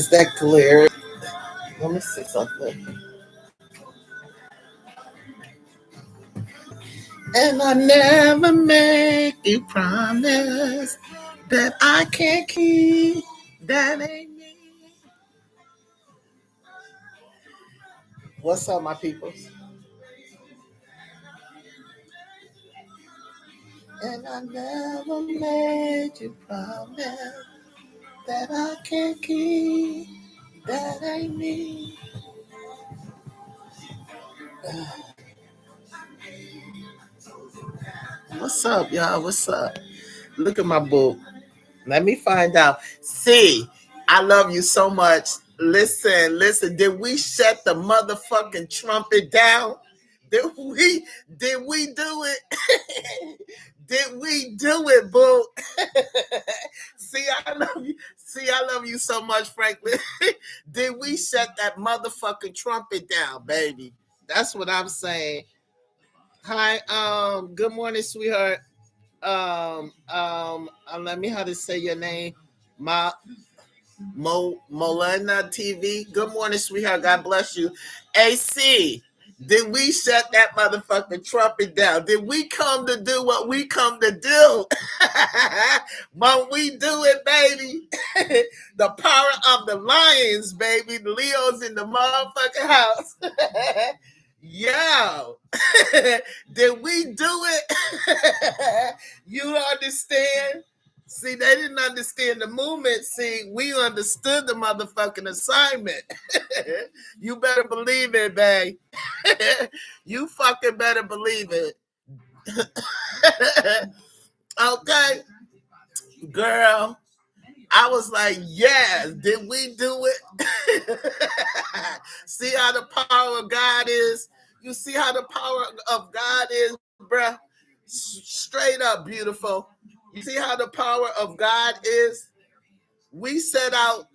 Is that clear? Let me see something. And I never make you promise that I can't keep. That ain't me. What's up, my peoples? And I never made you promise that I can't keep. That ain't me. What's up, y'all? What's up? Look at my book. Let me find out. See, I love you so much. Listen. Did we shut the motherfucking trumpet down? Did we do it? Did we do it, boo? See, I love you. See, I love you so much, Franklin. Did we shut that motherfucking trumpet down, baby? That's what I'm saying. Hi, good morning, sweetheart. Let me how to say your name. Molena TV. Good morning, sweetheart. God bless you. AC. Did we shut that motherfucking trumpet down? Did we come to do what we come to do? Won't we do it, baby? The power of the lions, baby. The Leos in the motherfucking house. Yo, did we do it? You understand? See, they didn't understand the movement. See, we understood the motherfucking assignment. You better believe it, babe. You fucking better believe it. Okay, girl. I was like, yes, did we do it? See how the power of God is? You see how the power of God is, bruh? Straight up beautiful. You see how the power of God is? We set out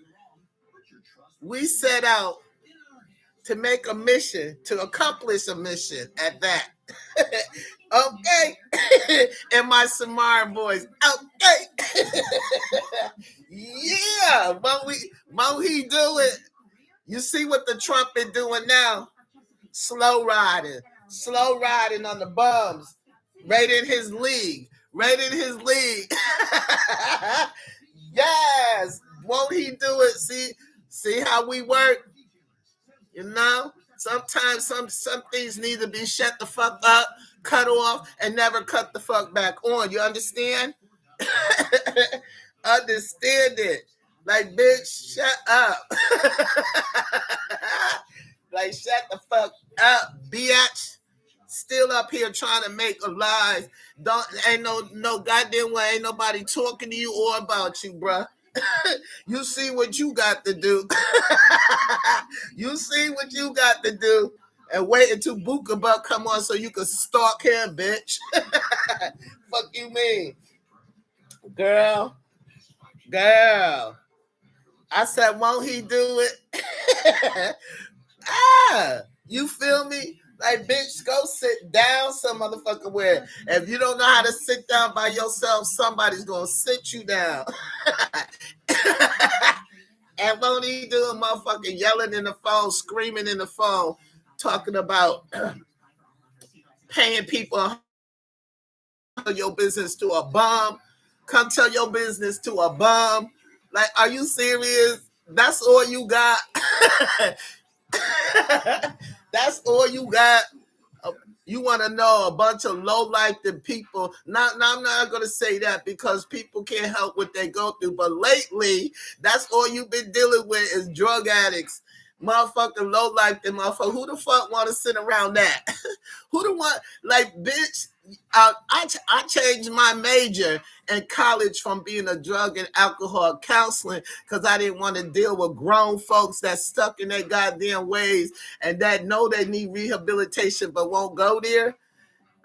to make a mission, to accomplish a mission at that. Okay. In my Samara voice. Okay. Yeah. Won't he do it? You see what the trumpet doing now? Slow riding on the bums. Right in his league. Yes. Won't he do it? See how we work? You know? Sometimes some things need to be shut the fuck up, cut off, and never cut the fuck back on. You understand? Understand it. Like, bitch, shut up. Like, shut the fuck up, bitch. Still up here trying to make a lies. Ain't no goddamn way. Ain't nobody talking to you or about you, bruh. You see what you got to do. You see what you got to do. And wait until Booker Buck come on so you can stalk him, bitch. Fuck you mean? Girl. I said, won't he do it? You feel me? Like, bitch, go sit down some motherfucker where. If you don't know how to sit down by yourself, somebody's gonna sit you down. And won't he do a motherfucker yelling in the phone, screaming in the phone, talking about paying people your business to a bum. Come tell your business to a bum. Like, are you serious? That's all you got? That's all you got? You want to know a bunch of low-life people. Now, I'm not going to say that because people can't help what they go through. But lately, that's all you've been dealing with is drug addicts. Motherfucking low-life, motherfucker. Who the fuck want to sit around that? Who the one? Like, bitch, I changed my major in college from being a drug and alcohol counseling because I didn't want to deal with grown folks that stuck in their goddamn ways and that know they need rehabilitation but won't go there.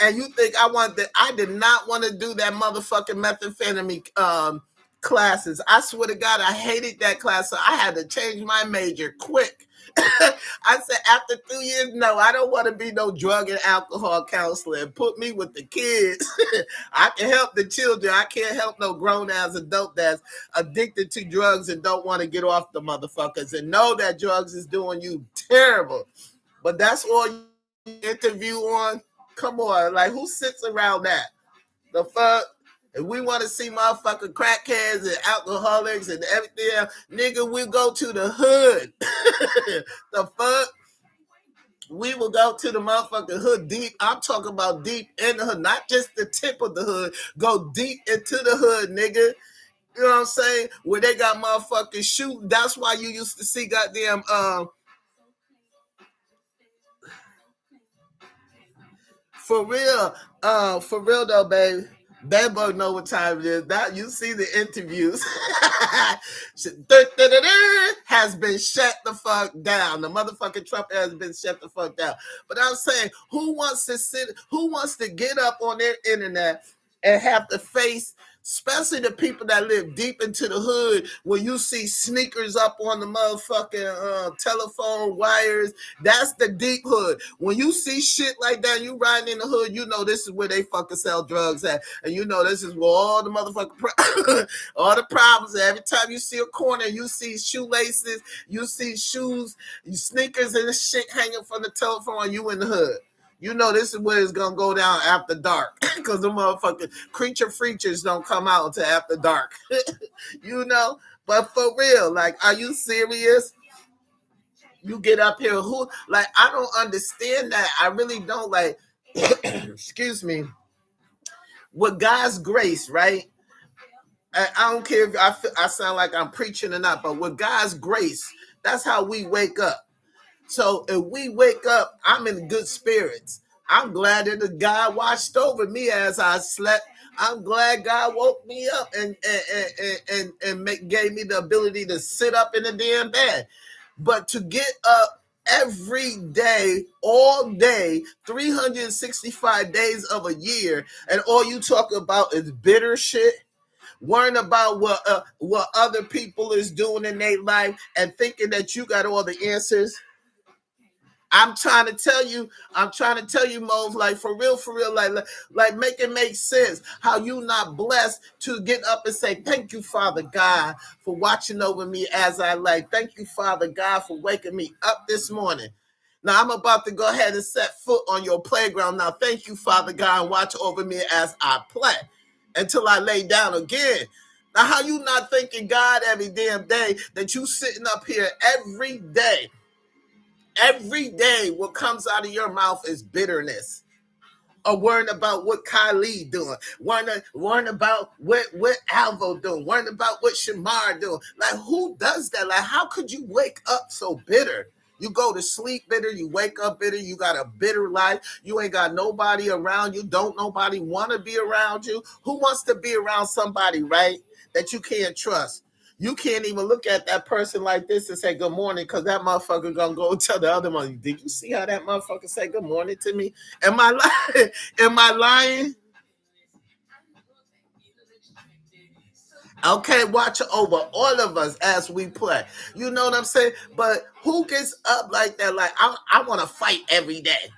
And you think I did not want to do that motherfucking methamphetamine classes. I swear to God, I hated that class. So I had to change my major quick I said, after 2 years, no, I don't want to be no drug and alcohol counselor. Put me with the kids. I can help the children. I can't help no grown ass adult that's addicted to drugs and don't want to get off the motherfuckers and know that drugs is doing you terrible. But that's all you interview on. Come on, like who sits around that? The fuck? If we want to see motherfucking crackheads and alcoholics and everything else, nigga, we go to the hood. The fuck? We will go to the motherfucking hood deep. I'm talking about deep in the hood, not just the tip of the hood. Go deep into the hood, nigga. You know what I'm saying? Where they got motherfucking shooting. That's why you used to see goddamn for real though, baby. Bad boy know what time it is. Now you see the interviews. Has been shut the fuck down. The motherfucking Trump has been shut the fuck down. But I'm saying, who wants to get up on their internet and have to face, especially the people that live deep into the hood, where you see sneakers up on the motherfucking telephone wires. That's the deep hood. When you see shit like that, you riding in the hood, you know this is where they fucking sell drugs at. And you know this is where all the motherfucking all the problems are. Every time you see a corner, you see shoelaces, you see shoes, sneakers and shit hanging from the telephone, you in the hood. You know this is where it's gonna go down after dark, because the motherfucking creature features don't come out until after dark. You know, but for real, like, are you serious? You get up here, who? Like, I don't understand that. I really don't. Like, excuse me. With God's grace, right? I don't care if I sound like I'm preaching or not, but with God's grace, that's how we wake up. So if we wake up, I'm in good spirits. I'm glad that the God watched over me as I slept. I'm glad God woke me up and gave me the ability to sit up in the damn bed. But to get up every day, all day, 365 days of a year, and all you talk about is bitter shit, worrying about what other people is doing in their life, and thinking that you got all the answers. I'm trying to tell you, Mose, like for real, like make it make sense how you not blessed to get up and say, thank you, Father God, for watching over me as I lay. Thank you, Father God, for waking me up this morning. Now I'm about to go ahead and set foot on your playground. Now, thank you, Father God, and watch over me as I play until I lay down again. Now, how you not thanking God every damn day that you sitting up here every day? Every day, what comes out of your mouth is bitterness. Or worrying about what Kylie doing, worrying about what Alvo doing, worrying about what Shamar doing. Like, who does that? Like, how could you wake up so bitter? You go to sleep bitter, you wake up bitter, you got a bitter life, you ain't got nobody around you, don't nobody want to be around you. Who wants to be around somebody, right, that you can't trust? You can't even look at that person like this and say good morning, because that motherfucker gonna go tell the other one, did you see how that motherfucker say good morning to me? Am I lying? Am I lying? Okay, watch over all of us as we play. You know what I'm saying? But who gets up like that? Like, I want to fight every day.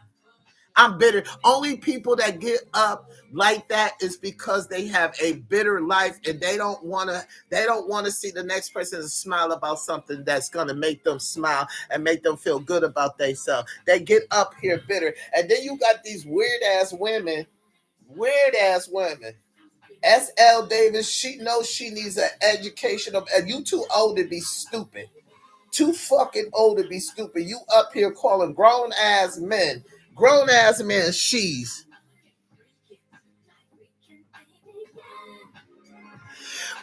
I'm bitter. Only people that get up like that is because they have a bitter life, and they don't want to see the next person smile about something that's gonna make them smile and make them feel good about themselves. They get up here bitter. And then you got these weird ass women. SL Davis, she knows she needs an education of, and you too old to be stupid. Too fucking old to be stupid. You up here calling grown ass men, she's.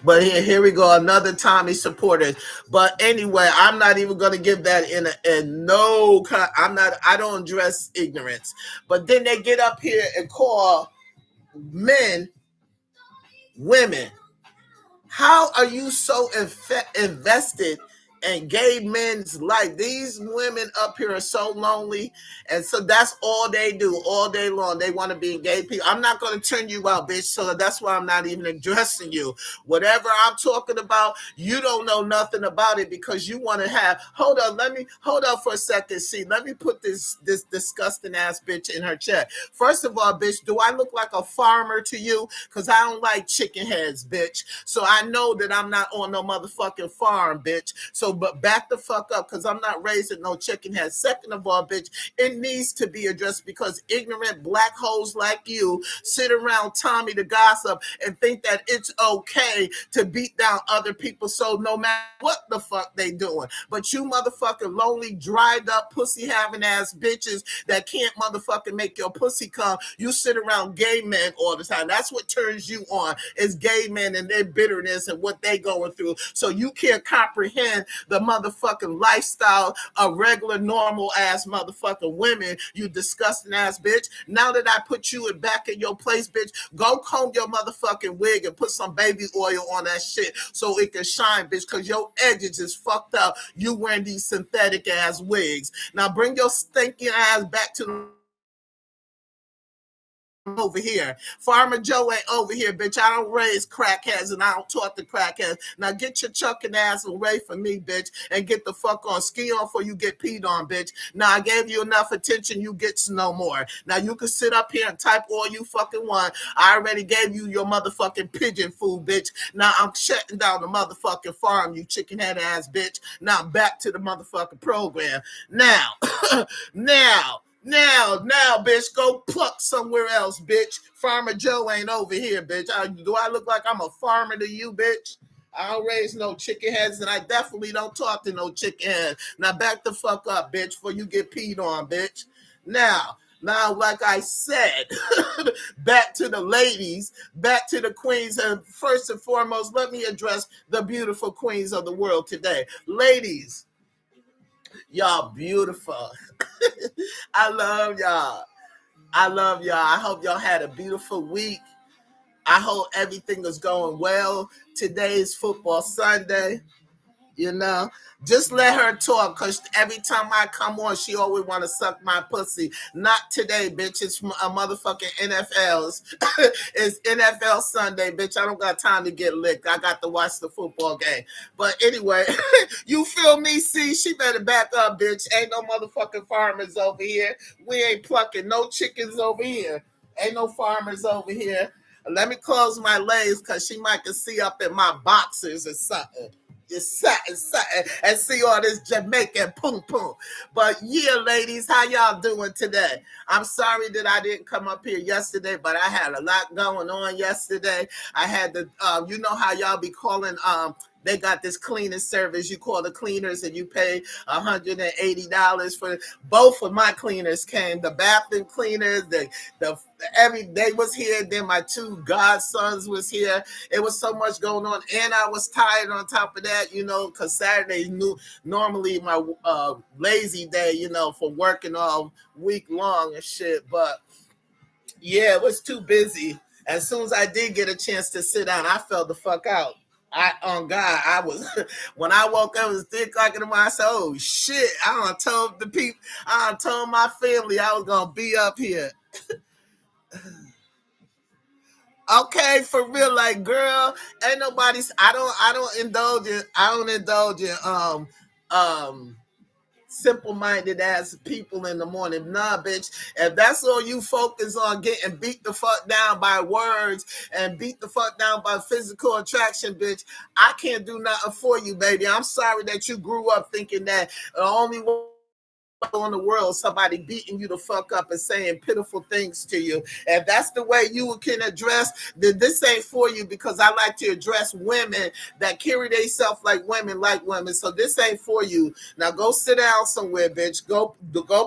But here we go, another Tommy supporter. But anyway, I'm not even going to give that in no. I don't address ignorance. But then they get up here and call men women. How are you so invested and gay men's life. These women up here are so lonely, and so that's all they do all day long. They want to be in gay people. I'm not going to turn you out, bitch. So that's why I'm not even addressing you. Whatever I'm talking about, you don't know nothing about it because you want to have. Hold up for a second. See, let me put this disgusting ass bitch in her chat. First of all, bitch, do I look like a farmer to you? Because I don't like chicken heads, bitch. So I know that I'm not on no motherfucking farm, bitch. So, but back the fuck up, because I'm not raising no chicken head. Second of all, bitch, it needs to be addressed because ignorant black hoes like you sit around Tommy the gossip and think that it's okay to beat down other people. So no matter what the fuck they doing, but you motherfucking lonely, dried up, pussy having ass bitches that can't motherfucking make your pussy come. You sit around gay men all the time. That's what turns you on is gay men and their bitterness and what they going through. So you can't comprehend the motherfucking lifestyle of regular, normal ass motherfucking women, you disgusting ass bitch. Now that I put you back in your place, bitch, go comb your motherfucking wig and put some baby oil on that shit so it can shine, bitch, because your edges is fucked up. You wearing these synthetic ass wigs. Now bring your stinking ass back to over here. Farmer Joe ain't over here, bitch. I don't raise crackheads and I don't talk to crackheads. Now get your chucking ass away from me, bitch, and get the fuck on. Ski on before you get peed on, bitch. Now I gave you enough attention, you get no more. Now you can sit up here and type all you fucking want. I already gave you your motherfucking pigeon food, bitch. Now I'm shutting down the motherfucking farm, you chicken head ass bitch. Now I'm back to the motherfucking program. Now, now, bitch, go pluck somewhere else, bitch. Farmer Joe ain't over here, bitch. Do I look like I'm a farmer to you, bitch? I don't raise no chicken heads, and I definitely don't talk to no chicken heads. Now back the fuck up, bitch, before you get peed on, bitch. Now, like I said, back to the ladies, back to the queens, and first and foremost, let me address the beautiful queens of the world today. Ladies, y'all beautiful. I love y'all. I hope y'all had a beautiful week. I hope everything is going well. Today is football Sunday. You know, just let her talk because every time I come on, she always want to suck my pussy. Not today, bitch. It's a motherfucking NFL's. It's NFL Sunday, bitch. I don't got time to get licked. I got to watch the football game. But anyway, you feel me? See, she better back up, bitch. Ain't no motherfucking farmers over here. We ain't plucking no chickens over here. Ain't no farmers over here. Let me close my legs because she might can see up in my boxers or something. It's something, and see all this Jamaican boom boom. But yeah, ladies, how y'all doing today? I'm sorry that I didn't come up here yesterday, but I had a lot going on yesterday. I had the, you know how y'all be calling, they got this cleaning service. You call the cleaners and you pay $180 for both of my cleaners came. The bathroom cleaners, the every day was here. Then my two godsons was here. It was so much going on, and I was tired on top of that, you know, because Saturday normally my lazy day, you know, for working all week long and shit. But yeah, it was too busy. As soon as I did get a chance to sit down, I fell the fuck out. On God, I was when I woke up, it was 3 o'clock in the morning. I said, "Oh shit!" I told the people, I told my family I was gonna be up here. Okay, for real, like girl, ain't nobody's. I don't indulge in simple-minded ass people in the morning. Nah, bitch. If that's all you focus on, getting beat the fuck down by words and beat the fuck down by physical attraction, bitch, I can't do nothing for you, baby. I'm sorry that you grew up thinking that the only way in the world somebody beating you the fuck up and saying pitiful things to you. If that's the way you can address, then this ain't for you, because I like to address women that carry themselves like women. So this ain't for you. Now go sit down somewhere, bitch. Go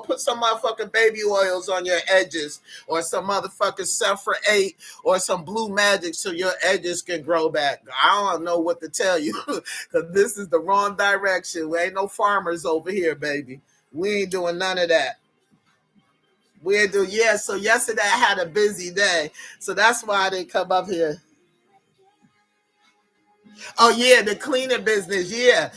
put some motherfucking baby oils on your edges, or some motherfucking Sulfur 8 or some Blue Magic so your edges can grow back. I don't know what to tell you because this is the wrong direction. We ain't no farmers over here, baby. We ain't doing none of that. We ain't do. Yeah, so yesterday I had a busy day. So that's why I didn't come up here. Oh yeah, the cleaning business. Yeah.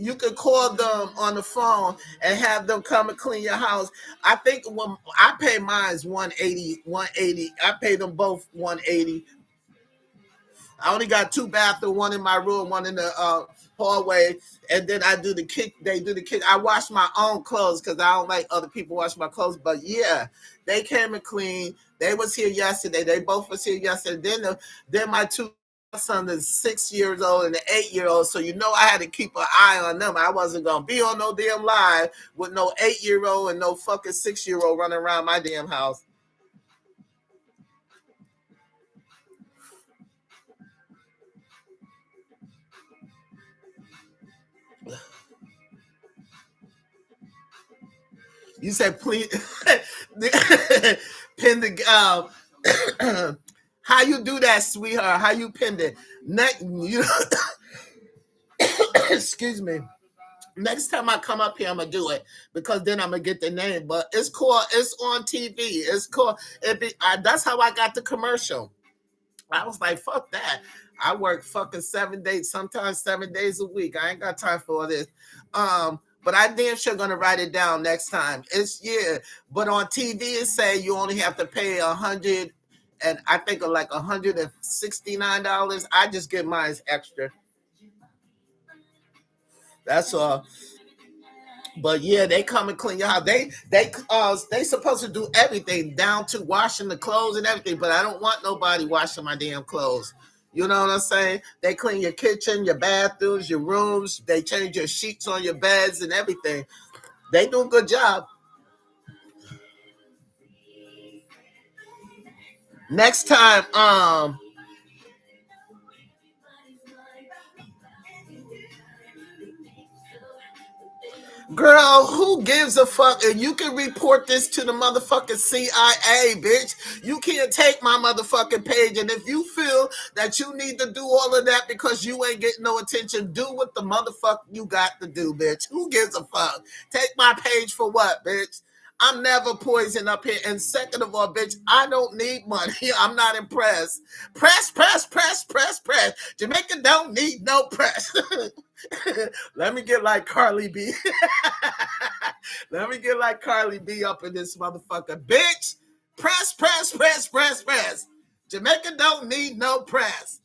You could call them on the phone and have them come and clean your house. I think when I pay mine's 180, 180. I pay them both 180. I only got two bathrooms, one in my room, one in the hallway, and then I do the kick. They do the kick. I wash my own clothes because I don't like other people wash my clothes. But yeah, they came and cleaned. They was here yesterday. They both was here yesterday. Then my two sons is 6 years old and an 8 year old. So you know I had to keep an eye on them. I wasn't gonna be on no damn live with no 8 year old and no fucking 6 year old running around my damn house. You said please pin the how you do that, sweetheart? How you pinned it? Next, you excuse me. Next time I come up here, I'm gonna do it because then I'm gonna get the name. But it's called. It's on TV. It's called. That's how I got the commercial. I was like, fuck that. I work fucking 7 days, sometimes 7 days a week. I ain't got time for all this. But I damn sure gonna write it down next time. It's yeah, but on TV it say you only have to pay 100 and I think of like $169. I just get mine extra. That's all. But yeah, they come and clean your house. They supposed to do everything down to washing the clothes and everything. But I don't want nobody washing my damn clothes. You know what I'm saying? They clean your kitchen, your bathrooms, your rooms. They change your sheets on your beds and everything. They do a good job. Next time, girl, who gives a fuck? And you can report this to the motherfucking CIA, bitch. You can't take my motherfucking page. And if you feel that you need to do all of that because you ain't getting no attention, do what the motherfucker you got to do, bitch. Who gives a fuck? Take my page for what, bitch? I'm never poison up here. And second of all, bitch, I don't need money. I'm not impressed. Press, press, press, press, press. Jamaica don't need no press. Let me get like Carly B. Let me get like Carly B up in this motherfucker. Bitch, press, press, press, press, press. Jamaica don't need no press.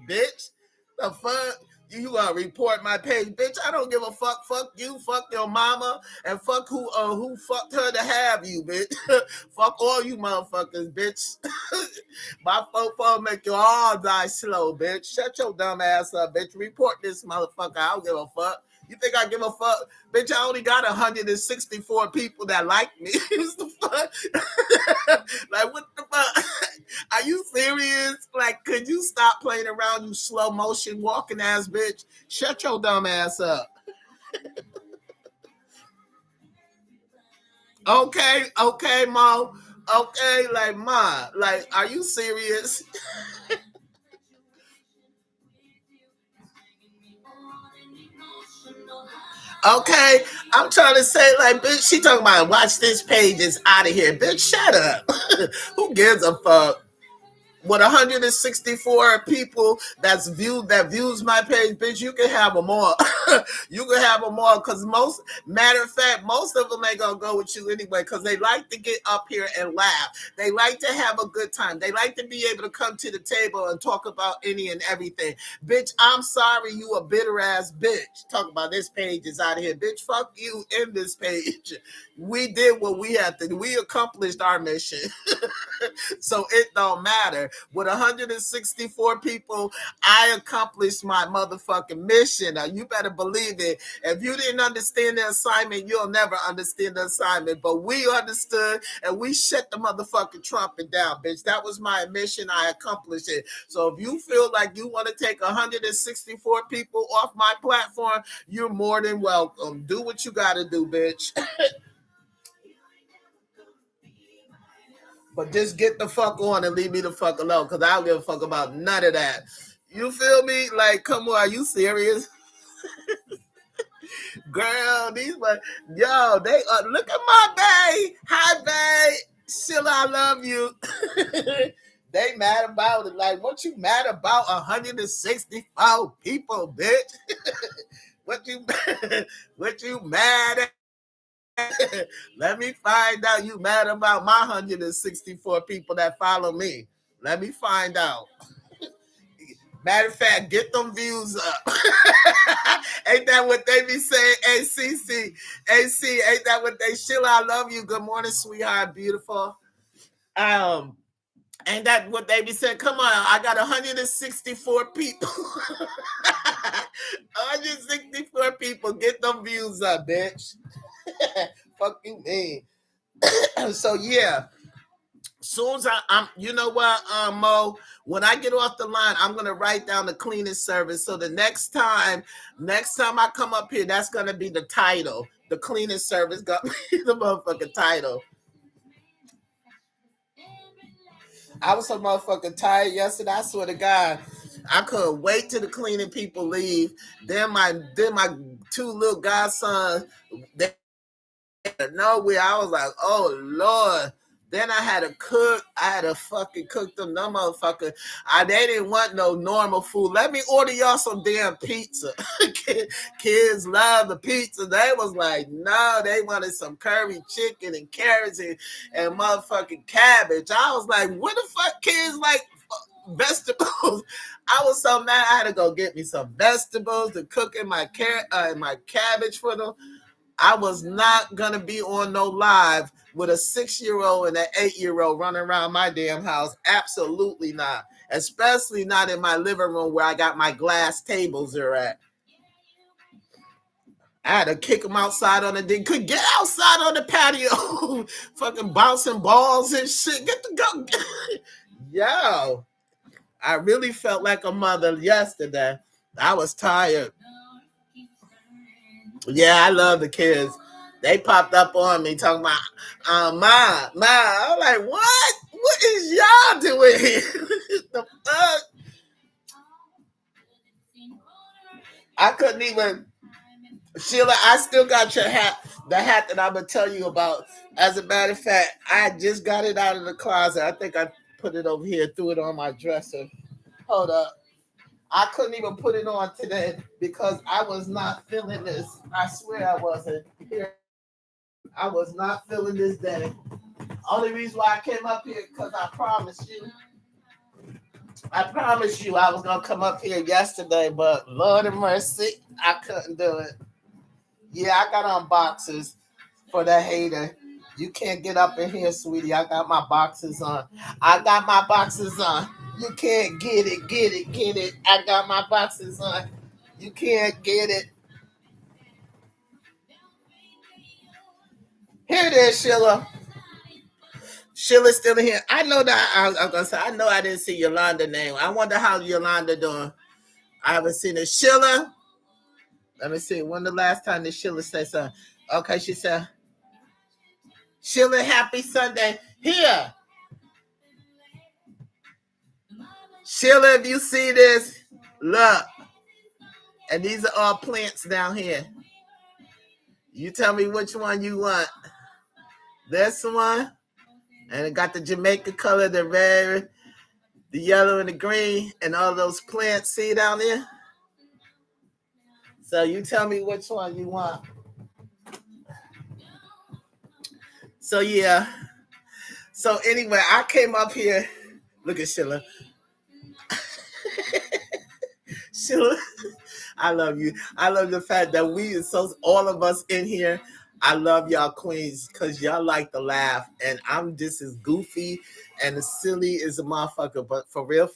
Bitch, the fuck? You report my page, bitch. I don't give a fuck. Fuck you, fuck your mama, and fuck who fucked her to have you, bitch. Fuck all you motherfuckers, bitch. My phone make you all die slow, bitch. Shut your dumb ass up, bitch. Report this motherfucker. I don't give a fuck. You think I give a fuck? Bitch, I only got 164 people that like me. What's the fuck? Like, what the fuck? Are you serious? Like, could you stop playing around, you slow motion walking ass bitch? Shut your dumb ass up. Okay, okay, Mo. Okay, like, Ma, like, are you serious? Okay, I'm trying to say, like, bitch, she talking about watch this page is out of here. Bitch, shut up. Who gives a fuck? With 164 people that views my page, bitch, you can have them all. You can have them all because matter of fact, most of them ain't gonna go with you anyway because they like to get up here and laugh. They like to have a good time. They like to be able to come to the table and talk about any and everything. Bitch, I'm sorry, you a bitter ass bitch. Talk about this page is out of here, bitch. Fuck you in this page. We did what we had to do. We accomplished our mission. So it don't matter. With 164 people, I accomplished my motherfucking mission. Now you better believe it. If you didn't understand the assignment, you'll never understand the assignment. But we understood and we shut the motherfucking trumpet down, bitch. That was my mission. I accomplished it. So if you feel like you want to take 164 people off my platform, you're more than welcome. Do what you got to do, bitch. But just get the fuck on and leave me the fuck alone because I don't give a fuck about none of that. You feel me? Like, come on, are you serious? Girl, yo, they look at my bae. Hi, bae. Sheila, I love you. They mad about it. Like, what you mad about? 164 people, bitch. What you what you mad at? Let me find out you mad about my 164 people that follow me. Let me find out. Matter of fact, get them views up. Ain't that what they be saying? AC, ain't that what they Sheila, I love you. Good morning, sweetheart, beautiful. Um, ain't that what they be saying? Come on, I got 164 people. 164 people. Get them views up, bitch. Fuck you mean. So yeah. Soon as I'm, you know what, Mo, when I get off the line, I'm gonna write down the cleaning service. So the next time I come up here, that's gonna be the title. The cleaning service got the motherfucking title. I was so motherfucking tired yesterday. I swear to God, I couldn't wait till the cleaning people leave. Then my two little godsons, they nowhere. I was like, oh Lord. Then I had to cook. I had to fucking cook them motherfucker. They didn't want no normal food. Let me order y'all some damn pizza. Kids love the pizza. They was like, no, they wanted some curry chicken and carrots and motherfucking cabbage. I was like, what the fuck kids like vegetables? I was so mad. I had to go get me some vegetables to cook in my my cabbage for them. I was not gonna be on no live with a 6-year-old and an 8-year-old running around my damn house. Absolutely not. Especially not in my living room where I got my glass tables are at. I had to kick them outside on the day. Could get outside on the patio, fucking bouncing balls and shit. Get the go. Yo, I really felt like a mother yesterday. I was tired. Yeah, I love the kids. They popped up on me talking about, ma. I'm like, what? What is y'all doing here? The fuck? I couldn't even. Sheila, I still got your hat, the hat that I'm gonna tell you about. As a matter of fact, I just got it out of the closet. I think I put it over here, threw it on my dresser. Hold up. I couldn't even put it on today because I was not feeling this. I swear I wasn't. Here, I was not feeling this day. Only reason why I came up here because I promised you I was gonna come up here yesterday, but Lord have mercy, I couldn't do it. Yeah, I got on boxes for the hater. You can't get up in here, sweetie. I got my boxes on. I got my boxes on. You can't get it. I got my boxes on. You can't get it. Here it is, Sheila. Sheila's still in here. I know that I was gonna say. I know I didn't see Yolanda name. I wonder how Yolanda doing. I haven't seen it. Sheila. Let me see. When the last time did Sheila say something? Okay, she said, Sheila, happy Sunday. Here. Sheila, if you see this, look. And these are all plants down here. You tell me which one you want. This one. And it got the Jamaica color, the red, the yellow, and the green, and all those plants. See down there? So you tell me which one you want. So yeah. So anyway, I came up here. Look at Sheila. Sheila, I love you. I love the fact that so all of us in here. I love y'all queens because y'all like to laugh, and I'm just as goofy and as silly as a motherfucker. But for real,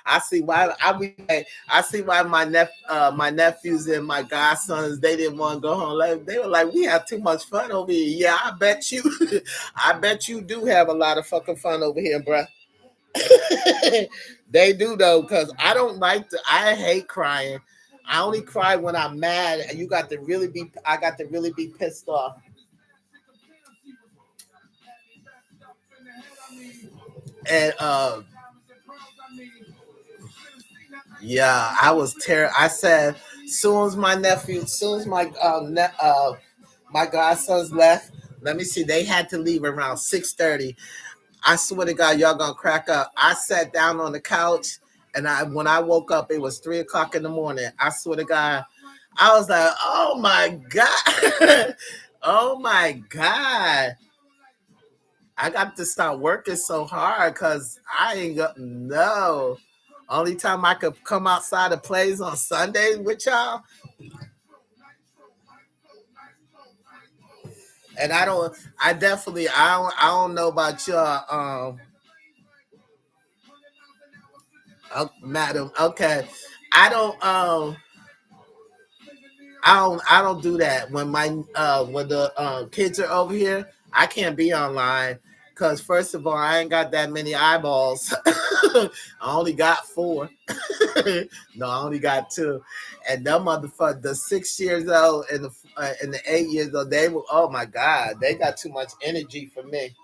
I see why I see why my nephews and my godsons they didn't want to go home. Like, they were like, we have too much fun over here. Yeah, I bet you, I bet you do have a lot of fucking fun over here, bruh. They do though, because I hate crying. I only cry when I'm mad. I got to really be pissed off. And yeah, I was terrible. I said, soon as my godsons left, let me see, they had to leave around 6:30. I swear to God, y'all gonna crack up. I sat down on the couch, and when I woke up, it was 3 o'clock in the morning. I swear to God, I was like, "Oh my God, oh my God." I got to start working so hard because I ain't got no. Only time I could come outside of plays on Sundays with y'all, and I don't. I definitely. I don't know about y'all. Madam. Okay, I don't. I don't do that when the kids are over here. I can't be online because first of all, I ain't got that many eyeballs. I only got four. No, I only got two. And them motherfuckers, the 6 years old and the 8 years old, they were, oh my God, they got too much energy for me.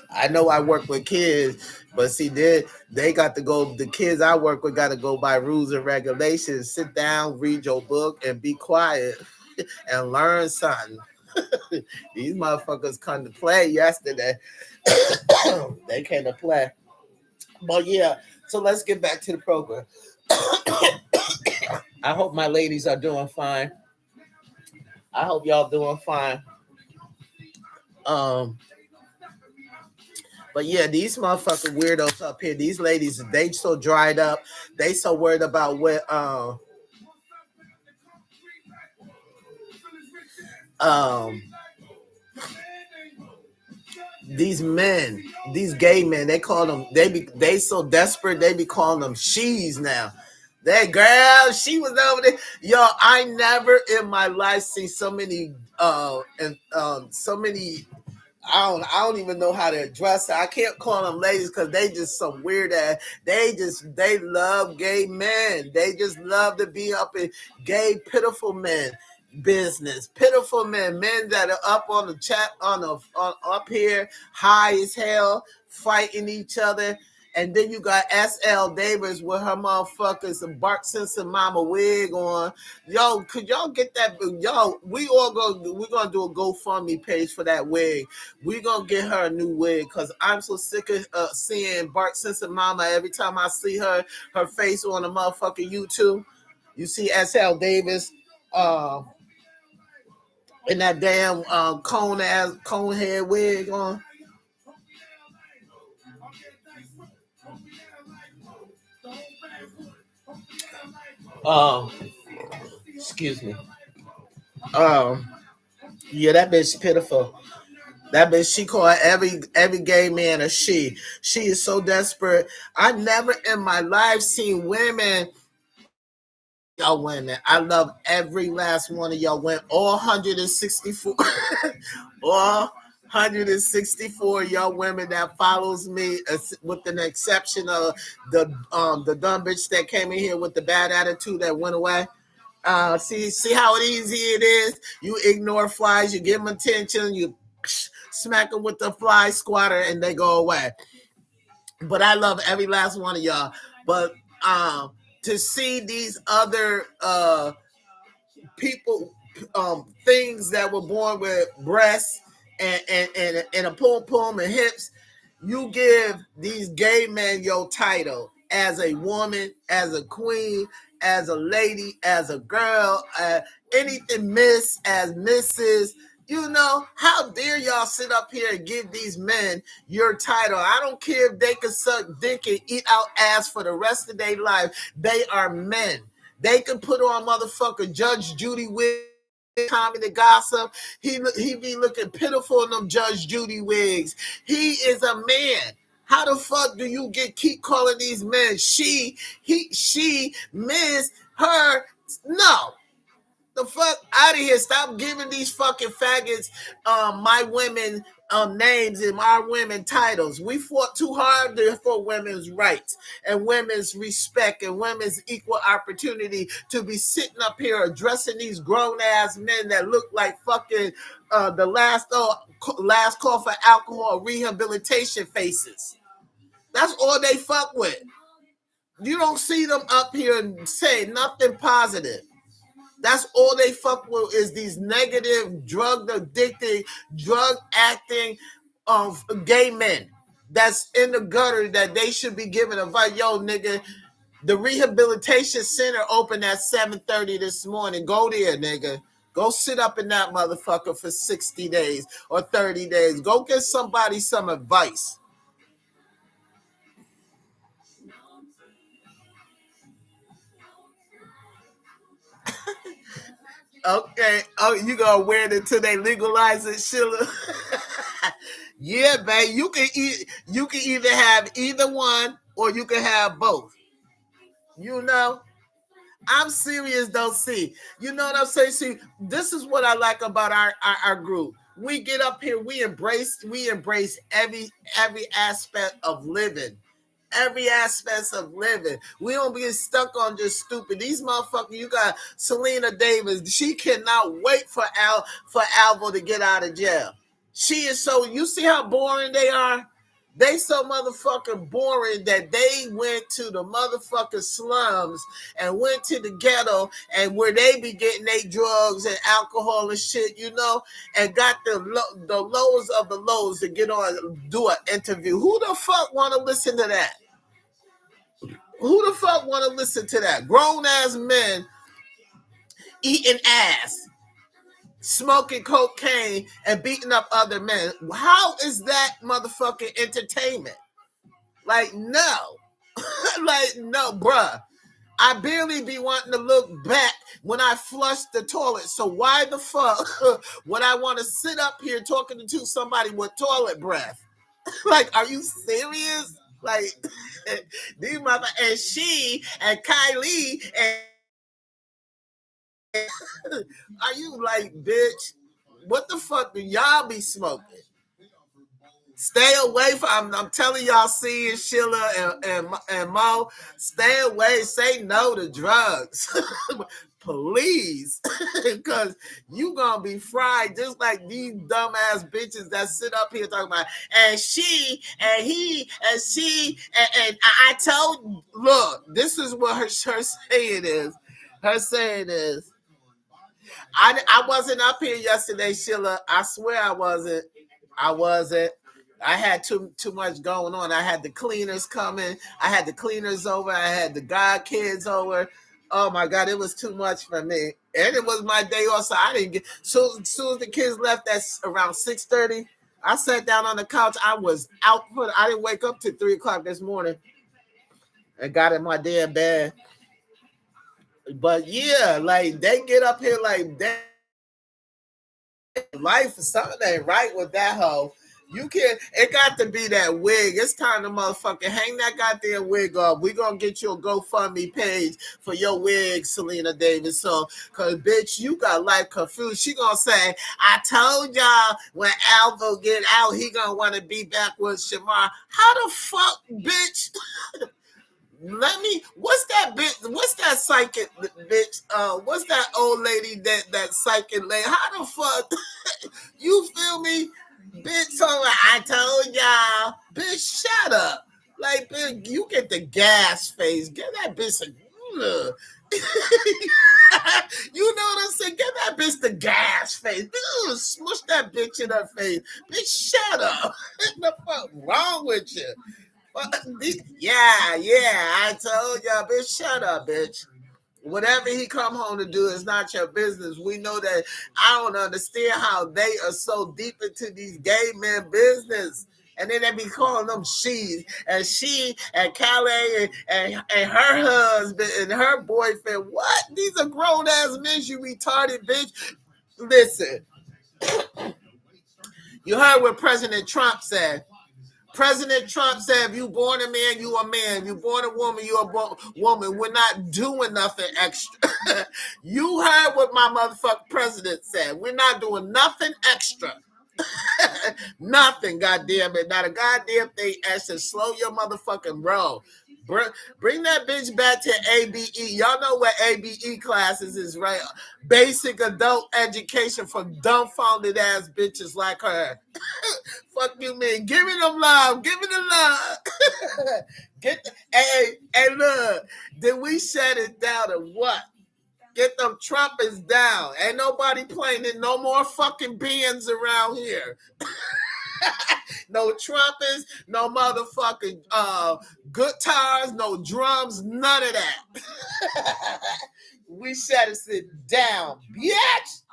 I know I work with kids, but see, they got to go. The kids I work with got to go by rules and regulations. Sit down, read your book, and be quiet and learn something. These motherfuckers come to play yesterday. They came to play. But yeah, so let's get back to the program. I hope my ladies are doing fine. I hope y'all doing fine. Um, but yeah, these motherfucking weirdos up here, these ladies, they so dried up. They so worried about what um these men, these gay men, they call them they so desperate they be calling them she's now. That girl, she was over there. Yo, I never in my life seen so many and so many I don't even know how to address it. I can't call them ladies because they just some weird ass. They love gay men. They just love to be up in gay pitiful men business. Pitiful men that are up on the chat up here high as hell fighting each other. And then you got S.L. Davis with her motherfuckers and Bart Simpson mama wig on. Yo, could y'all get that? Yo, we're gonna do a GoFundMe page for that wig. We're gonna get her a new wig because I'm so sick of seeing Bart Simpson mama every time I see her face on a motherfucking YouTube. You see S.L. Davis in that damn cone head wig on. Um, excuse me. Um, yeah, that bitch pitiful. That bitch, she called every gay man a she. She is so desperate. I never in my life seen women. Y'all women, I love every last one of y'all women. All 164, all 164 y'all women that follows me, with an exception of the dumb bitch that came in here with the bad attitude that went away. See how easy it is. You ignore flies, you give them attention, you smack them with the fly squatter, and they go away. But I love every last one of y'all. But um, to see these other people, things that were born with breasts and a pom pom and hips, you give these gay men your title as a woman, as a queen, as a lady, as a girl, anything miss, as Mrs. You know, how dare y'all sit up here and give these men your title? I don't care if they can suck dick and eat out ass for the rest of their life. They are men. They can put on motherfucker Judge Judy wig, Tommy the Gossip. He be looking pitiful in them Judge Judy wigs. He is a man. How the fuck do you keep calling these men she, miss, her? No. The fuck out of here. Stop giving these fucking faggots my women names and our women titles. We fought too hard for women's rights and women's respect and women's equal opportunity to be sitting up here addressing these grown ass men that look like fucking the last call for alcohol rehabilitation faces. That's all they fuck with. You don't see them up here and say nothing positive. That's all they fuck with is these negative, drug addicted, drug acting gay men that's in the gutter that they should be giving advice. Yo, nigga, the rehabilitation center opened at 7:30 this morning. Go there, nigga. Go sit up in that motherfucker for 60 days or 30 days. Go get somebody some advice. Okay. Oh, you gonna wear it until they legalize it, Sheila? Yeah, babe. You can either have either one or you can have both. You know? I'm serious, though. See, you know what I'm saying? See, this is what I like about our group. We get up here, we embrace every aspect of living. Every aspect of living. We don't get stuck on just stupid. These motherfuckers, you got Selena Davis. She cannot wait for Alvo to get out of jail. She is so, you see how boring they are? They so motherfucking boring that they went to the motherfucking slums and went to the ghetto and where they be getting their drugs and alcohol and shit, you know, and got the lows of the lows to get on, do an interview. Who the fuck want to listen to that? Who the fuck want to listen to that? Grown ass men eating ass, smoking cocaine, and beating up other men. How is that motherfucking entertainment? Like, no. Like, no, bruh. I barely be wanting to look back when I flush the toilet. So why the fuck would I want to sit up here talking to somebody with toilet breath? Like, are you serious? Like, these mother and she and Kylie and are you like, bitch? What the fuck do y'all be smoking? Stay away from. I'm telling y'all, seeing Sheila and Mo, stay away. Say no to drugs, please, because you gonna be fried just like these dumbass bitches that sit up here talking about and she and he and she and I told. Look, this is what her saying is. Her saying is, I wasn't up here yesterday, Sheila. I swear I wasn't. I wasn't. I had too much going on. I had the cleaners coming. I had the cleaners over. I had the god kids over. Oh my God, it was too much for me. And it was my day off, so I didn't get. So as soon as the kids left, that's around 6:30. I sat down on the couch. I was out for. I didn't wake up till 3 o'clock this morning, and got in my damn bed. But yeah, like they get up here like that. Life something ain't right with that hoe. You can't. It got to be that wig. It's time to motherfucking hang that goddamn wig up. We gonna get you a GoFundMe page for your wig, Selena Davis. So, cause bitch, you got life confused. She gonna say, "I told y'all when Alvo get out, he gonna want to be back with Shamar." How the fuck, bitch? Let me. What's that bitch? What's that psychic bitch? What's that old lady that psychic lady? How the fuck? You feel me, bitch? So I told y'all, bitch, shut up. Like, bitch, you get the gas face. Get that bitch a. You know what I'm saying? Get that bitch the gas face. Smush that bitch in her face. Bitch, shut up. What the fuck wrong with you? Yeah, I told y'all, bitch, shut up, bitch. Whatever he come home to do is not your business. We know that. I don't understand how they are so deep into these gay men business. And then they be calling them she and Calais and her husband and her boyfriend. What? These are grown ass men, you retarded bitch. Listen, you heard what President Trump said. President Trump said, if you born a man, you a man. If you born a woman, you a woman. We're not doing nothing extra. You heard what my motherfucking president said. We're not doing nothing extra. Nothing, goddamn it. Not a goddamn thing extra. Slow your motherfucking roll. Bring that bitch back to ABE. Y'all know what ABE classes is, right? Basic adult education for dumbfounded ass bitches like her. Fuck you, man. Give me them love. Give me the love. Hey, look. Did we shut it down or what? Get them trumpets down. Ain't nobody playing in no more fucking bands around here. No trumpets, no motherfucking guitars, no drums, none of that. We shut it down, bitch.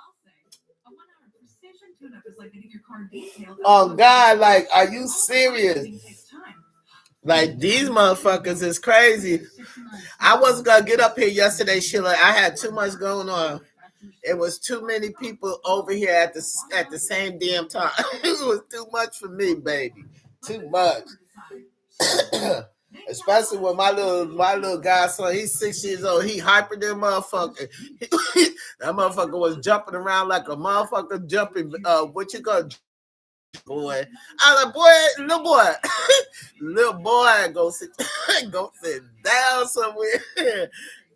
Oh God, like, are you serious? Like, these motherfuckers is crazy. I wasn't gonna get up here yesterday, Sheila. I had too much going on. It was too many people over here at the same damn time. It was too much for me, baby. Too much. Especially with my little godson. He's 6 years old. He hyper than motherfucker. That motherfucker was jumping around like a motherfucker jumping. What you call boy? I like, boy, little boy, go sit down somewhere.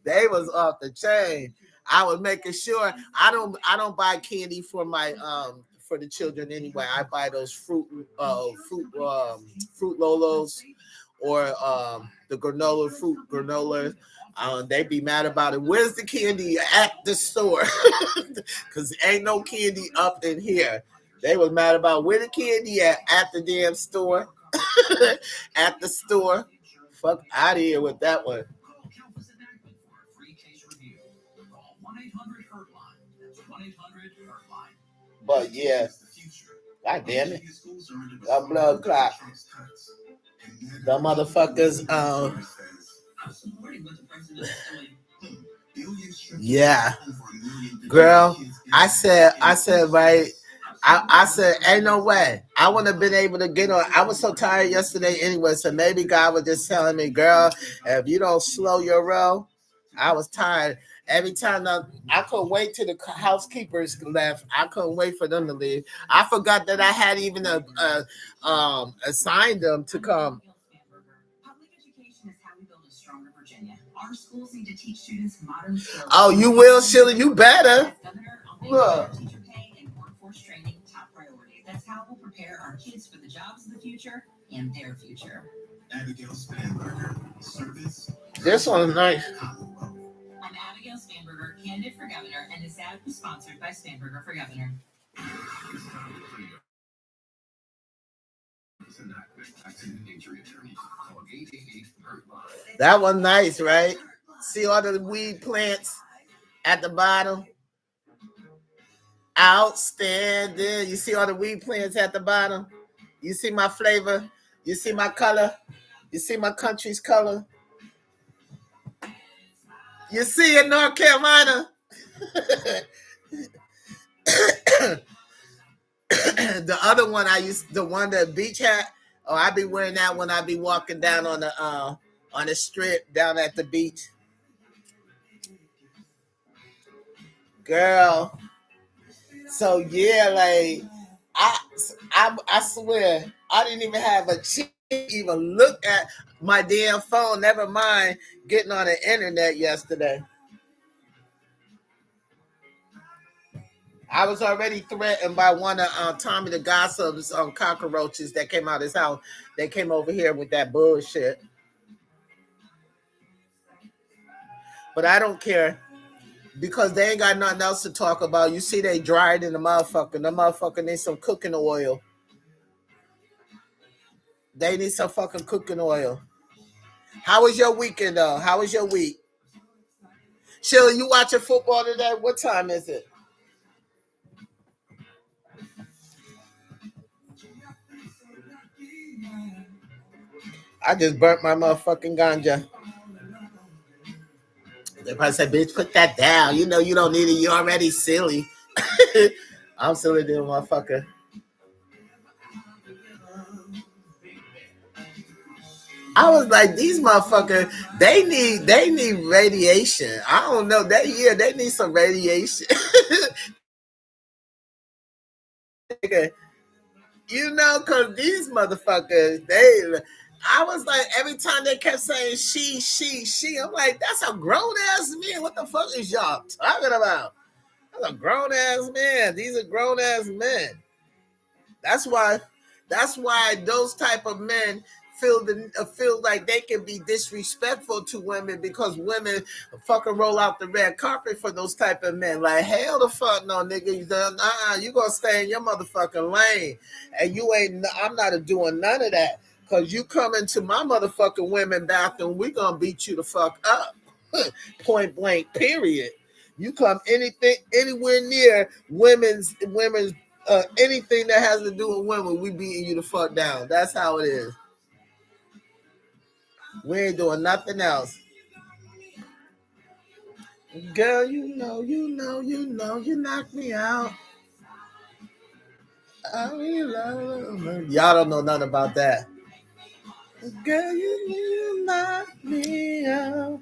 They was off the chain. I was making sure I don't buy candy for my for the children anyway. I buy those fruit lolos or the fruit granola. They be mad about it. Where's the candy at the store? Because ain't no candy up in here. They was mad about where the candy at the damn store. At the store. Fuck out of here with that one. But yeah, God damn it, that blood clot. The motherfuckers. Yeah, girl. I said right. I said, ain't no way. I wouldn't have been able to get on. I was so tired yesterday anyway, so maybe God was just telling me, girl, if you don't slow your roll, I was tired. Every time I couldn't wait till the housekeepers left. I couldn't wait for them to leave. I forgot that I had even assigned them to come. Public education is how we build a stronger Virginia. Our schools need to teach students modern skills. Oh, you will, Sheila. You better. Look. Workforce training, top priority. That's how we'll prepare our kids for the jobs of the future and their future. Abigail Spanberger, service. This one's nice. I'm Abigail Spanberger, candidate for governor, and this ad was sponsored by Spanberger for Governor. That one nice, right? See all the weed plants at the bottom? Outstanding. You see all the weed plants at the bottom? You see my flavor? You see my color? You see my country's color? You see in North Carolina? The other one the one that beach hat. Oh, I be wearing that when I be walking down on the strip down at the beach. Girl. So yeah, like I swear I didn't even have a chance to even look at my damn phone. Never mind getting on the internet yesterday. I was already threatened by one of Tommy the Gossip's cockroaches that came out of his house. They came over here with that bullshit. But I don't care because they ain't got nothing else to talk about. You see, they dried in the motherfucker. The motherfucker needs some cooking oil. They need some fucking cooking oil. How was your weekend, though? How was your week? Sheila, you watching football today? What time is it? I just burnt my motherfucking ganja. They probably say, bitch, put that down. You know you don't need it. You're already silly. I'm silly than a motherfucker. I was like, these motherfuckers, they need radiation. I don't know. They need some radiation. You know, because these motherfuckers, I was like, every time they kept saying she, I'm like, that's a grown ass man. What the fuck is y'all talking about? That's a grown ass man. These are grown ass men. That's why those type of men feel like they can be disrespectful to women because women fucking roll out the red carpet for those type of men. Like hell the fuck no, nigga. You gonna stay in your motherfucking lane, and you ain't. I'm not doing none of that. Cause you come into my motherfucking women bathroom, we gonna beat you the fuck up. Point blank. Period. You come anywhere near women's anything that has to do with women, we beating you the fuck down. That's how it is. We ain't doing nothing else. Girl, you knocked me out. Y'all don't know nothing about that. Girl, you knocked me out.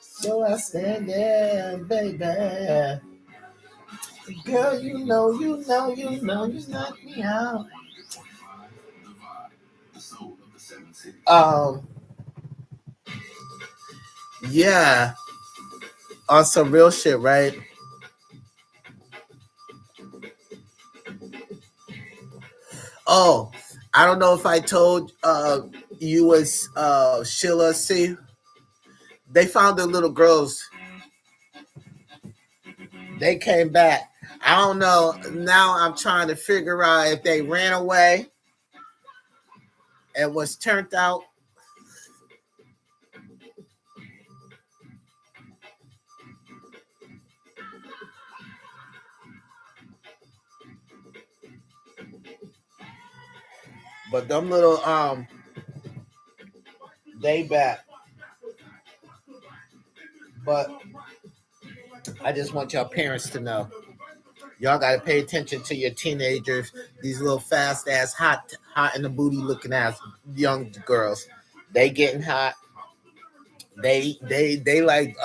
So I stand there, baby. Girl, you knocked me out. Um, yeah, on some real shit, right? Oh, I don't know if I told you was Sheila C. They found the little girls. They came back. I don't know. Now I'm trying to figure out if they ran away and was turned out. But them little they back. But I just want y'all parents to know. Y'all gotta pay attention to your teenagers, these little fast ass hot in the booty looking ass young girls. They getting hot. They like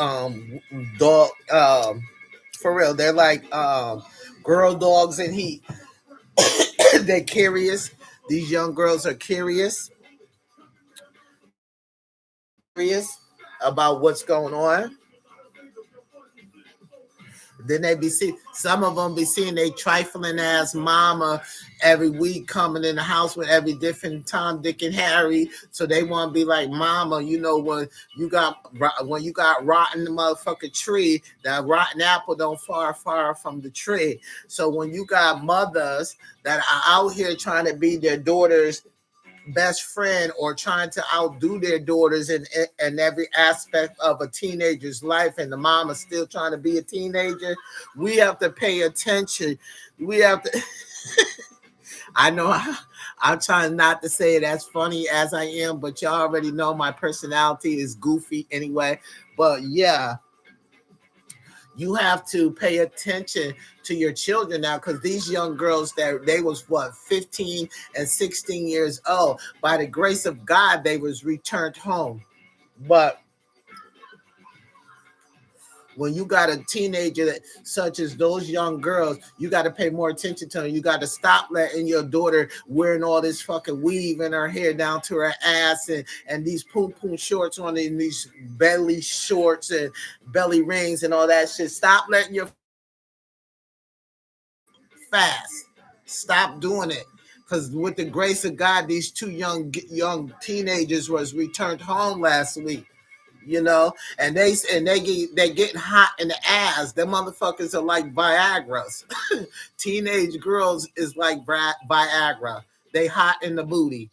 dog for real. They're like girl dogs in heat. They're curious. These young girls are curious about what's going on. Then they be see some of them be seeing they trifling ass mama every week coming in the house with every different Tom, Dick, and Harry. So they want to be like mama. You know when you got rotten the motherfucking tree, that rotten apple don't far from the tree. So when you got mothers that are out here trying to be their daughters best friend or trying to outdo their daughters in every aspect of a teenager's life, and the mom is still trying to be a teenager, we have to pay attention. We have to I know I'm trying not to say it as funny as I am, but y'all already know my personality is goofy anyway. But yeah, you have to pay attention to your children now, because these young girls that they was 15 and 16 years old, by the grace of God they was returned home. But when you got a teenager such as those young girls, you got to pay more attention to them. You got to stop letting your daughter wearing all this fucking weave in her hair down to her ass and these poom shorts on and these belly shorts and belly rings and all that shit. Stop letting your fast. Stop doing it. Because with the grace of God, these two young teenagers was returned home last week. You know, and they getting hot in the ass. Them motherfuckers are like Viagra's. Teenage girls is like Viagra. They hot in the booty.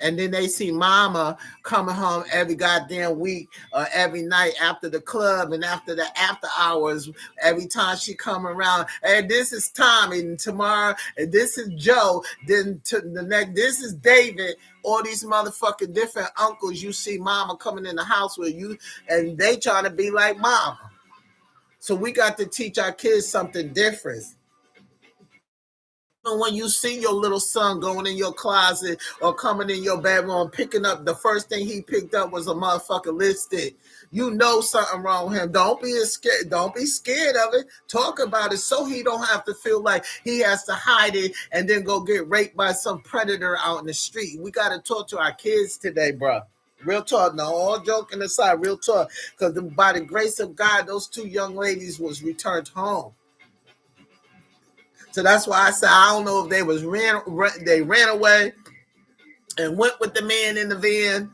And then they see mama coming home every goddamn week, every night after the club and after the after hours. Every time she come around, hey, this is Tommy, and tomorrow, and this is Joe. Then to the next, this is David. All these motherfucking different uncles you see mama coming in the house with you, and they trying to be like mama. So we got to teach our kids something different. When you see your little son going in your closet or coming in your bedroom picking up, the first thing he picked up was a motherfucking lipstick, you know something wrong with him. Don't be scared. Don't be scared of it. Talk about it so he don't have to feel like he has to hide it and then go get raped by some predator out in the street. We got to talk to our kids today, bro. Real talk. Now, all joking aside, real talk. Because by the grace of God, those two young ladies was returned home. So that's why I said I don't know if they ran away and went with the man in the van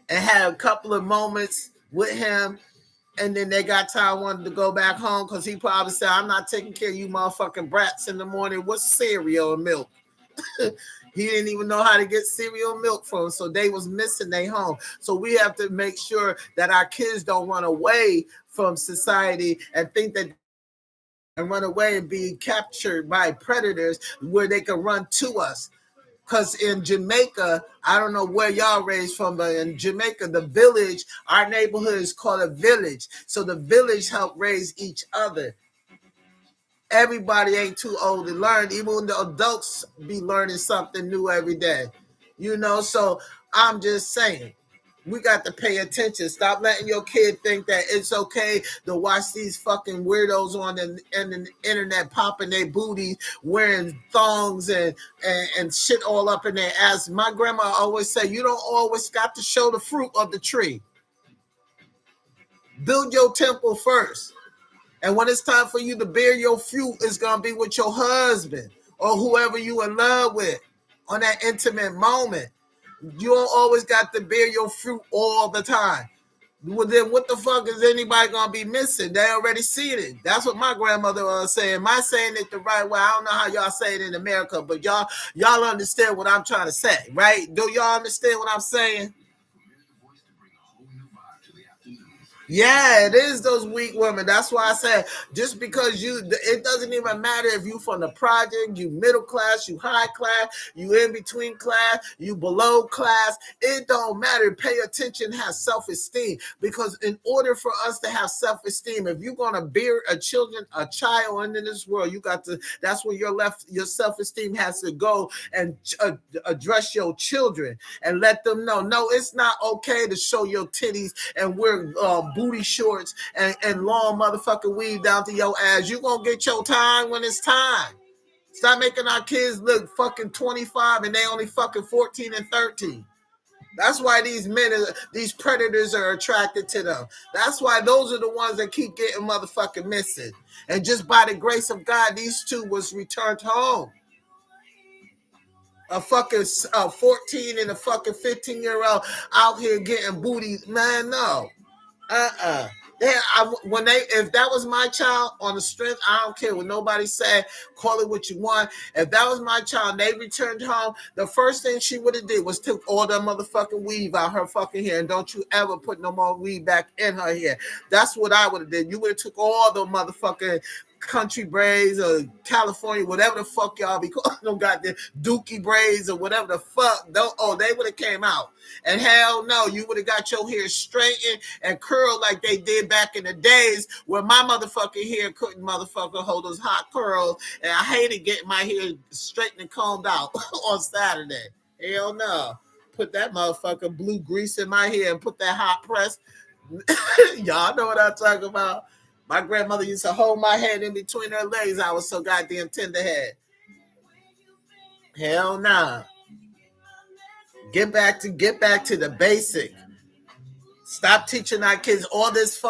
and had a couple of moments with him. And then they got time, wanted to go back home because he probably said, I'm not taking care of you motherfucking brats in the morning with cereal and milk. He didn't even know how to get cereal and milk from them, so they was missing their home. So we have to make sure that our kids don't run away from society and think that and run away and be captured by predators where they can run to us. Because in Jamaica, I don't know where y'all raised from, but in Jamaica, the village, our neighborhood is called a village. So the village help raise each other. Everybody ain't too old to learn. Even when the adults be learning something new every day. You know, so I'm just saying, we got to pay attention. Stop letting your kid think that it's okay to watch these fucking weirdos on the internet popping their booty, wearing thongs and shit all up in their ass. My grandma always said, you don't always got to show the fruit of the tree. Build your temple first. And when it's time for you to bear your fruit, it's going to be with your husband or whoever you in love with on that intimate moment. You don't always got to bear your fruit all the time. Well, then what the fuck is anybody going to be missing? They already see it. That's what my grandmother was saying. Am I saying it the right way? I don't know how y'all say it in America, but y'all understand what I'm trying to say, right? Do y'all understand what I'm saying? Yeah, it is those weak women. That's why I said just because it doesn't even matter if you from the project, you middle class, you high class, you in between class, you below class. It don't matter. Pay attention, have self-esteem. Because in order for us to have self-esteem, if you're gonna bear a child into this world, you got to. That's where your self-esteem has to go and address your children and let them know. No, it's not okay to show your titties and wear booty shorts and long motherfucking weave down to your ass. You gonna get your time when it's time. Stop making our kids look fucking 25 and they only fucking 14 and 13. That's why these predators are attracted to them. That's why those are the ones that keep getting motherfucking missing. And just by the grace of God, these two was returned home. A fucking 14 and a fucking 15-year-old out here getting booty. Man, no. If that was my child on the strength, I don't care what nobody said. Call it what you want. If that was my child, and they returned home. The first thing she would have did was took all that motherfucking weave out her fucking hair, and don't you ever put no more weave back in her hair. That's what I would have did. You would have took all the motherfucking country braids or California, whatever the fuck y'all be calling them, goddamn dookie braids or whatever the fuck. They would have came out. And hell no, you would have got your hair straightened and curled like they did back in the days where my motherfucking hair couldn't motherfucker hold those hot curls. And I hated getting my hair straightened and combed out on Saturday. Hell no. Put that motherfucker blue grease in my hair and put that hot press. Y'all know what I'm talking about. My grandmother used to hold my head in between her legs. I was so goddamn tender head. Hell nah. Get back to the basic. Stop teaching our kids all this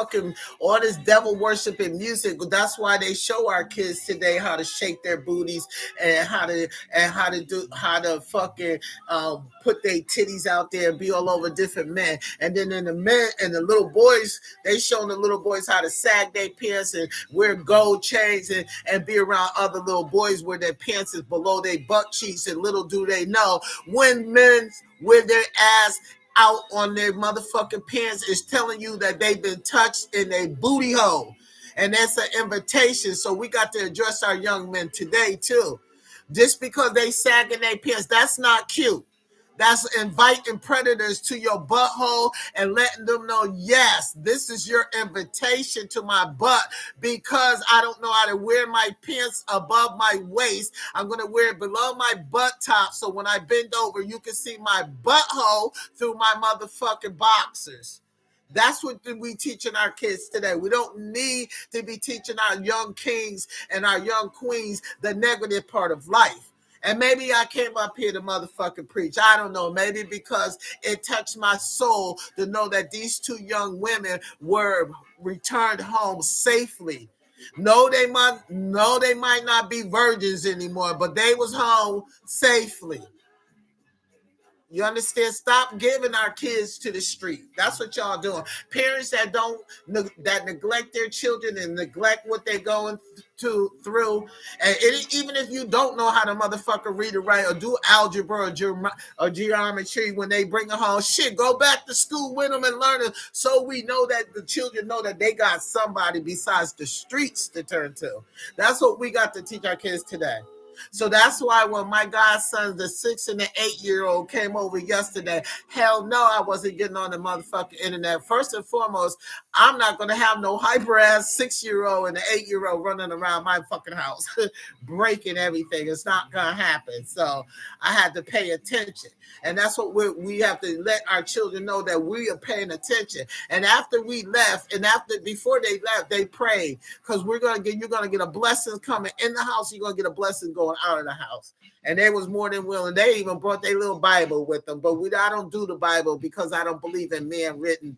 devil worshiping music. That's why they show our kids today how to shake their booties and how to fucking put their titties out there and be all over different men. And then in the men and the little boys, they showing the little boys how to sag their pants and wear gold chains and be around other little boys where their pants is below their butt cheeks. And little do they know, when men wear their ass out on their motherfucking pants is telling you that they've been touched in a booty hole. And that's an invitation. So we got to address our young men today too. Just because they sagging their pants, that's not cute. That's inviting predators to your butthole and letting them know, yes, this is your invitation to my butt because I don't know how to wear my pants above my waist. I'm going to wear it below my butt top so when I bend over, you can see my butthole through my motherfucking boxers. That's what we teaching our kids today. We don't need to be teaching our young kings and our young queens the negative part of life. And maybe I came up here to motherfucking preach. I don't know. Maybe because it touched my soul to know that these two young women were returned home safely. No, they might not be virgins anymore, but they was home safely. You understand? Stop giving our kids to the street. That's what y'all doing. Parents that don't that neglect their children and neglect what they're going through. And even if you don't know how to motherfucker read or write or do algebra or geometry when they bring it home, shit, go back to school with them and learn it, so we know that the children know that they got somebody besides the streets to turn to. That's what we got to teach our kids today. So that's why when my godsons, the 6 and the 8-year-old, came over yesterday, hell no, I wasn't getting on the motherfucking internet. First and foremost, I'm not going to have no hyper ass 6-year-old and the 8-year-old running around my fucking house breaking everything. It's not going to happen. So I had to pay attention. And that's what we have to let our children know, that we are paying attention. And after we left, and before they left, they prayed, because you're going to get a blessing coming in the house. You're going to get a blessing going out of the house. And they was more than willing. They even brought their little Bible with them. But I don't do the Bible because I don't believe in man written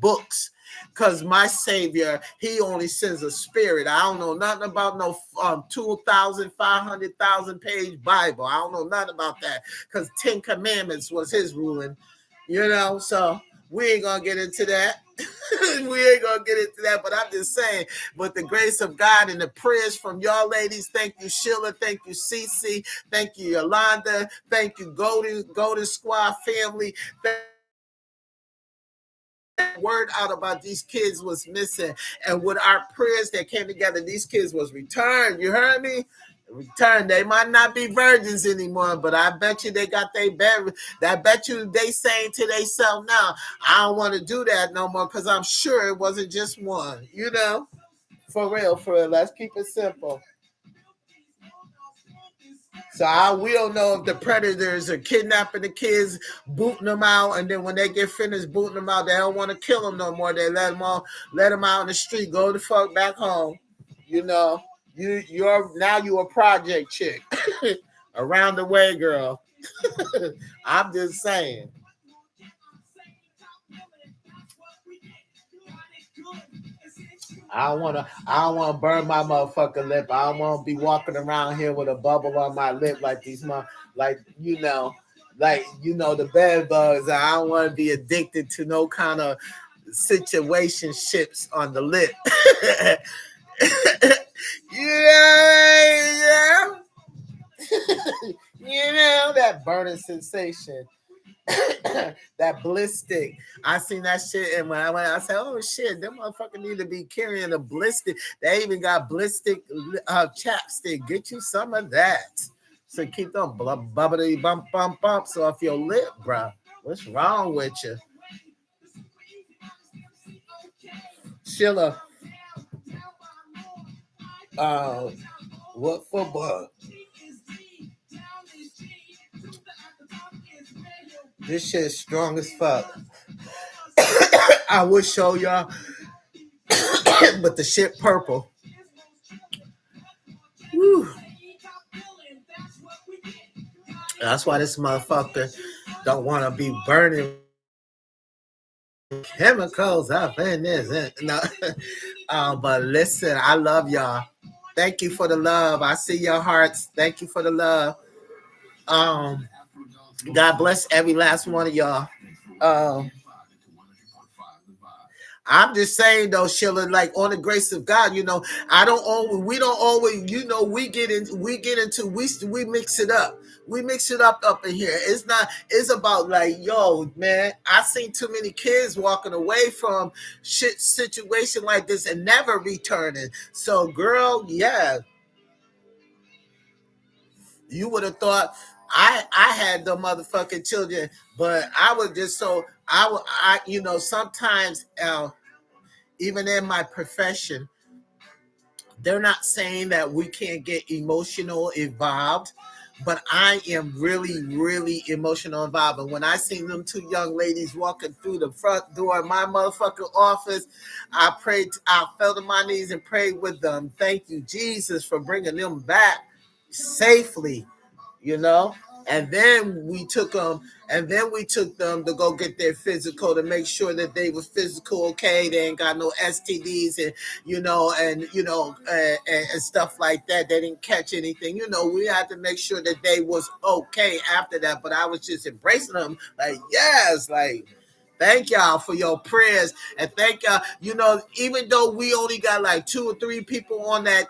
books. Because my Savior, he only sends a spirit. I don't know nothing about no 2,500,000 page Bible. I don't know nothing about that, because 10 Commandments was his ruling, so we ain't going to get into that. We ain't going to get into that, but I'm just saying, with the grace of God and the prayers from y'all ladies, thank you, Sheila, thank you, Cece, thank you, Yolanda, thank you, Golden Squad family, word out about these kids was missing, and with our prayers that came together, these kids was returned. You heard me? Returned. They might not be virgins anymore, but I bet you they got their bed. I bet you they saying to themselves now, I don't want to do that no more, because I'm sure it wasn't just one. For real. Let's keep it simple. So we don't know if the predators are kidnapping the kids, booting them out, and then when they get finished booting them out, they don't want to kill them no more. They let them out in the street, go the fuck back home. You're a project chick, around the way girl. I'm just saying. I don't wanna burn my motherfucking lip. I don't wanna be walking around here with a bubble on my lip like the bed bugs. I don't want to be addicted to no kind of situationships on the lip. Yeah. That burning sensation. That blistick. I seen that shit, and when I said, "Oh shit, them motherfuckers need to be carrying a blistick." They even got blistick chapstick. Get you some of that. So keep them bubbly bumps off your lip, bro. What's wrong with you, Sheila? What football? This shit is strong as fuck. I would show y'all, but the shit purple. Woo. That's why this motherfucker don't want to be burning chemicals up in this. No. But listen, I love y'all. Thank you for the love. I see your hearts. Thank you for the love. God bless every last one of y'all. I'm just saying though, Sheila, like, on the grace of God, we don't always, we mix it up. We mix it up in here. It's about like, yo, man, I seen too many kids walking away from shit situation like this and never returning. So girl, yeah, you would have thought I had the motherfucking children, but I was just sometimes even in my profession, they're not saying that we can't get emotional involved, but I am really, really emotional involved. And when I seen them two young ladies walking through the front door of my motherfucking office, I fell to my knees and prayed with them. Thank you, Jesus, for bringing them back safely, And then we took them, to go get their physical to make sure that they was physical okay. They ain't got no STDs, and and stuff like that. They didn't catch anything. We had to make sure that they was okay after that. But I was just embracing them, like, yes, like, thank y'all for your prayers, and thank y'all. Even though we only got like 2 or 3 people on that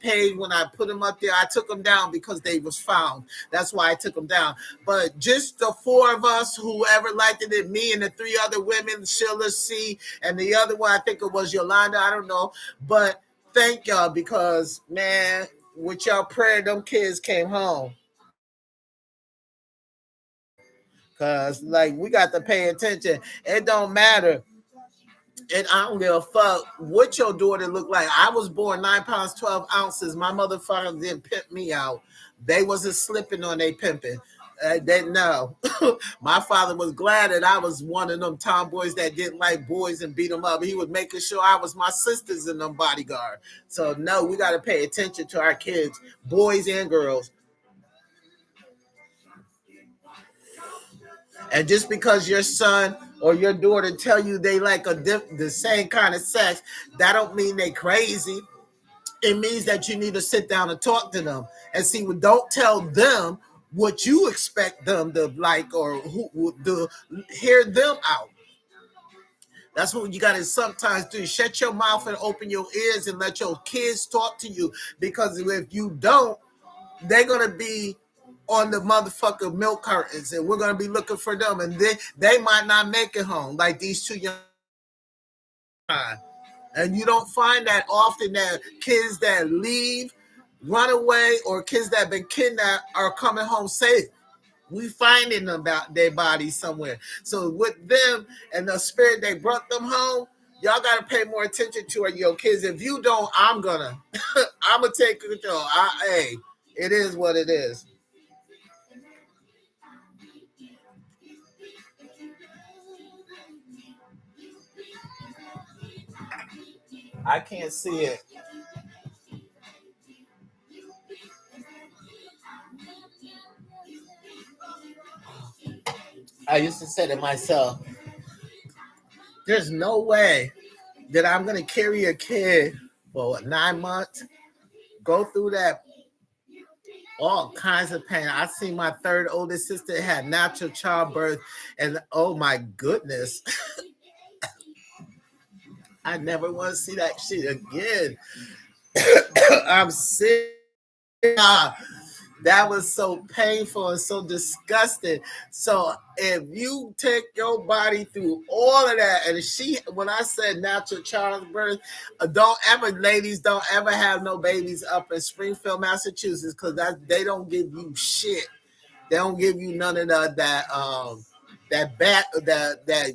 page, when I put them up there, I took them down because they was found. That's why I took them down. But just the 4 of us, whoever liked it, me and the 3 other women, Sheila C, and the other one, I think it was Yolanda. I don't know, but thank y'all, because man, with y'all prayer, them kids came home. Cause like we got to pay attention. It don't matter. And I don't give a fuck what your daughter look like. I was born 9 pounds 12 ounces. My motherfucker didn't pimp me out. They wasn't slipping on they pimping. They no. My father was glad that I was one of them tomboys that didn't like boys and beat them up. He was making sure I was my sisters in them bodyguard. So no, we got to pay attention to our kids, boys and girls. And just because your son or your daughter tell you they like the same kind of sex, that don't mean they crazy. It means that you need to sit down and talk to them and see. Don't tell them what you expect them to like, or who to hear them out. That's what you got to sometimes do. Shut your mouth and open your ears and let your kids talk to you. Because if you don't, they're gonna be on the motherfucking milk curtains, and we're gonna be looking for them, and they might not make it home, like these 2 young. And you don't find that often, that kids that leave, run away, or kids that have been kidnapped are coming home safe. We finding them about their bodies somewhere. So with them and the spirit they brought them home, y'all gotta pay more attention to your kids. If you don't, I'm gonna take control. Hey, it is what it is. I can't see it. I used to say to myself, there's no way that I'm going to carry a kid for 9 months, go through that, all kinds of pain. I see my third oldest sister had natural childbirth, and oh my goodness, I never want to see that shit again. I'm sick. That was so painful and so disgusting. So if you take your body through all of that, and when I said natural childbirth, ladies, don't ever have no babies up in Springfield, Massachusetts, because they don't give you shit. They don't give you none of that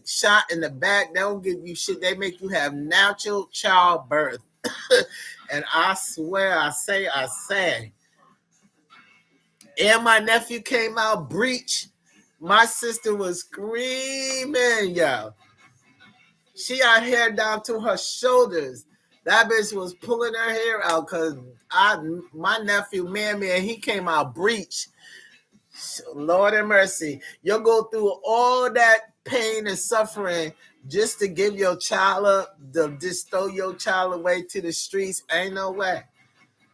shot in the back. They don't give you shit. They make you have natural childbirth. And I swear, I say. And my nephew came out breech. My sister was screaming, yo. She had hair down to her shoulders. That bitch was pulling her hair out because my nephew, man, he came out breech. Lord have mercy. You'll go through all that pain and suffering just to give your child up, to just throw your child away to the streets. Ain't no way.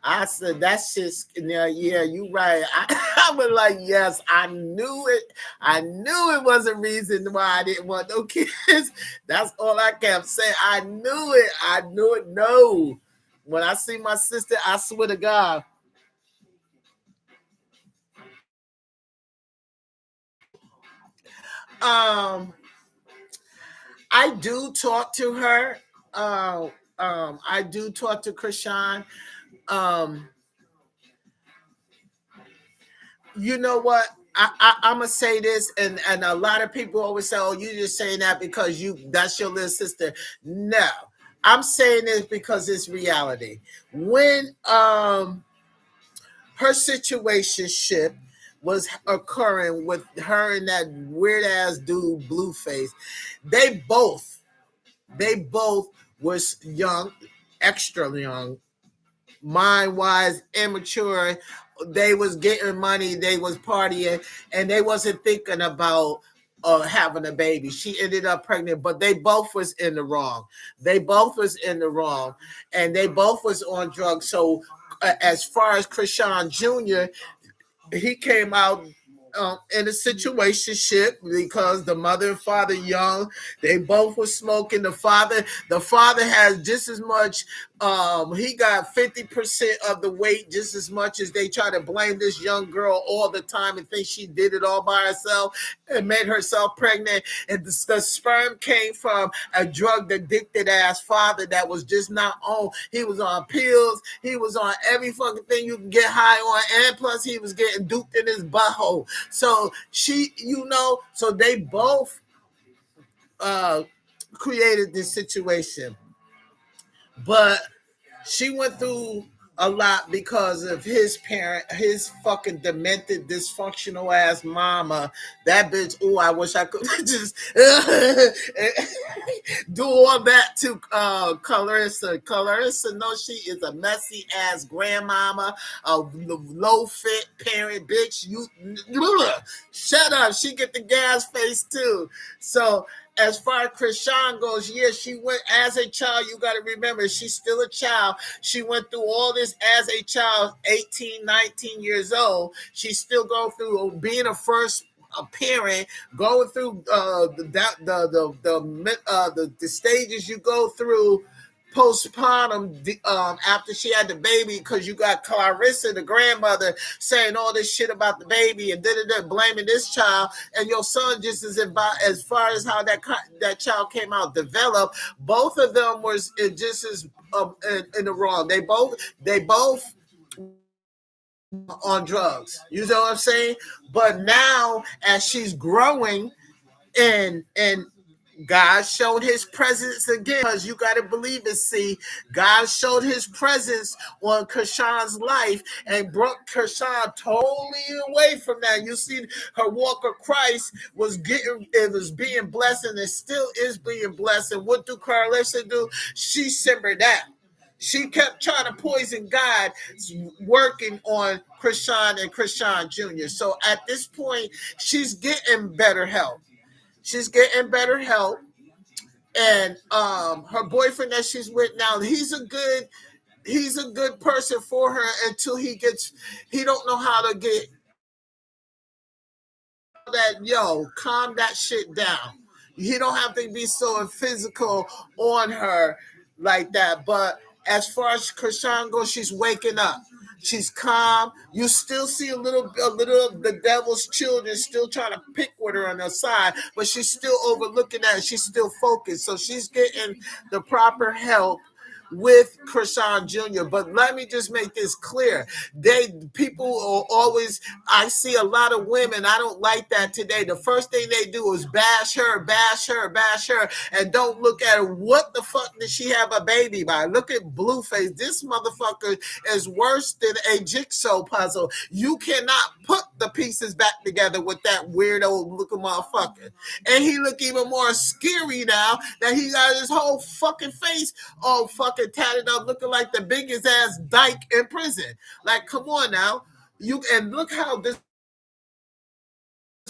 I said, that's just, yeah, you right. I was like, yes, I knew it. I knew it was a reason why I didn't want no kids. That's all I kept saying. I knew it. I knew it. No. When I see my sister, I swear to God. Um, I do talk to her. I do talk to Krishan. Um, you know what? I'm gonna say this, and a lot of people always say, "Oh, you just saying that because that's your little sister." No, I'm saying this because it's reality. When her situationship was occurring with her and that weird ass dude, Blueface, they both they both was young, extra young, mind-wise, immature. They was getting money, they was partying, and they wasn't thinking about having a baby. She ended up pregnant, but they both was in the wrong. They both was in the wrong, and they both was on drugs. So, as far as Krishan Jr., he came out in a situationship because the mother and father young, they both were smoking. The father has just as much. He got 50% of the weight, just as much as they try to blame this young girl all the time and think she did it all by herself and made herself pregnant. And the sperm came from a drug addicted ass father that was just not on. He was on pills. He was on every fucking thing you can get high on, and plus he was getting duped in his butthole. So so they both uh created this situation, but she went through a lot because of his parent, his fucking demented, dysfunctional ass mama. That bitch, oh, I wish I could just do all that to Clarissa. Clarissa, no, she is a messy ass grandmama, a low fit parent, bitch. You shut up. She get the gas face too. So as far as Krishan goes, yeah, she went as a child. You got to remember, she's still a child. She went through all this as a child, 18, 19 years old. She's still going through being a first parent, going through the stages you go through postpartum after she had the baby, because you got Clarissa, the grandmother, saying all this shit about the baby and blaming this child, and your son just as far as how that child came out developed. Both of them was just as in the wrong. They both on drugs. You know what I'm saying? But now, as she's growing and God showed his presence again, because you got to believe it. See, God showed his presence on Krishan's life and brought Krishan totally away from that. You see, her walk of Christ was being blessed, and it still is being blessed. And what do Clarissa do? She simmered that. She kept trying to poison God, working on Krishan and Krishan Jr. So at this point, she's getting better help. She's getting better help, and her boyfriend that she's with now, he's a good person for her until he don't know how to get that. Calm that shit down. He don't have to be so physical on her like that. But as far as Krishan goes, she's waking up. She's calm. You still see a little of the devil's children still trying to pick with her on her side, but she's still overlooking that. She's still focused. So she's getting the proper help with Krishan Jr. But let me just make this clear. People are always, I see a lot of women, I don't like that today. The first thing they do is bash her, and don't look at her. What the fuck did she have a baby by? Look at Blueface. This motherfucker is worse than a jigsaw puzzle. You cannot put the pieces back together with that weirdo looking motherfucker. And he look even more scary now that he got his whole fucking face all fucking tatted up, looking like the biggest ass dyke in prison. Like, come on now. And look how this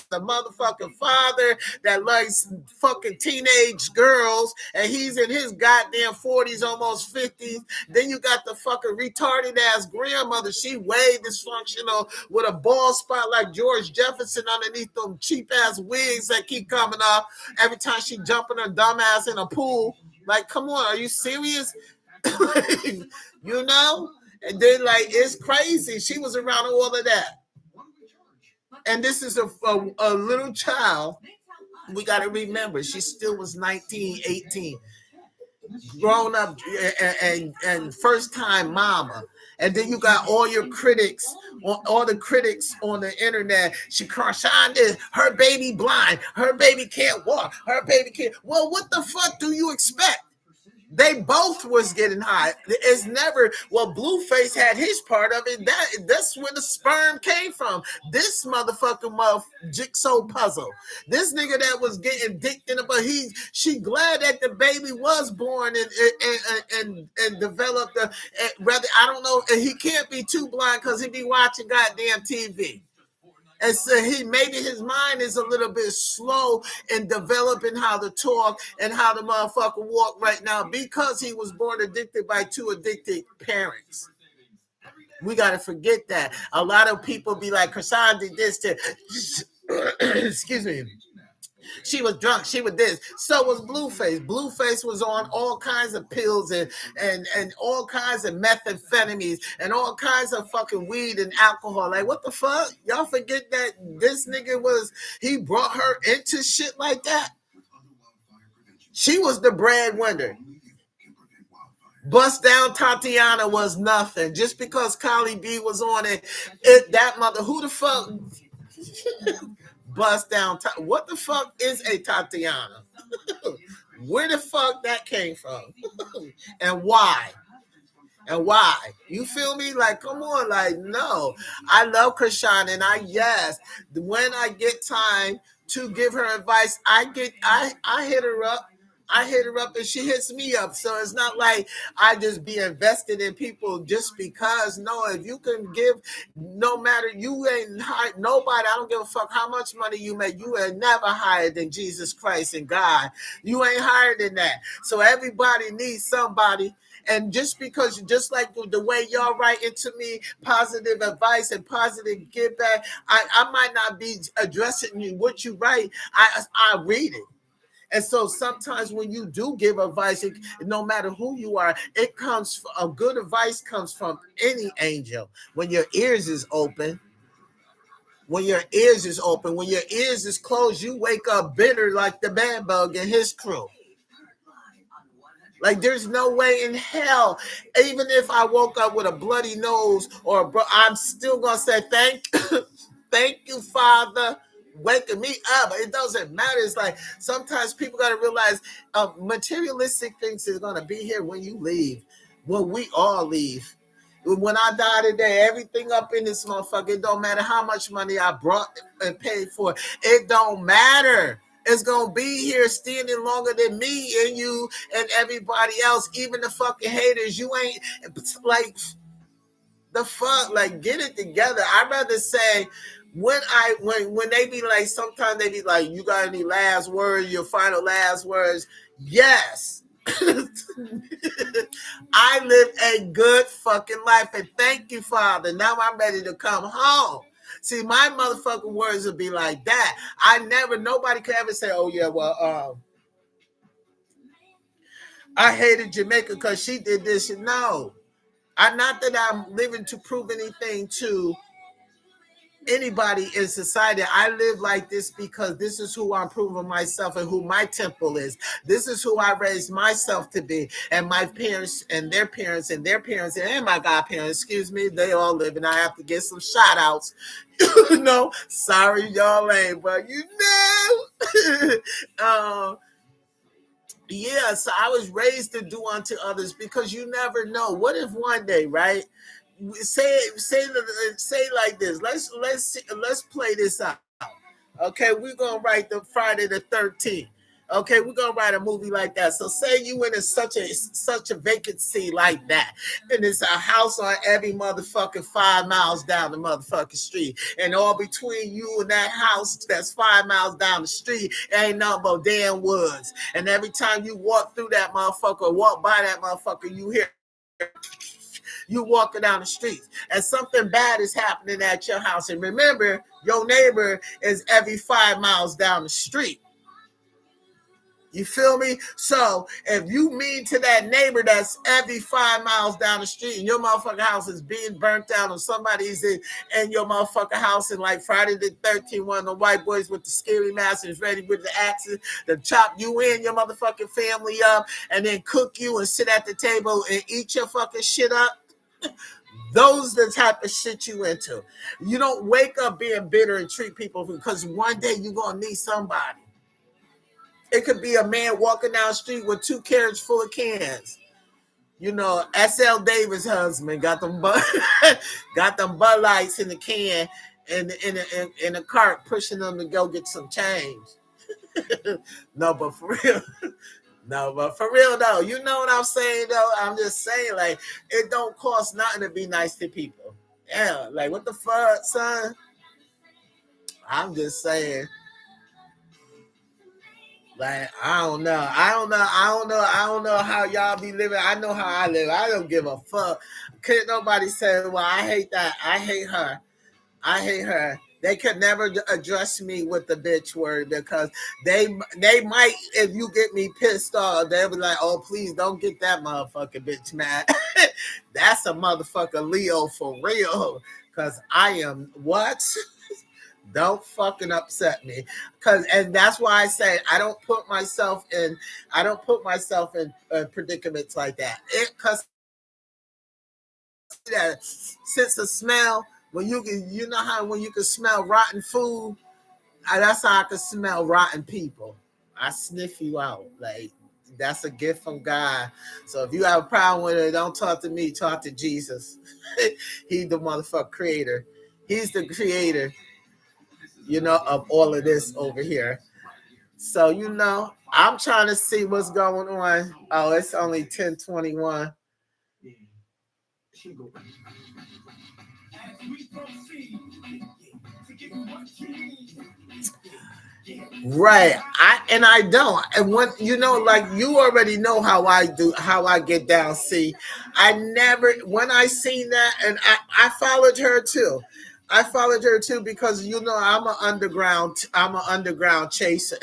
the motherfucking father that likes fucking teenage girls, and he's in his goddamn 40s, almost 50s. Then you got the fucking retarded ass grandmother. She way dysfunctional with a bald spot like George Jefferson underneath them cheap ass wigs that keep coming off every time she jumping her dumb ass in a pool. Like, come on, are you serious? You know? And then, like, it's crazy. She was around all of that. And this is a little child. We got to remember, she still was 19, 18. Grown up and first time mama. And then you got all your critics, all the critics on the internet. Krishan is her baby blind. Her baby can't walk. Her baby can't. Well, what the fuck do you expect? They both was getting high. It's never, well, Blueface had his part of it. That's where the sperm came from. This motherfucking jigsaw puzzle. This nigga that was getting dicked in the butt. She glad that the baby was born and developed rather, I don't know, and he can't be too blind because he be watching goddamn TV. And so maybe his mind is a little bit slow in developing how to talk and how to motherfucker walk right now because he was born addicted by two addicted parents. We got to forget that. A lot of people be like, Krishan did this to, excuse me. She was drunk. She was this. So was Blueface. Blueface was on all kinds of pills and all kinds of methamphetamines and all kinds of fucking weed and alcohol. Like, what the fuck? Y'all forget that this nigga he brought her into shit like that? She was the breadwinner. Bust Down Tatiana was nothing. Just because Carly B was on it, that mother, who the fuck... Bust Down. What the fuck is a Tatiana? Where the fuck that came from? And why? And why? You feel me? Like, come on. Like, no. I love Krishan, and when I get time to give her advice, I hit her up. I hit her up and she hits me up. So it's not like I just be invested in people just because. No, if you can give, no matter, you ain't hired nobody. I don't give a fuck how much money you make. You ain't never higher than Jesus Christ and God. You ain't higher than that. So everybody needs somebody. And just because, just like the way y'all write into me positive advice and positive give back, I might not be addressing you what you write. I read it. And so sometimes when you do give advice, no matter who you are, a good advice comes from any angel. When your ears is open, when your ears is closed, you wake up bitter like the bad bug and his crew. Like, there's no way in hell, even if I woke up with a bloody nose I'm still going to say, thank you, Father, waking me up. It doesn't matter. It's like sometimes people got to realize materialistic things is going to be here when you leave, when we all leave. When I die today, everything up in this motherfucker, it don't matter how much money I brought and paid for. It don't matter. It's going to be here standing longer than me and you and everybody else, even the fucking haters. You ain't, like, the fuck, like, get it together. I'd rather say, when they be like, sometimes they be like, you got any last words, your final last words? Yes. I lived a good fucking life, and thank you, Father. Now I'm ready to come home. See, my motherfucking words would be like that. Nobody could ever say, oh yeah, well, I hated Jamaica because she did this. No, not that I'm living to prove anything to anybody in society. I live like this because this is who I'm proving myself and who my temple is. This is who I raised myself to be. And my parents and their parents and their parents and my godparents, excuse me, they all live, and I have to get some shout outs. No, sorry y'all ain't, but you know. Yeah, so I was raised to do unto others because you never know. What if one day, right? Say like this. Let's play this out. Okay, we're gonna write the Friday the 13th. Okay, we're gonna write a movie like that. So say you in such a vacancy like that, and it's a house on every motherfucking 5 miles down the motherfucking street, and all between you and that house that's 5 miles down the street ain't nothing but damn woods. And every time you walk through that motherfucker, walk by that motherfucker, you hear you walking down the streets, and something bad is happening at your house. And remember, your neighbor is every 5 miles down the street. You feel me? So if you mean to that neighbor that's every 5 miles down the street and your motherfucking house is being burnt down, or somebody's in your motherfucking house, and like Friday the 13th, one of the white boys with the scary mask is ready with the axes to chop you and your motherfucking family up and then cook you and sit at the table and eat your fucking shit up. Those the type of shit you into. You don't wake up being bitter and treat people, because one day you're going to need somebody. It could be a man walking down the street with 2 carriages full of cans. You know, S.L. Davis' husband got them got them Bud Lights in the can and in a cart, pushing them to go get some change. No, but for real, no, but for real though, you know what I'm saying though. I'm just saying, like, it don't cost nothing to be nice to people. Yeah, like what the fuck, son? I'm just saying. Like, I don't know how y'all be living. I know how I live. I don't give a fuck. Couldn't nobody say, well, I hate that. I hate her. I hate her. They could never address me with the bitch word because they might, if you get me pissed off, they'll be like, oh, please don't get that motherfucking bitch mad. That's a motherfucker Leo for real. Cause I am what? Don't fucking upset me. And that's why I say I don't put myself in predicaments like that. Cause that sense of smell, when you can, you know how when you can smell rotten food, that's how I can smell rotten people. I sniff you out. Like, that's a gift from God. So if you have a problem with it, don't talk to me, talk to Jesus. He's the motherfucker creator. He's the creator, you know, of all of this over here. So, you know, I'm trying to see what's going on. Oh, it's only 10:21. Right. I don't. And when you know, like you already know how I do, how I get down. See, I never when I seen that, and I followed her too. I followed her too because you know I'm an underground chaser.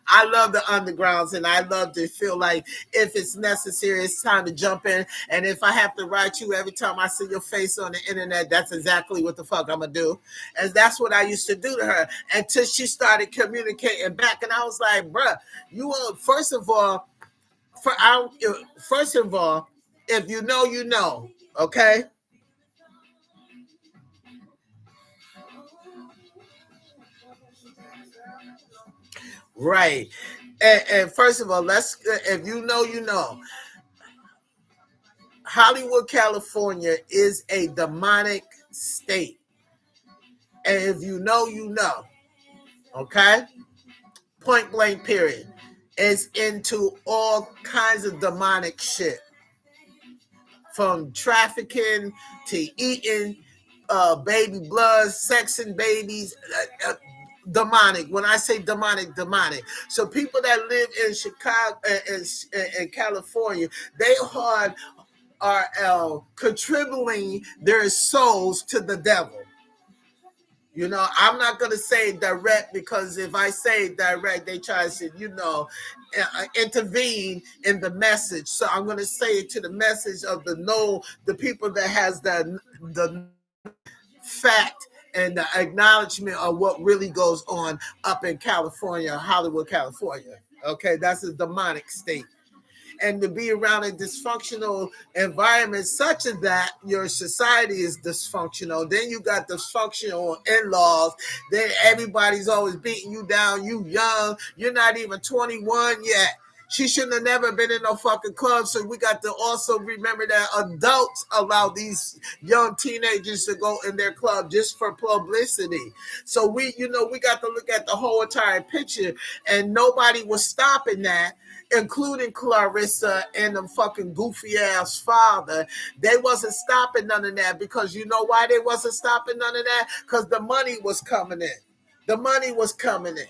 I love the undergrounds and I love to feel like if it's necessary, it's time to jump in. And if I have to write you every time I see your face on the internet, that's exactly what the fuck I'm gonna do. And that's what I used to do to her until she started communicating back. And I was like, bruh, you first of all, first of all, if you know, you know, okay? Right. And first of all, if you know, you know. Hollywood, California is a demonic state. And if you know, you know. Okay? Point blank, period. It's into all kinds of demonic shit. From trafficking to eating baby blood, sexing babies, demonic. When I say demonic, demonic. So people that live in Chicago and California, they are contributing their souls to the devil. You know, I'm not going to say direct because if I say direct, they try to say, you know, intervene in the message. So I'm going to say it to the message of the people that has the fact and the acknowledgement of what really goes on up in California, Hollywood, California. Okay, that's a demonic state. And to be around a dysfunctional environment such as that, your society is dysfunctional. Then you got dysfunctional in-laws. Then everybody's always beating you down. You young. You're not even 21 yet. She shouldn't have never been in no fucking club. So we got to also remember that adults allow these young teenagers to go in their club just for publicity. So we got to look at the whole entire picture, and nobody was stopping that, including Clarissa and the fucking goofy ass father. They wasn't stopping none of that because you know why they wasn't stopping none of that? Because the money was coming in. The money was coming in.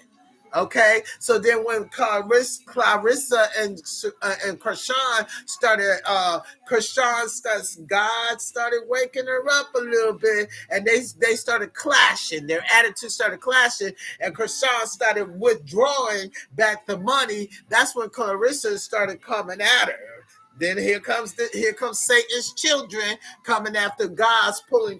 Okay, so then when Clarissa and Krishan started, God started waking her up a little bit, and they started clashing. Their attitude started clashing, and Krishan started withdrawing back the money. That's when Clarissa started coming at her. Then here comes Satan's children coming after God's pulling.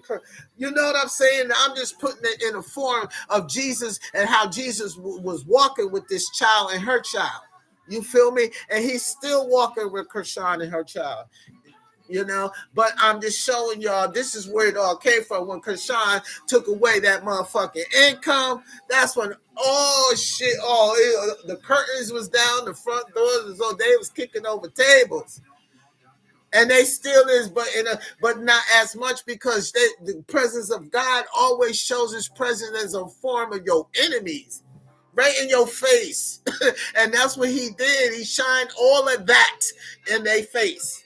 You know what I'm saying? I'm just putting it in a form of Jesus and how Jesus was walking with this child and her child. You feel me? And he's still walking with Krishan and her child. But I'm just showing y'all this is where it all came from. When Krishan took away that motherfucking income, that's when the curtains was down, the front doors was on, they was kicking over tables. And they still is, but not as much, because the presence of God always shows his presence as a form of your enemies, right in your face. And that's what he did. He shined all of that in their face.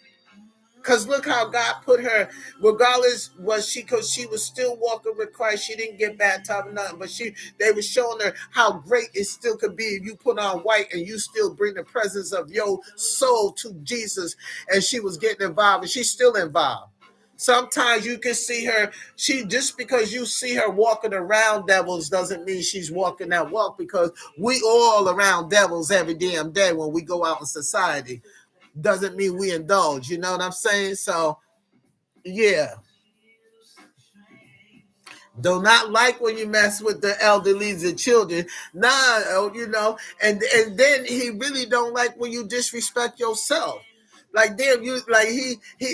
Because look how God put her, regardless because she was still walking with Christ. She didn't get baptized or nothing, but they were showing her how great it still could be if you put on white and you still bring the presence of your soul to Jesus. And she was getting involved, and she's still involved. Sometimes you can see her, just because you see her walking around devils doesn't mean she's walking that walk, because we all around devils every damn day when we go out in society. Doesn't mean we indulge, you know what I'm saying? So, yeah. Do not like when you mess with the elderly and children. And then he really don't like when you disrespect yourself. Like, damn, he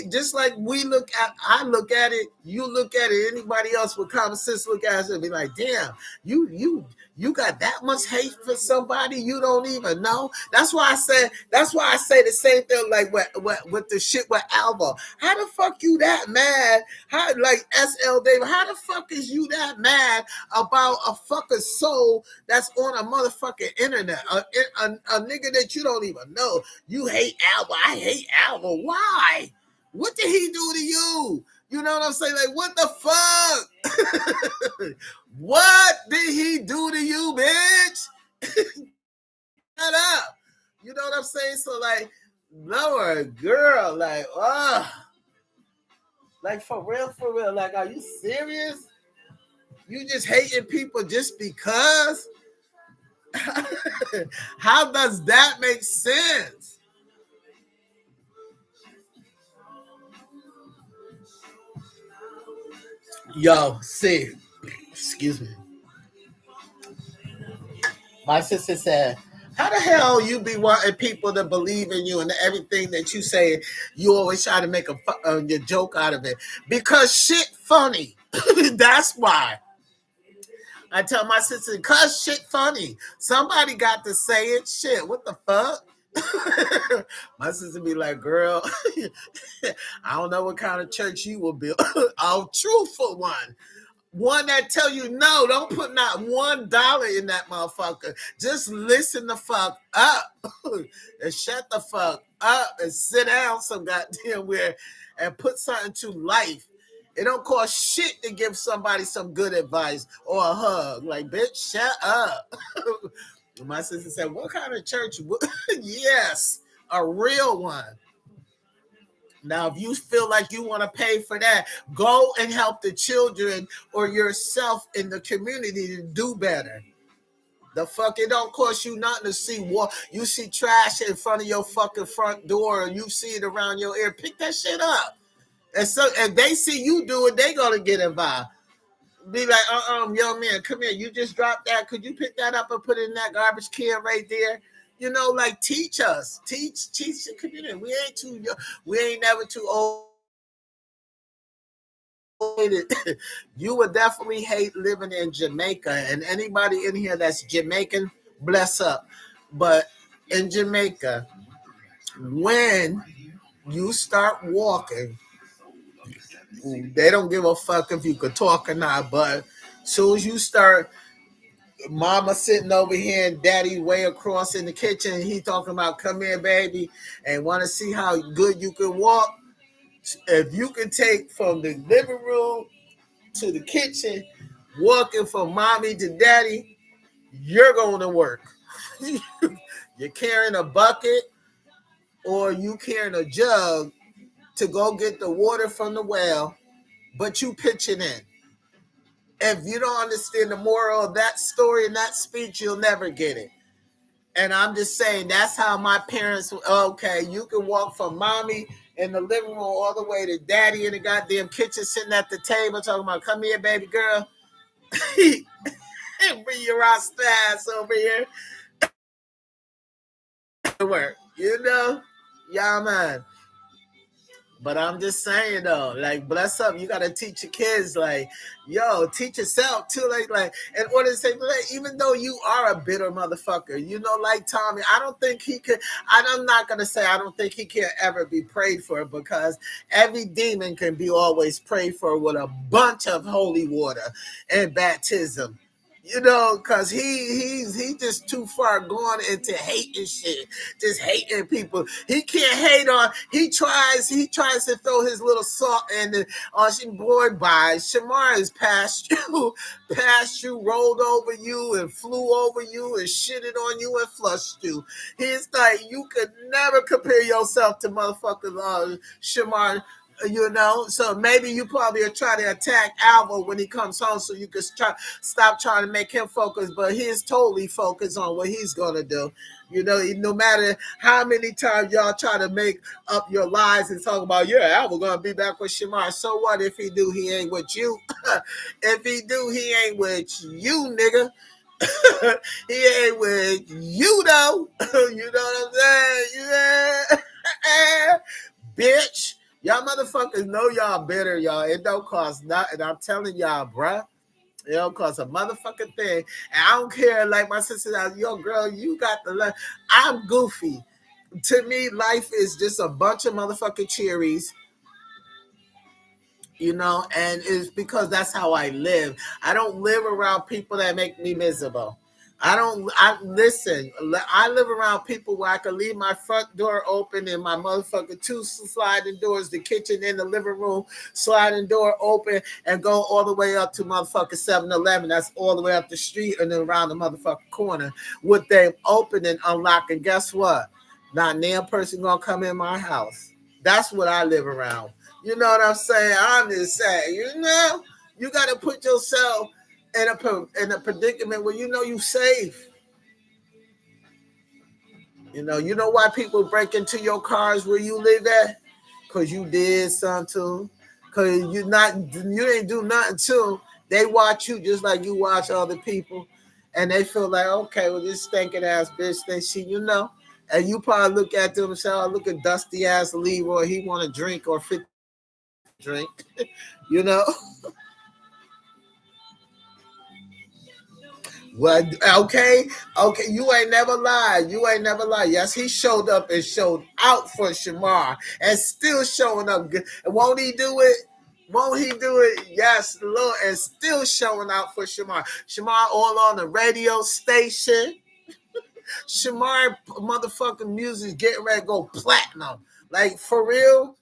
just like I look at it, you look at it, anybody else with common sense look at it and be like, damn, you got that much hate for somebody you don't even know. That's why I say the same thing, like with the shit with Alva. How the fuck you that mad? How, like, SL David, how the fuck is you that mad about a fucking soul that's on a motherfucking internet? A nigga that you don't even know. You hate Alva. I hate Alva. Why? What did he do to you? You know what I'm saying? Like, what the fuck? What did he do to you, bitch? Shut up. You know what I'm saying? So, like, Lord, girl, like, like, for real. Like, are you serious? You just hating people just because? How does that make sense? Yo, see, excuse me. My sister said, how the hell you be wanting people to believe in you and everything that you say, you always try to make your joke out of it? Because shit funny. That's why. I tell my sister, cause shit funny. Somebody got to say it. Shit, what the fuck? My sister be like, girl, I don't know what kind of church you will build. A truthful one that tell you, no, don't put not $1 in that motherfucker. Just listen the fuck up and shut the fuck up and sit down some goddamn where and put something to life. It don't cost shit to give somebody some good advice or a hug. Like, bitch, shut up. My sister said, what kind of church? Yes, a real one. Now, if you feel like you want to pay for that, go and help the children or yourself in the community to do better. The fuck, it don't cost you nothing to see what you see trash in front of your fucking front door, or you see it around your ear. Pick that shit up. And so, if they see you do it, they gonna get involved. Be like, young man, come here. You just dropped that. Could you pick that up and put it in that garbage can right there? You know, like, teach us, teach the community. We ain't too young. We ain't never too old. You would definitely hate living in Jamaica, and anybody in here that's Jamaican, bless up. But in Jamaica, when you start walking, they don't give a fuck if you could talk or not. But as soon as you start, mama sitting over here and daddy way across in the kitchen, and he talking about, come here, baby, and want to see how good you can walk. If you can take from the living room to the kitchen, walking from mommy to daddy, you're going to work. You're carrying a bucket or you carrying a jug to go get the water from the well, but you pitching in. If you don't understand the moral of that story and that speech, you'll never get it. And I'm just saying, that's how my parents, okay, you can walk from mommy in the living room all the way to daddy in the goddamn kitchen sitting at the table talking about, come here, baby girl. Bring your Rasta ass over here to work, you know? Yeah, man. But I'm just saying though, like bless up, you gotta teach your kids, like, yo, teach yourself too, like in order to say, like, even though you are a bitter motherfucker, you know, like Tommy, I don't think he could. I'm not gonna say I don't think he can ever be prayed for because every demon can be always prayed for with a bunch of holy water and baptism. You know, cause he just too far gone into hating shit, just hating people. He can't hate on. He tries to throw his little salt in the on boy by Shamar is past you, past you, rolled over you and flew over you and shitted on you and flushed you. He's like you could never compare yourself to motherfucking Shamar. You know, so maybe you probably are trying to attack Alva when he comes home, so you can stop trying to make him focus. But he's totally focused on what he's gonna do. You know, no matter how many times y'all try to make up your lies and talk about, yeah, Alva gonna be back with Shamar. So what if he do? He ain't with you. If he do, he ain't with you, nigga. He ain't with you though. You know what I'm saying? Yeah. Bitch. Y'all motherfuckers know y'all bitter, y'all. It don't cost nothing. I'm telling y'all, bruh. It don't cost a motherfucking thing. And I don't care, like my sister said, yo, girl, you got the love. I'm goofy. To me, life is just a bunch of motherfucking cherries, you know, and it's because that's how I live. I don't live around people that make me miserable. I listen, I live around people where I can leave my front door open and my motherfucking two sliding doors, the kitchen and the living room, sliding door open and go all the way up to motherfucking 7-Eleven. That's all the way up the street and then around the motherfucking corner with them open and unlock. And guess what? Not a damn person gonna come in my house. That's what I live around. You know what I'm saying? I'm just saying, you know, you got to put yourself in a predicament where you know you safe. You know why people break into your cars where you live at? Cause you did something to them. Cause you ain't do nothing to them. They watch you just like you watch other people, and they feel like, okay, well, this stinking ass bitch, then she, you know. And you probably look at them and say, oh, look at dusty ass Leroy. He want to drink or 50 drink, you know. Well, okay, you ain't never lied. You ain't never lied. Yes, he showed up and showed out for Shamar and still showing up good. And won't he do it? Won't he do it? Yes, Lord, and still showing out for Shamar. Shamar all on the radio station. Shamar motherfucking music getting ready to go platinum. Like, for real.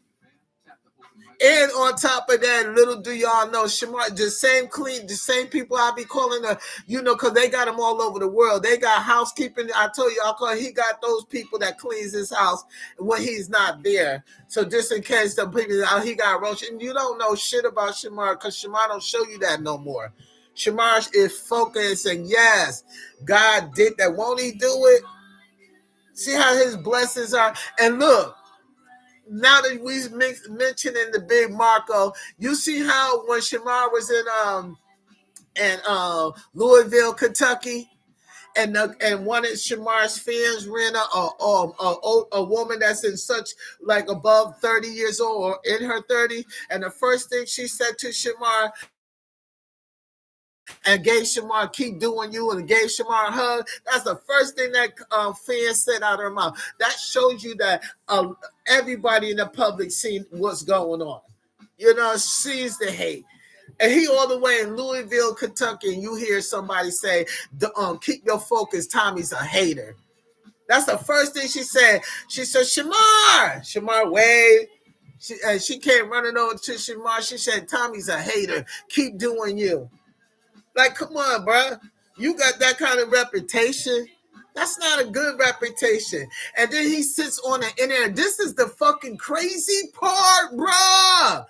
And on top of that, little do y'all know, Shamar, the same people I be calling her, you know, because they got them all over the world. They got housekeeping. I told you, he got those people that cleans his house when he's not there. So just in case the people, he got roach, and you don't know shit about Shamar because Shamar don't show you that no more. Shamar is focused, and yes, God did that. Won't he do it? See how his blessings are? And look, now that we mentioning the big Marco, you see how when Shamar was in Louisville, Kentucky, and one of Shamar's fans ran a woman that's in such like above 30 years old or in her 30s, and the first thing she said to Shamar and gave Shamar keep doing you and gave Shamar a hug. That's the first thing that fan said out of her mouth. That shows you that everybody in the public seen what's going on. You know, sees the hate. And he all the way in Louisville, Kentucky, and you hear somebody say, keep your focus, Tommy's a hater. That's the first thing she said. She said, Shamar. Shamar waved. She came running over to Shamar. She said, Tommy's a hater. Keep doing you. Like, come on, bro. You got that kind of reputation. That's not a good reputation. And then he sits on the internet. This is the fucking crazy part, bro.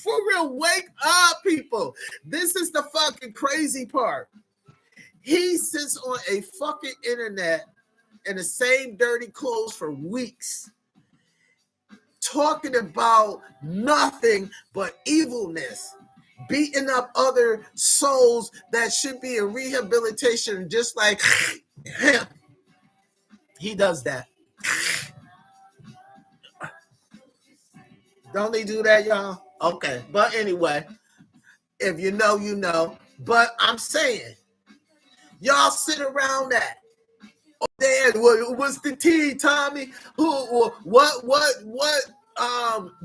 For real, wake up, people. This is the fucking crazy part. He sits on a fucking internet in the same dirty clothes for weeks, talking about nothing but evilness, beating up other souls that should be in rehabilitation, just like him. He does that. Don't they do that, y'all? Okay. But anyway, if you know, you know. But I'm saying, y'all sit around that. Dad, what's the tea, Tommy? What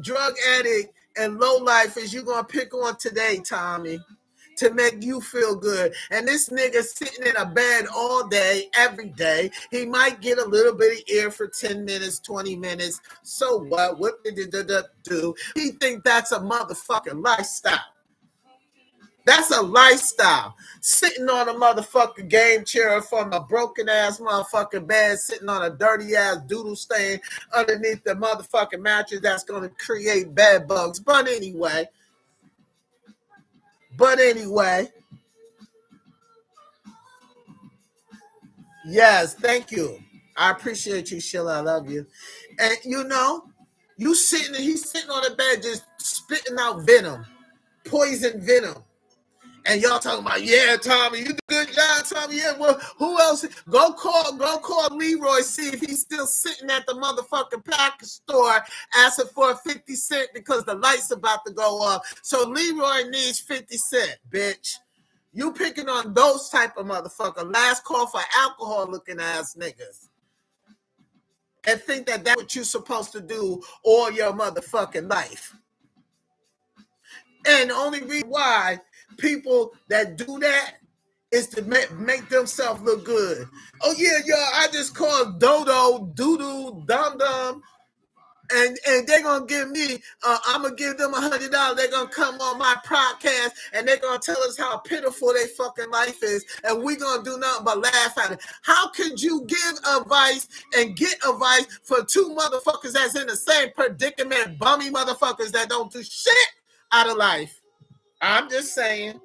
drug addict and low life is you gonna pick on today, Tommy, to make you feel good? And this nigga sitting in a bed all day, every day. He might get a little bit of air for 10 minutes, 20 minutes. So what? What did it do? He think that's a motherfucking lifestyle. That's a lifestyle. Sitting on a motherfucking game chair from a broken ass motherfucking bed, sitting on a dirty ass doodle stain underneath the motherfucking mattress that's going to create bed bugs. But anyway, yes, thank you. I appreciate you, Sheila. I love you. And you know, he's sitting on the bed just spitting out venom, poison venom. And y'all talking about, yeah, Tommy, you do a good job, Tommy. Yeah, well, who else? Go call Leroy, see if he's still sitting at the motherfucking package store asking for 50 cents because the light's about to go off. So Leroy needs 50 cents, bitch. You picking on those type of motherfucker, last call for alcohol looking ass niggas. And think that that's what you're supposed to do all your motherfucking life. And the only reason why people that do that is to make themselves look good. Oh yeah, I just called Dodo, Doodoo, Dum Dum, and they're gonna give me. I'm gonna give them $100. They're gonna come on my podcast and they're gonna tell us how pitiful their fucking life is, and we gonna do nothing but laugh at it. How could you give advice and get advice for two motherfuckers that's in the same predicament, bummy motherfuckers that don't do shit out of life? I'm just saying,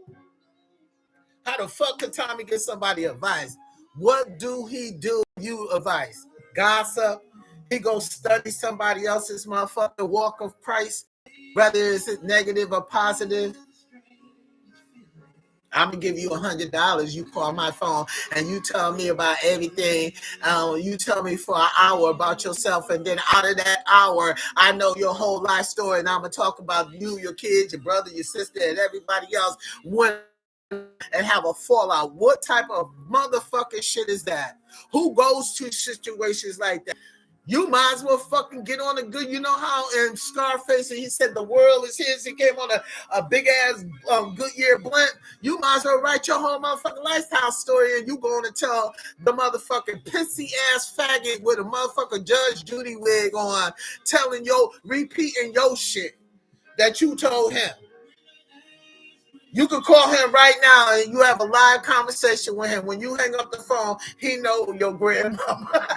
how the fuck could Tommy get somebody advice? What do he do? You advice? Gossip? He go study somebody else's motherfucking walk of Christ, whether it's negative or positive. I'm gonna give you $100. You call my phone and you tell me about everything. You tell me for an hour about yourself, and then out of that hour, I know your whole life story, and I'm gonna talk about you, your kids, your brother, your sister, and everybody else. And have a fallout. What type of motherfucking shit is that? Who goes to situations like that? You might as well fucking get on a good, you know how in Scarface he said the world is his. He came on a big ass Goodyear blunt. You might as well write your whole motherfucking lifestyle story, and you going to tell the motherfucking pissy ass faggot with a motherfucking Judge Judy wig on, repeating your shit that you told him. You can call him right now and you have a live conversation with him. When you hang up the phone, he know your grandmama.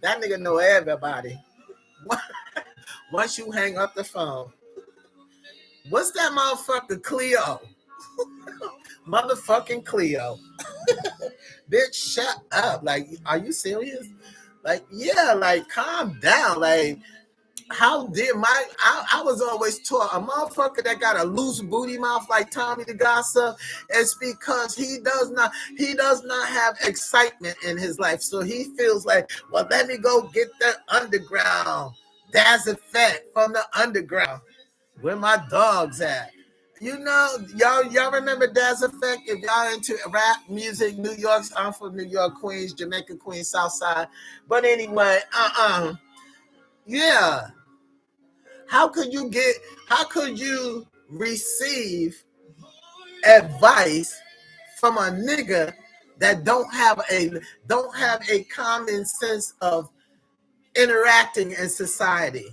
That nigga know everybody. Once you hang up the phone. What's that motherfucker Cleo? Motherfucking Cleo. Bitch, shut up. Like, are you serious? Like, yeah, like, calm down. Like, how did I was always taught a motherfucker that got a loose booty mouth like Tommy the Gossip. It's because he does not have excitement in his life. So he feels like, well, let me go get the underground. That's a fact from the underground. Where my dogs at? You know, y'all remember Daz Effect? If y'all into rap music, New York, I'm from New York, Queens, Jamaica, Queens, South Side. But anyway, yeah. How could you receive advice from a nigga that don't have a common sense of interacting in society?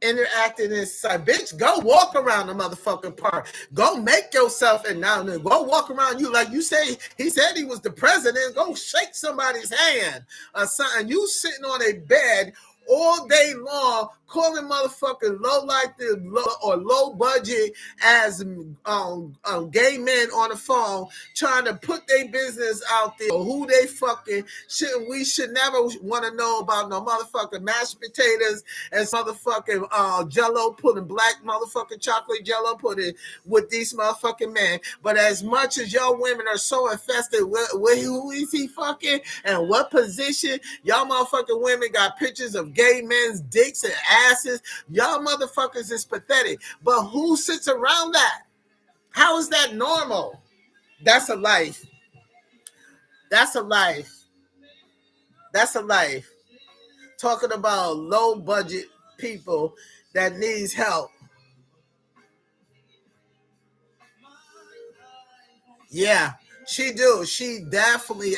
Bitch, go walk around the motherfucking park. Go make yourself and now go walk around. You like you say he said he was the president. Go shake somebody's hand or something. You sitting on a bed all day long calling motherfucking low budget as gay men on the phone trying to put their business out there, who they fucking we should never want to know about no motherfucking mashed potatoes and motherfucking jello pudding, black motherfucking chocolate jello pudding with these motherfucking men. But as much as y'all women are so infested with who is he fucking and what position, y'all motherfucking women got pictures of gay men's dicks and asses. Y'all motherfuckers is pathetic. But who sits around that? How is that normal? That's a life. That's a life. That's a life. Talking about low budget people that needs help. Yeah, she do. She definitely.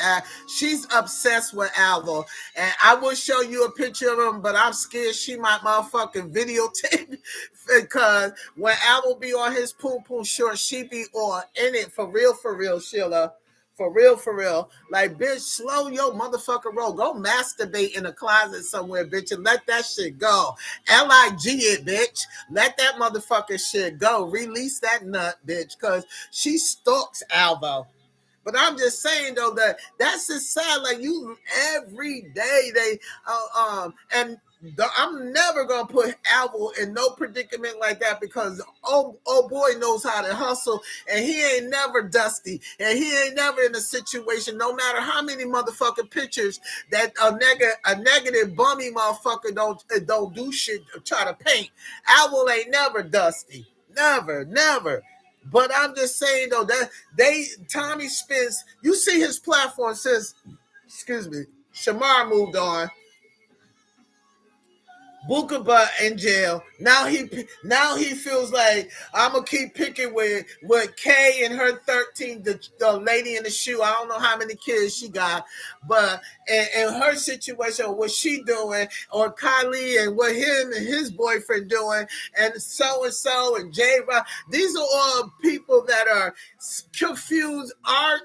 She's obsessed with Alvo, and I will show you a picture of him, but I'm scared she might motherfucking videotape because when Alvo be on his poom poom short, she be on in it for real, Sheila. For real. Like, bitch, slow your motherfucking roll. Go masturbate in a closet somewhere, bitch, and let that shit go. LIG it, bitch. Let that motherfucking shit go. Release that nut, bitch, because she stalks Alvo. But I'm just saying though that that's just sad. Like you, every day they, and I'm never gonna put Alvo in no predicament like that because oh boy knows how to hustle, and he ain't never dusty, and he ain't never in a situation. No matter how many motherfucking pictures that a negative bummy motherfucker don't do shit try to paint. Alvo ain't never dusty, never. But I'm just saying though that Tommy Spence, you see his platform since, excuse me, Shamar moved on. Booker Butt in jail. Now he feels like I'm gonna keep picking with Kay and her 13, the lady in the shoe. I don't know how many kids she got, but in her situation, what she doing, or Kylie and what him and his boyfriend doing, and so and J Rock. These are all people that are confused, are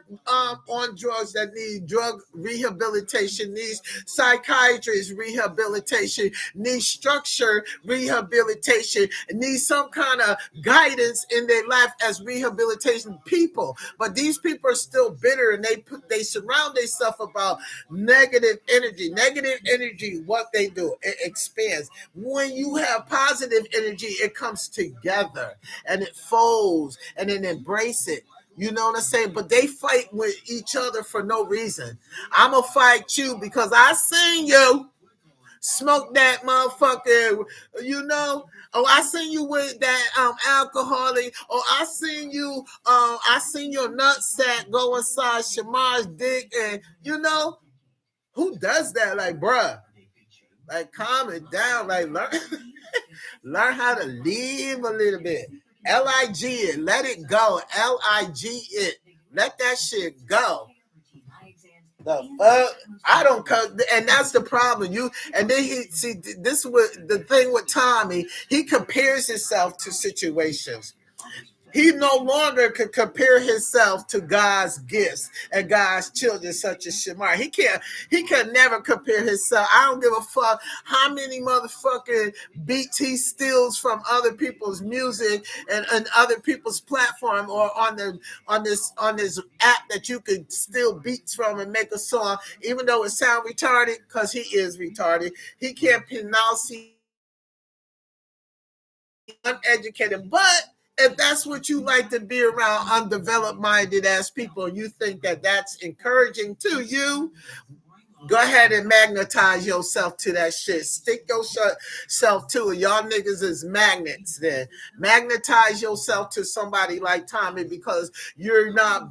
on drugs, that need drug rehabilitation, needs psychiatrist rehabilitation, needs structure rehabilitation, needs some kind of guidance in their life as rehabilitation people. But these people are still bitter, and they surround themselves about negative energy. Negative energy, what they do, it expands. When you have positive energy, it comes together and it folds and then embrace it. You know what I'm saying? But they fight with each other for no reason. I'm going to fight you because I seen you smoke that motherfucker, you know. Oh, I seen you with that alcoholic. Oh, I seen your nutsack go inside Shamar's dick, and you know, who does that? Like, bruh, like calm it down. Like learn how to live a little bit. LIG it, let it go. LIG it, let that shit go. The fuck, I don't come, and that's the problem. You and then he see this was the thing with Tommy. He compares himself to situations. He no longer could compare himself to God's gifts and God's children, such as Shamar. He can't. He can never compare himself. I don't give a fuck how many motherfucking beats he steals from other people's music and other people's platform, or on this app that you could steal beats from and make a song, even though it sound retarded, because he is retarded. He can't pronounce. Uneducated, but if that's what you like to be around undeveloped minded ass people, you think that that's encouraging to you, go ahead and magnetize yourself to that shit. Stick yourself to it. Y'all niggas is magnets then. Magnetize yourself to somebody like Tommy, because you're not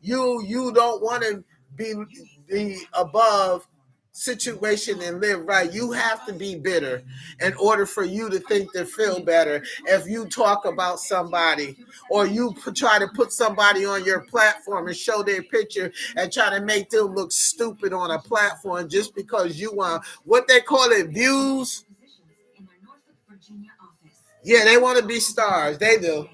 you don't want to be above situation and live right. You have to be bitter in order for you to think to feel better. If you talk about somebody, or you try to put somebody on your platform and show their picture and try to make them look stupid on a platform just because you want what they call it, views. Yeah, they want to be stars. They do.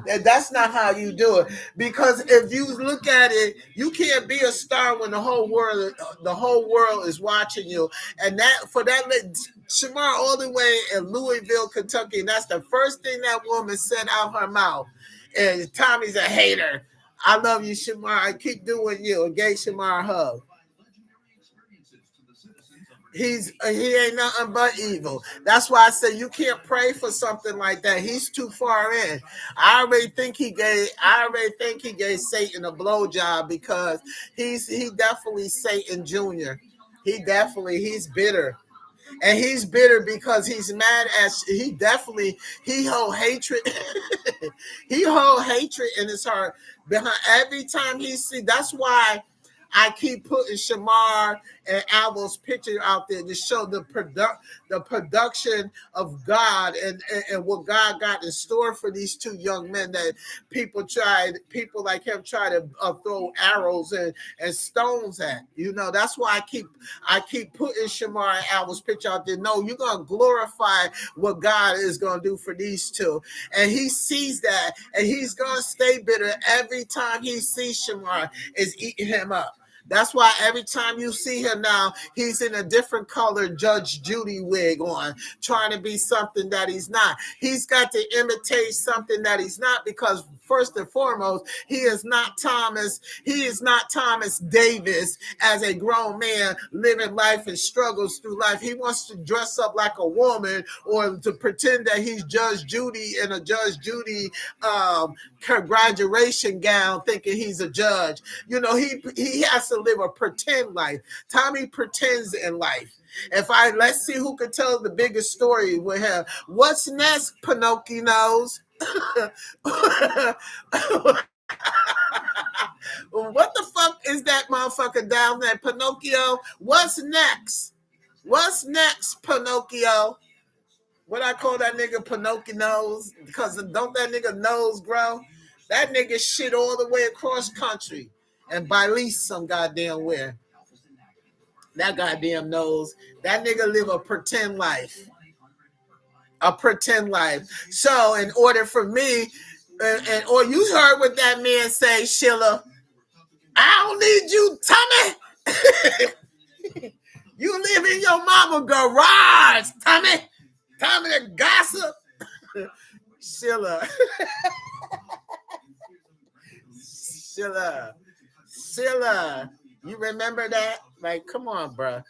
That's not how you do it. Because if you look at it, you can't be a star when the whole world is watching you. And that for that Shamar all the way in Louisville, Kentucky, and that's the first thing that woman said out her mouth. And Tommy's a hater. I love you, Shamar. I keep doing you. And gave Shamar a hug. He ain't nothing but evil. That's why I say you can't pray for something like that. He's too far in. I already think he gave Satan a blowjob, because he definitely Satan Jr. He's bitter. And he's bitter because he's mad at, he hold hatred. He hold hatred in his heart behind every time he see. That's why I keep putting Shamar and Albo's picture out there to show the production of God, and what God got in store for these two young men that people like him try to throw arrows and stones at. That's why I keep putting Shamar and Albo's picture out there. No, you're gonna glorify what God is gonna do for these two, and he sees that, and he's gonna stay bitter every time he sees Shamar is eating him up. That's why every time you see him now, he's in a different color Judge Judy wig on, trying to be something that he's not. He's got to imitate something that he's not, because first and foremost, he is not Thomas. He is not Thomas Davis as a grown man living life and struggles through life. He wants to dress up like a woman, or to pretend that he's Judge Judy in a Judge Judy graduation gown, thinking he's a judge. He has to live a pretend life. Tommy pretends in life. Let's see who can tell the biggest story with him. What's next, Pinocchio knows? What the fuck is that motherfucker down there, Pinocchio? What's next? What's next, Pinocchio? What I call that nigga, Pinocchio nose? Because don't that nigga nose grow? That nigga shit all the way across country, and by least some goddamn where. That goddamn nose. That nigga live a pretend life. A pretend life. So in order for me, or you heard what that man say, Sheila, I don't need you, Tommy. You live in your mama garage, Tommy. Tommy the gossip. Sheila. Sheila. You remember that? Like, come on, bro.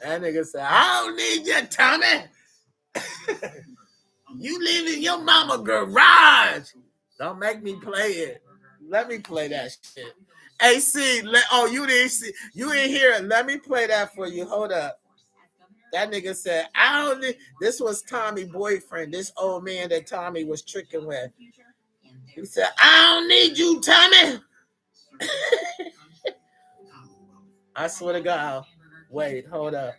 That nigga said, I don't need you, Tommy. You live in your mama garage. Don't make me play it. Let me play that shit. AC, you didn't see, you didn't hear it. Let me play that for you. Hold up. That nigga said, I don't need, this was Tommy's boyfriend, this old man that Tommy was tricking with. He said, I don't need you, Tommy. I swear to God. Wait, hold up.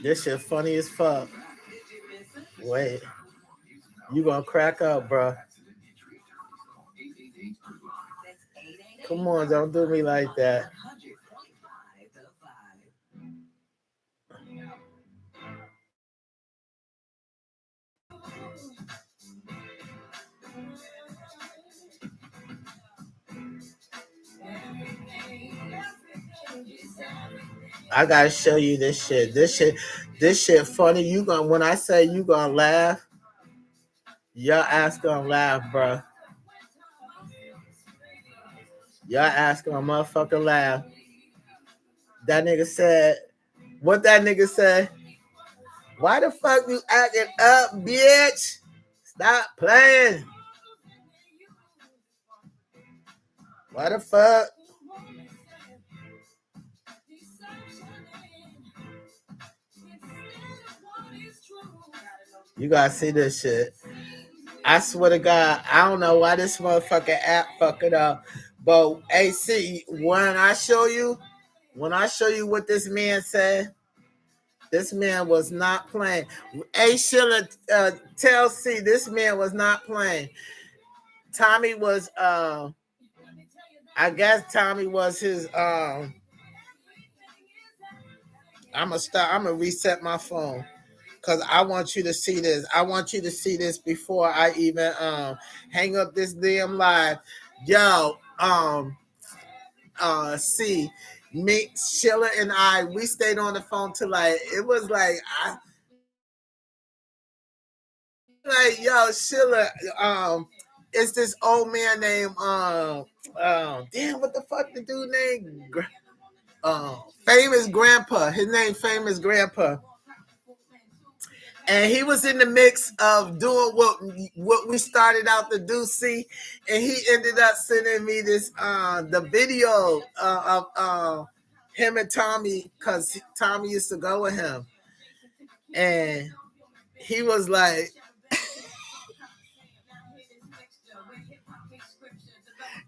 This shit funny as fuck. Wait. You gonna crack up, bro. Come on, don't do me like that. I gotta show you this shit. This shit funny. When I say you gonna laugh, your ass gonna laugh, bro. Your ass gonna motherfucker laugh. That nigga said, what that nigga said? Why the fuck you acting up, bitch? Stop playing. Why the fuck? You gotta see this shit. I swear to God, I don't know why this motherfucking app fucking up. But AC, when I show you what this man said, this man was not playing. A Sheila, tell C, this man was not playing. Tommy was, I guess Tommy was his, I'm gonna reset my phone, because I want you to see this. I want you to see this before I even hang up this damn live. Yo, see, me, Sheila and I, we stayed on the phone till it was yo, Sheila, it's this old man named damn, what the fuck the dude name? Famous Grandpa. His name Famous Grandpa. And he was in the mix of doing what we started out to do, see, and he ended up sending me this the video of him and Tommy, because Tommy used to go with him. And he was like,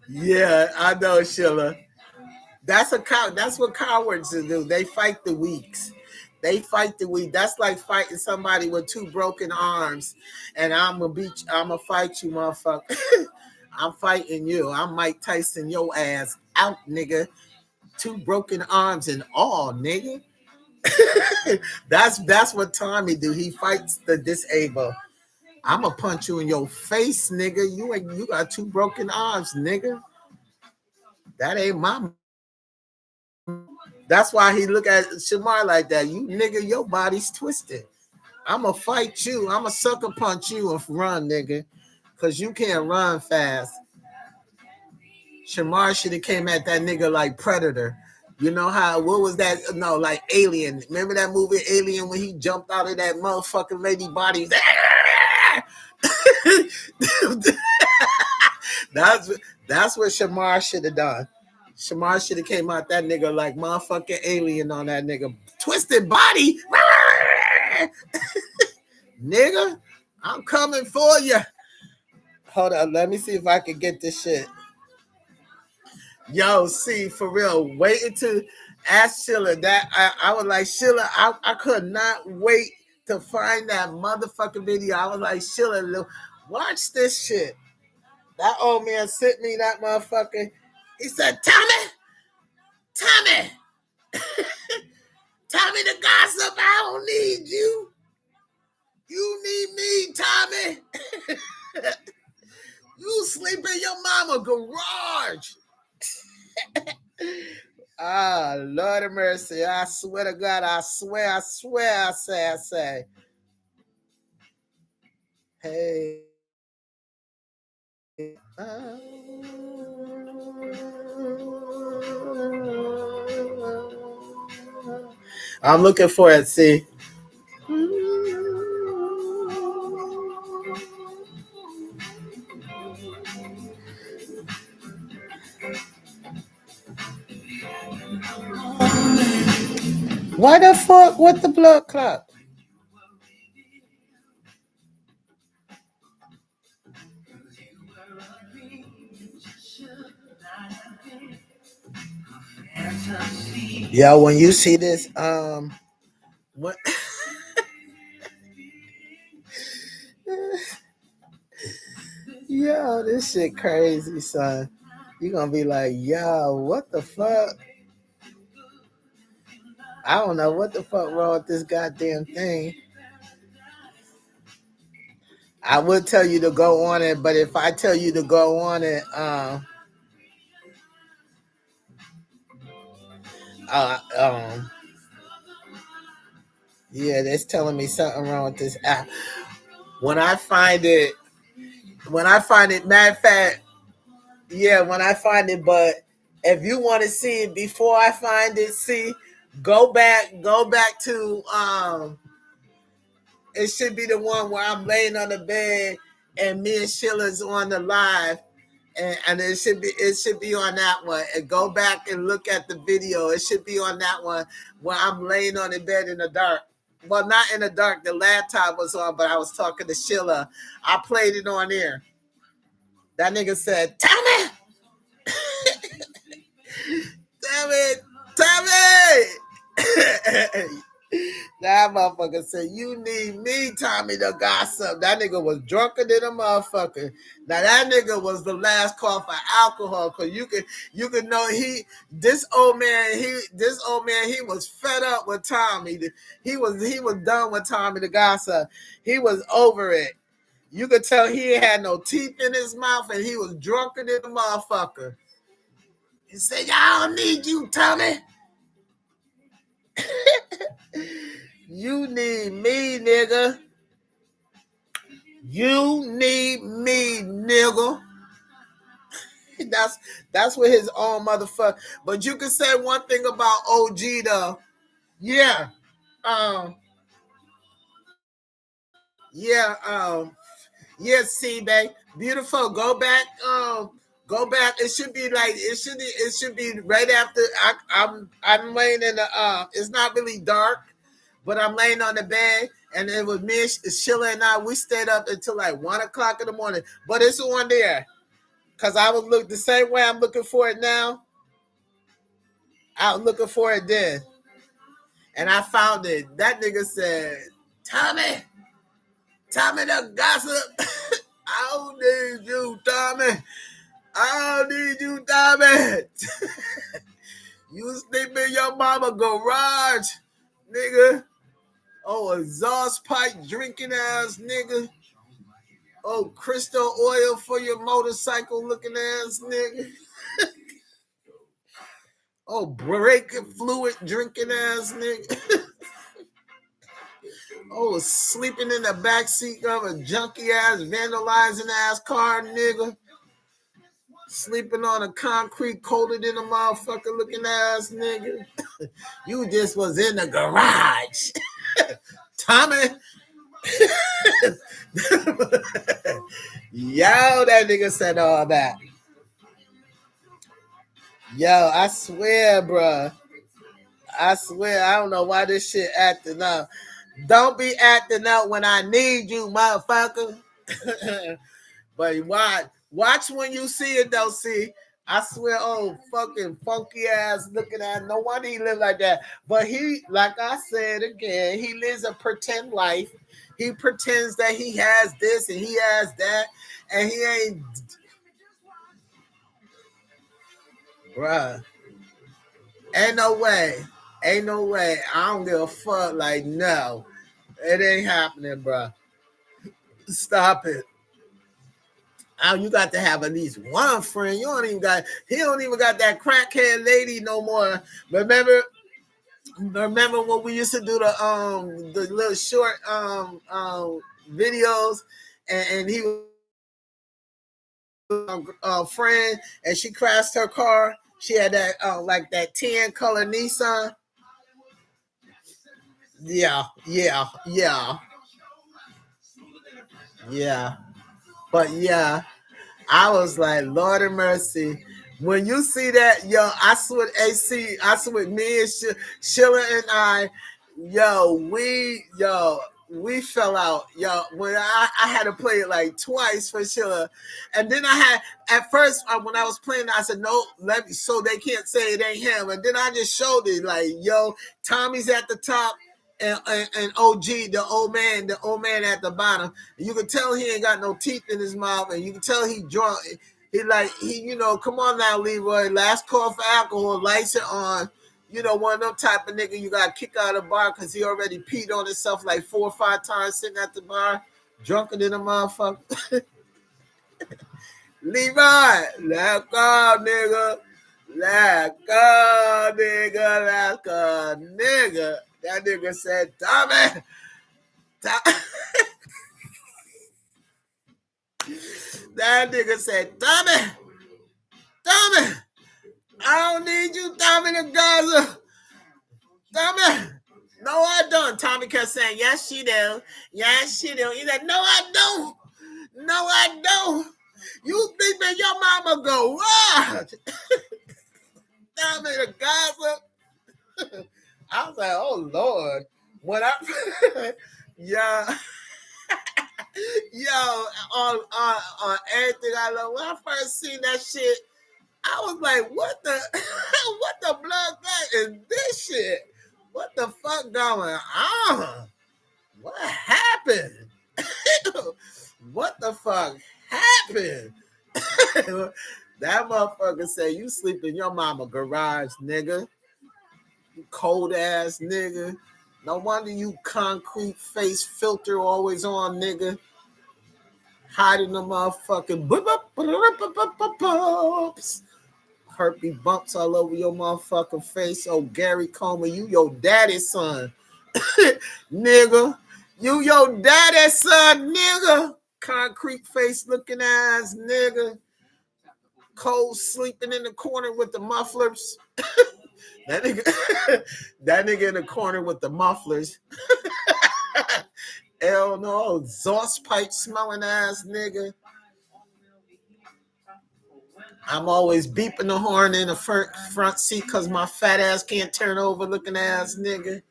yeah, I know, Sheila. That's what cowards do. They fight the weaks. They fight the weak. That's like fighting somebody with two broken arms, and I'm gonna fight you, motherfucker. I'm fighting you. I'm Mike Tyson your ass out, nigga. Two broken arms and all, nigga. That's what Tommy do. He fights the disabled. I'ma punch you in your face, nigga. You got two broken arms, nigga. That ain't my. That's why he look at Shamar like that. You nigga, your body's twisted. I'ma fight you. I'ma sucker punch you and run, nigga. Cause you can't run fast. Shamar should have came at that nigga like Predator. You know how, what was that? No, like Alien. Remember that movie Alien when he jumped out of that motherfucking lady body? that's what Shamar should have done. Shamar should have came out that nigga like motherfucking Alien on that nigga. Twisted body. Nigga, I'm coming for you. Hold on, let me see if I can get this shit. Yo, see, for real, waiting to ask Sheila that. I was like, Sheila, I could not wait to find that motherfucking video. I was like, Sheila, watch this shit. That old man sent me that motherfucker. He said, Tommy, Tommy the gossip, I don't need you. You need me, Tommy. You sleep in your mama garage. Ah, Lord of mercy. I swear to God, I swear, I say. Hey. I'm looking for it, see. Why the fuck with the blood clot? Yeah, when you see this, what? Yo, this shit crazy, son. You gonna be like, yo, what the fuck? I don't know what the fuck wrong with this goddamn thing. I would tell you to go on it, but if I tell you to go on it, yeah, that's telling me something wrong with this app. When I find it, matter of fact, yeah, when I find it, but if you want to see it before I find it, see, go back to it should be the one where I'm laying on the bed and me and Sheila's on the live. And it should be on that one. And go back and look at the video. It should be on that one where I'm laying on the bed in the dark. Well, not in the dark. The laptop was on, but I was talking to Sheila. I played it on there. That nigga said, Tommy! Tommy! That motherfucker said, you need me, Tommy the gossip. That nigga was drunker than a motherfucker. Now that nigga was the last call for alcohol, cause you could know this old man, he was fed up with Tommy. He was done with Tommy the gossip. He was over it. You could tell he had no teeth in his mouth and he was drunker than a motherfucker. He said, I don't need you, Tommy. You need me, nigga. You need me, nigga. That's what his own motherfucker. But you can say one thing about OG though. Yeah. Yeah, yeah, C-Bay. Beautiful. Go back. Go back. It should be like it should be right after I'm laying in the it's not really dark, but I'm laying on the bed, and it was me and Sheila and I. We stayed up until like 1 o'clock in the morning. But it's on there because I would look the same way I'm looking for it now. I was looking for it then, and I found it. That nigga said, "Tommy, Tommy the gossip. I don't need you, Tommy. I don't need you, Tommy. You sleep in your mama garage, nigga. Oh, exhaust pipe drinking ass nigga. Oh, crystal oil for your motorcycle looking ass nigga. Oh, brake fluid drinking ass nigga. Oh, sleeping in the backseat of a junky ass, vandalizing ass car nigga. Sleeping on a concrete colder than a motherfucker looking ass nigga. You just was in the garage. Tommy. Yo, that nigga said all that. Yo, I swear, bro. I swear, I don't know why this shit acting up. Don't be acting up when I need you, motherfucker. But watch when you see it, though. See, I swear, oh, fucking funky ass looking at. No wonder he live like that. But he, like I said again, he lives a pretend life. He pretends that he has this and he has that, and he ain't, bruh. Ain't no way. Ain't no way. I don't give a fuck. Like, no, it ain't happening, bruh. Stop it. Oh, you got to have at least one friend. You don't even got. He don't even got that crackhead lady no more. Remember when we used to do the little short videos, and he was a friend, and she crashed her car. She had that like that tan color Nissan. Yeah, yeah, yeah, yeah. But yeah, I was like, Lord of mercy. When you see that, yo, I swear, AC, I swear, me and Sheila and I, we fell out, yo. When I had to play it like twice for Sheila, and then I had at first when I was playing, I said no, let me so they can't say it ain't him, and then I just showed it like, yo, Tommy's at the top. And OG, the old man at the bottom. You can tell he ain't got no teeth in his mouth, and you can tell he drunk. Come on now, Leroy. Last call for alcohol, lights are on. One of them type of nigga you got kicked out of the bar because he already peed on himself like 4 or 5 times sitting at the bar, drunker than a motherfucker. Leroy, let go, nigga. Let go, nigga. Let go, nigga. That nigga said, Tommy. That nigga said, Tommy. Tommy. I don't need you, Tommy the Gaza. Tommy. No, I don't. Tommy kept saying, yes, she do. Yes, she do. He said, no, I don't. No, I don't. You think that your mama go, what? Tommy the Gaza. I was like, oh, Lord. When I, yeah. Yo, on everything I love. When I first seen that shit, I was like, what the what the blood is this shit? What the fuck going on? What happened? What the fuck happened? That motherfucker said, you sleep in your mama garage, nigga. You cold ass nigga. No wonder you concrete face filter always on, nigga. Hiding the motherfucking bumps. Herpes bumps all over your motherfucking face. Oh, Gary Coleman, you your daddy's son. Nigga. You your daddy's son, nigga. Concrete face looking ass, nigga. Cold sleeping in the corner with the mufflers. That nigga, that nigga in the corner with the mufflers. Hell no, exhaust pipe smelling ass nigga. I'm always beeping the horn in the front seat because my fat ass can't turn over looking ass nigga.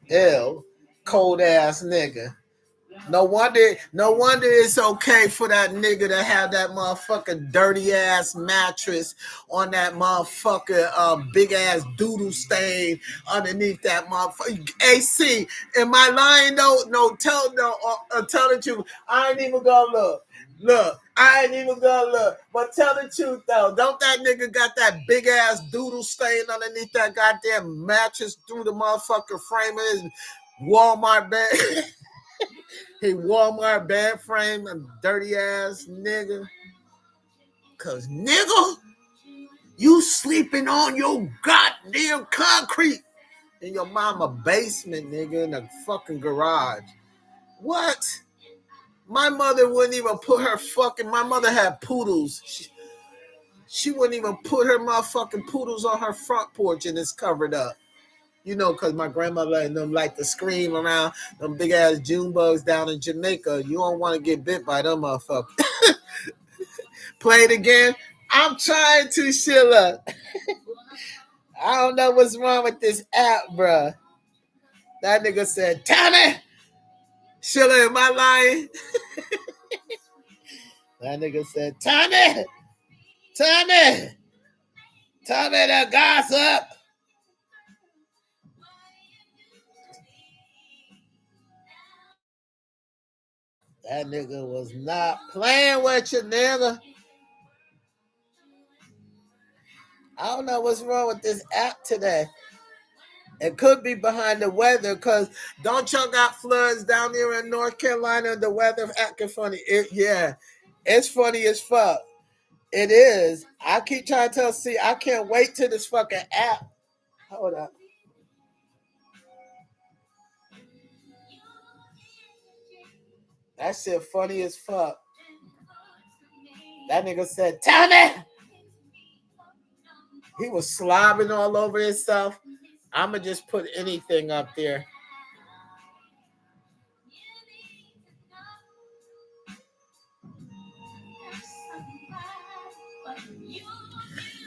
Ew. Cold ass nigga. No wonder it's okay for that nigga to have that motherfucking dirty ass mattress on that motherfucker big ass doodle stain underneath that motherfucker. AC, am I lying though? Tell the truth. I ain't even gonna look. Look, I ain't even gonna look. But tell the truth though. Don't that nigga got that big ass doodle stain underneath that goddamn mattress through the motherfucker frame of his Walmart bed? He Walmart bed frame and dirty ass nigga. Cause nigga, you sleeping on your goddamn concrete in your mama basement, nigga, in the fucking garage. What? My mother wouldn't even put her fucking. My mother had poodles. She wouldn't even put her motherfucking poodles on her front porch and it's covered up. You know, because my grandmother and them like to scream around them big ass June bugs down in Jamaica. You don't want to get bit by them motherfuckers. Play it again. I'm trying to, Sheila. I don't know what's wrong with this app, bruh. That nigga said, Tommy! Sheila, am I lying? That nigga said, Tommy! Tommy! Tommy the gossip! That nigga was not playing with you, nigga. I don't know what's wrong with this app today. It could be behind the weather, because don't y'all got floods down there in North Carolina? The weather acting funny. Yeah, it's funny as fuck. It is. I keep trying to tell C, I can't wait till this fucking app. Hold up. That shit funny as fuck. That nigga said, Tommy! He was slobbing all over himself. I'ma just put anything up there.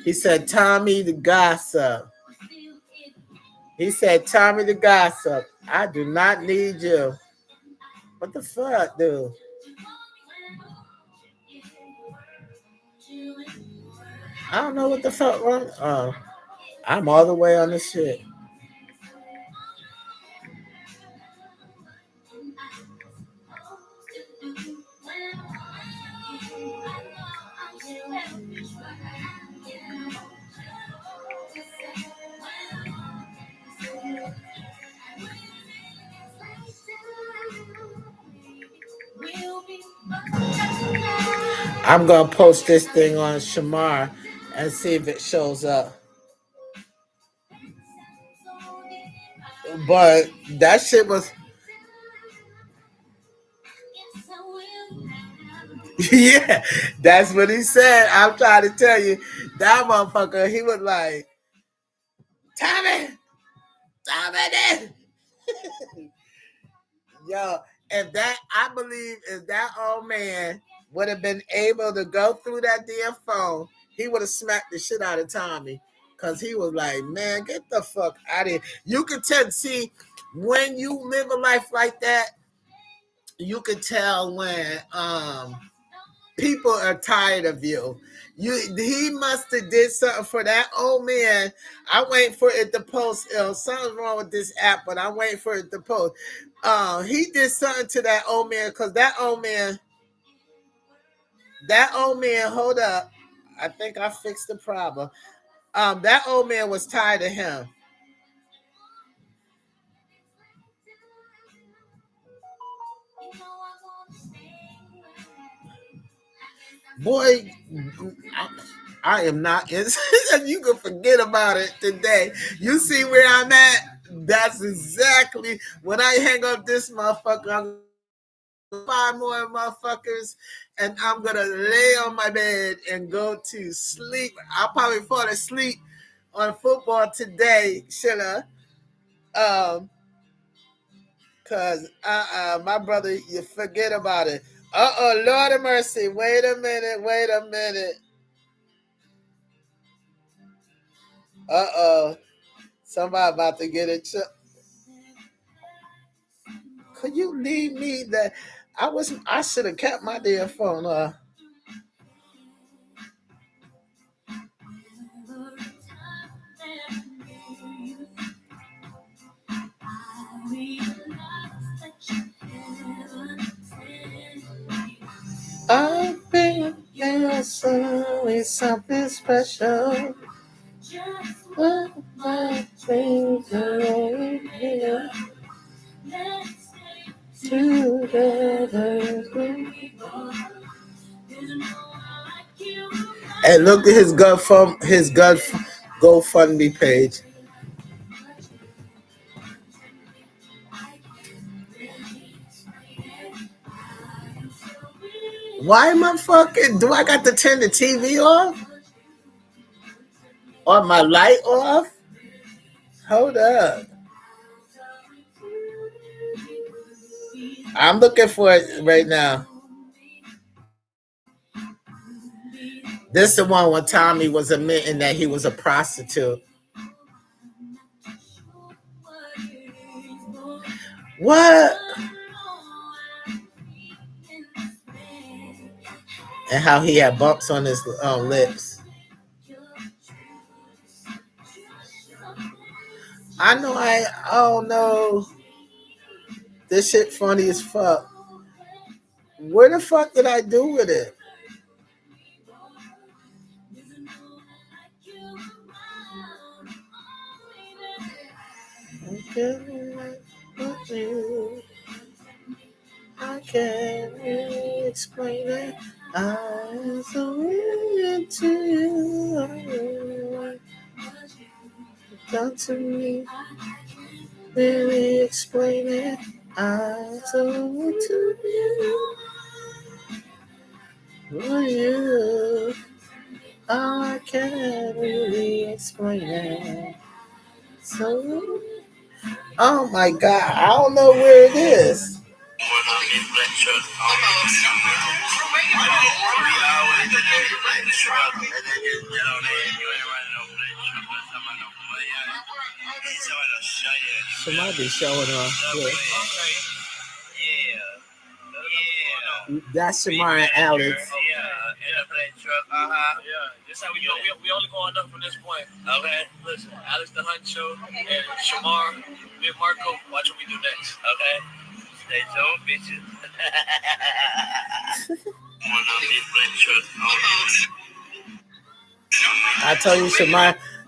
He said, Tommy the gossip. He said, Tommy the gossip. I do not need you. What the fuck, dude? I don't know what the fuck wrong. Oh, I'm all the way on this shit. I'm gonna post this thing on Shamar and see if it shows up. But that shit was yeah, that's what he said. I'm trying to tell you, that motherfucker, he was like, Tommy, Tommy, yo, I believe if that old man would have been able to go through that damn phone, he would have smacked the shit out of Tommy. Cause he was like, man, get the fuck out of here. You can tell, see, when you live a life like that, you can tell when people are tired of you. He must have did something for that old man. I wait for it to post. Something's wrong with this app, but I'm waiting for it to post. He did something to that old man, because that old man, hold up. I think I fixed the problem. That old man was tired of him. Boy, I am not in. You can forget about it today. You see where I'm at? That's exactly when I hang up this motherfucker. I'm 5 more motherfuckers, and I'm gonna lay on my bed and go to sleep. I'll probably fall asleep on football today, Sheila. Cause my brother, you forget about it. Lord of mercy. Wait a minute. Somebody about to get it. Could you leave me that? I should have kept my damn phone. I think there's always something special. What my things are here together. And look at his GoFundMe page. Why am I fucking? Do I got to turn the TV off? Or my light off? Hold up. I'm looking for it right now. This is the one when Tommy was admitting that he was a prostitute. What? And how he had bumps on his lips. I know oh no. This shit funny as fuck. Where the fuck did I do with it? I can't really explain it. I'm so into you. Done to me. Really explain it. I'm so into you. For you. I can't really explain it. So, oh my God, I don't know where it is. Somebody showing off. Yeah. That's Shamar and Alex. Yeah, that's how we go. We only going up from this point. Okay. Listen, Alex the Huncho and Shamar, me and Marco. Watch what we do next. Okay. Stay tuned, bitches. I told you,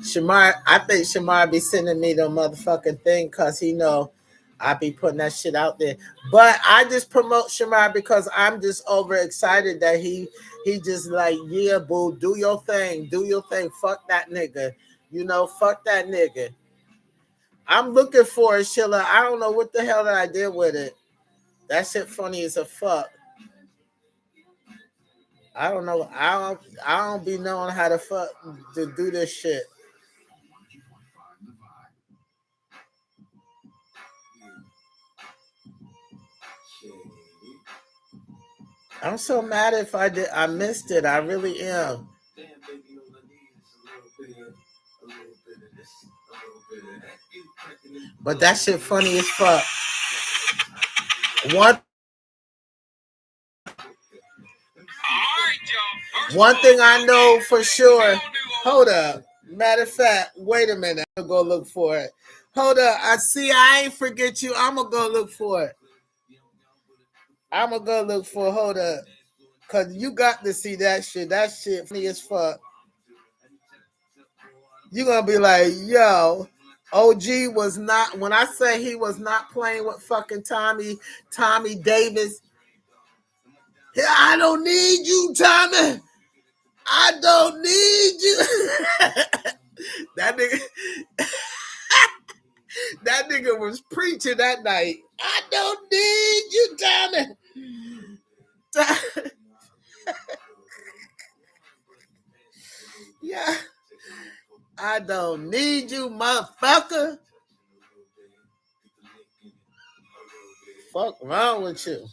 Shamar. I think Shamar be sending me the motherfucking thing because he know I be putting that shit out there. But I just promote Shamar because I'm just overexcited that he just like, yeah, boo, do your thing. Fuck that nigga. Fuck that nigga. I'm looking for it, Sheila. I don't know what the hell that I did with it. That shit funny as a fuck. I don't know. I don't be knowing how to fuck to do this shit. I'm so mad if I missed it. I really am. But that shit funny as fuck. One thing I know for sure. Hold up. Matter of fact, wait a minute. I'm gonna go look for it. Hold up. I ain't forget you. I'm gonna go look for it. Hold up. Cause you got to see that shit. That shit funny as fuck. You're gonna be like, yo, OG was not, when I say he was not playing with fucking Tommy Davis. Yeah, I don't need you, Tommy. I don't need you. That nigga was preaching that night. I don't need you, Tommy. Yeah. I don't need you, motherfucker. Fuck wrong with you?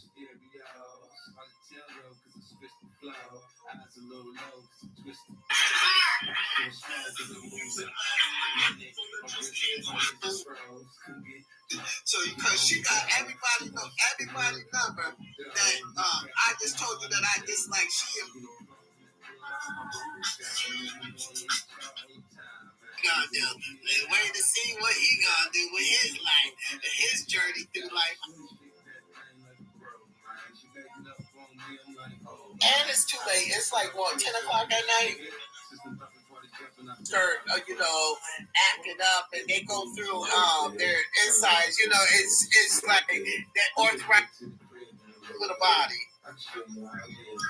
So because she got everybody number that I just told you that I dislike. She gonna do. Let's wait to see what he gonna do with his life, his journey through life. And it's too late. It's like what, 10 o'clock at night. They're acting up, and they go through their insides. It's like that arthritis with a body.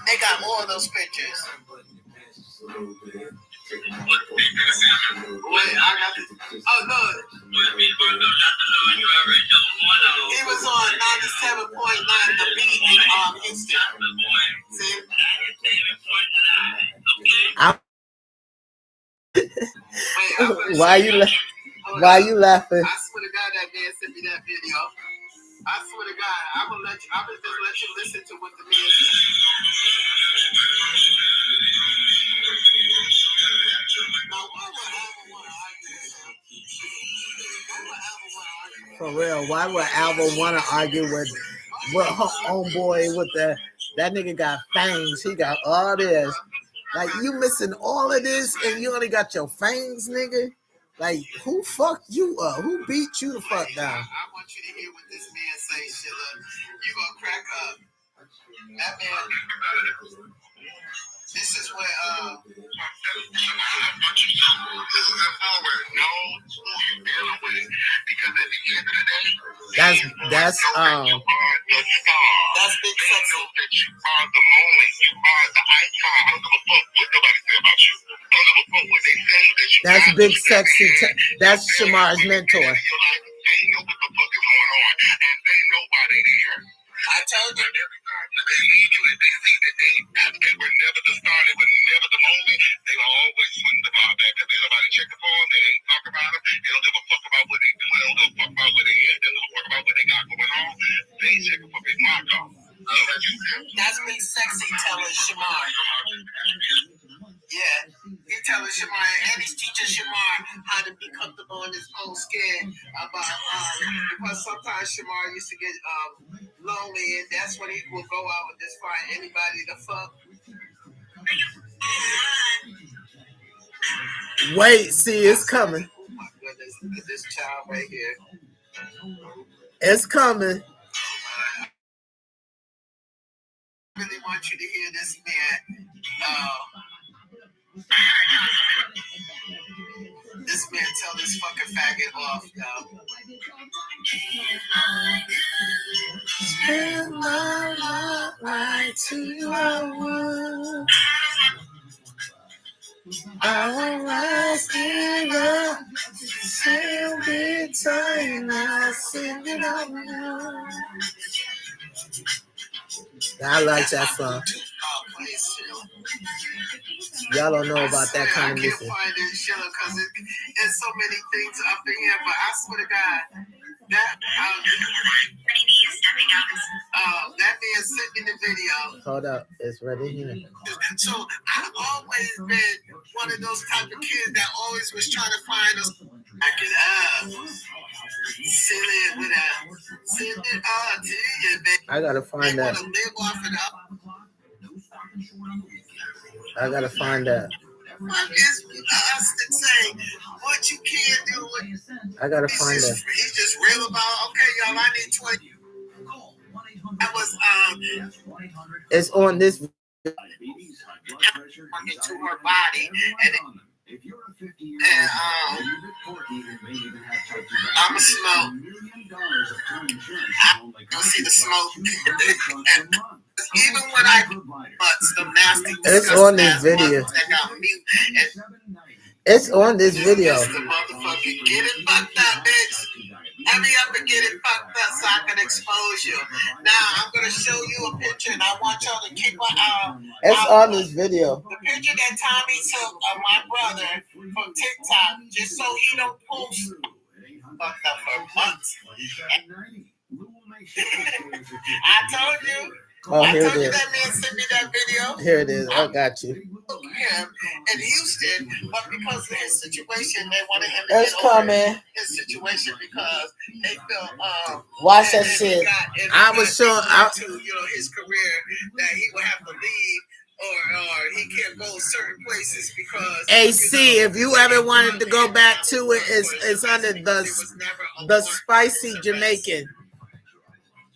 They got all of those pictures. Wait, I got this. Oh no. He was on 97.9 The Beat in Houston. See? Why you laughing? I swear to God, that man sent me that video. I swear to God, I will just let you listen to what the man said. For real, why would Alva want to argue with her homeboy with that nigga got fangs? He got all this. Like, you missing all of this and you only got your fangs, nigga? Like, who fucked you up? Who beat you the fuck down? I want you to hear what this man say, Sheila. You gonna crack up. That man. This is what that's big sexy. That's big sexy. That's Shamar's mentor. I told you. They were never the star, they were never the moment. They were always putting the bar back. If ain't nobody checking for them, they ain't talking about them. They don't give a fuck about what they do. They don't give a fuck about what they is. They don't give a fuck about what they got going on. They ain't checking for Big Marco. That's big sexy telling Shamar. Yeah, he's telling Shamar, and he's teaching Shamar how to be comfortable in his own skin. Because sometimes Shamar used to get lonely, and that's when he will go out and just find anybody to fuck. Wait, see, it's coming. Oh my goodness, look at this child right here. It's coming. I really want you to hear this man. This man tell this fucking faggot off, yo. Spend my life right to you. I'll rise here, sail big time, I'll sing it out now. I like that song. Y'all don't know about that kind of music. I can't find it, Sheila, because there's so many things up in here, but I swear to God, that man sent me the video. Hold up, it's ready here. So I've always been one of those type of kids that always was trying to find us. Back it up. Send it with a send it all to you, baby. I gotta find that. I gotta find that. It's us to say what you can't do. I gotta find that. He's just real about, okay, y'all, I need 20. That was it's on this into her body, and I'm a smoke. I don't see the smoke. Even when I some nasty, it's on this video. That got me. It's on this video. The motherfucker, get it fucked up, bitch. Hurry up and get it fucked up so I can expose you. Now I'm gonna show you a picture, and I want y'all to keep it's on this video. The picture that Tommy took of my brother from TikTok, just so he don't post fucked up for months. I told you. Oh, here it is. That man sent me that video. Here it is. I got you. him in Houston, but because of his situation, they wanted him to get over his situation because they felt watch that shit. I was sure to his career that he would have to leave. Or he can't go certain places because AC. If you ever wanted to go back to it, it's under the spicy Jamaican.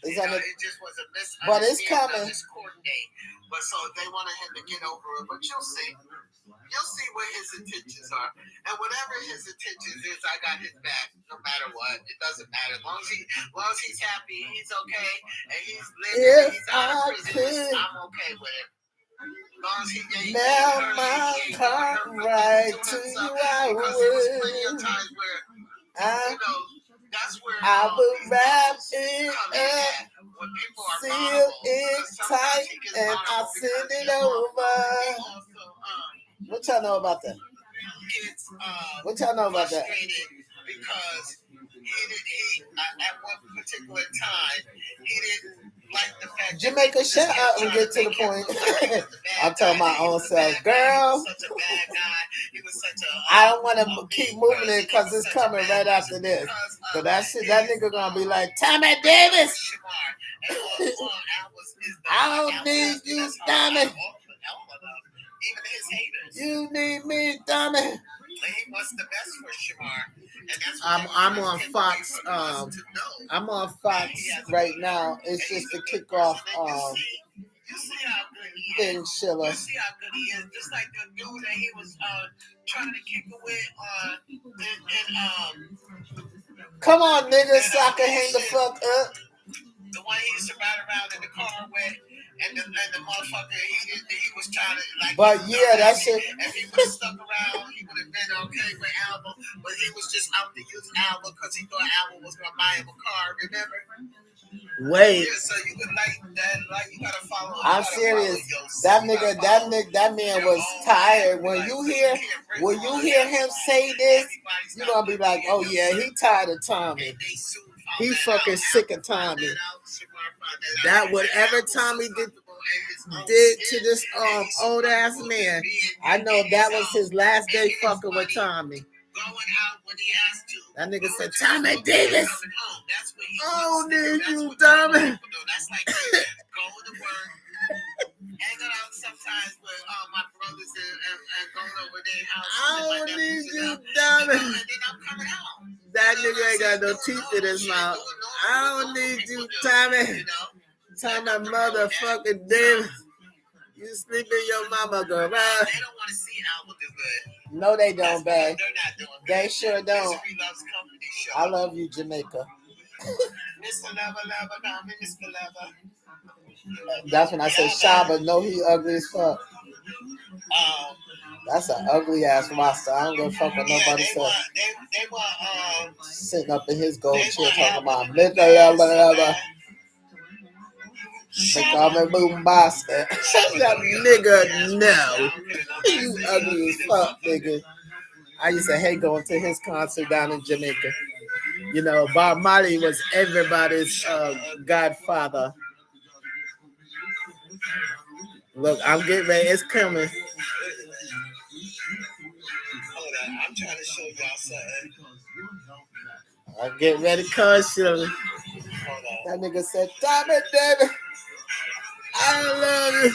It's under, it just was a but it's coming. Court date. But so they wanted him to get over it. But you'll see. You'll see what his intentions are. And whatever his intentions is, I got his back. No matter what. It doesn't matter. As long as he's happy, he's okay, and he's living, he's out of prison, I'm okay with it. Now my car right to you, I will. I will wrap it up, seal it tight, and I'll send it over. What y'all know about that? What y'all know about that? Because he at one particular time, he didn't like the fact Jamaica, shut up and get to the point. I'm telling my own self, girl. I don't want to keep moving it because it's coming right after this. So that nigga gonna be like, Tommy Davis. I don't need you, Tommy. You need me, Tommy. He wants the best for Shamar. I'm on Fox. I'm on Fox right now. It's just to kick off thing, Sheila. You see how good he is. Just like the dude that he was trying to kick it with come on, nigga, so I can hang the fuck up. The one he used to ride around in the car with, and the motherfucker, he was trying to, like... But yeah, that shit... If he would have stuck around, he would have been okay with Alba, but he was just out to use Alba because he thought Alba was going to buy him a car, remember? Wait. Yeah, so you would like that, like, you gotta follow... I'm serious. That man was tired. When you hear him say this, you're going to be like, oh yeah, he tired of Tommy. He fucking sick of Tommy. That whatever Tommy did to this old ass man, I know that was his last day fucking with Tommy. That nigga said, Tommy Davis. I don't need you, Tommy. Hanging out sometimes with my brothers and going over their house. I don't need you, Tommy. And then I'm coming out. That nigga ain't got no teeth in his mouth. I don't need you, Tommy. Tommy motherfucking Davis. You sleep in your mama, girl. They don't want to see Alba do good. No, they don't, babe. They're not doing good. They sure don't. Misery Loves Company show. I love you, Jamaica. Mr. Lover, call me Mr. Lover. That's when I say Shaba. No, he ugly as fuck. That's an ugly ass roster. I don't give a fuck what nobody says. They want sitting up in his gold chair talking about Mr. Lover. They call me Boom Boston. That nigga, no. You ugly as fuck, nigga. I used to hate going to his concert down in Jamaica. You know, Bob Marley was everybody's godfather. Look, I'm getting ready. It's coming. Hold on, I'm trying to show y'all something. I'm getting ready, cuz Shirley. That nigga said, Tommy Davis, I love you.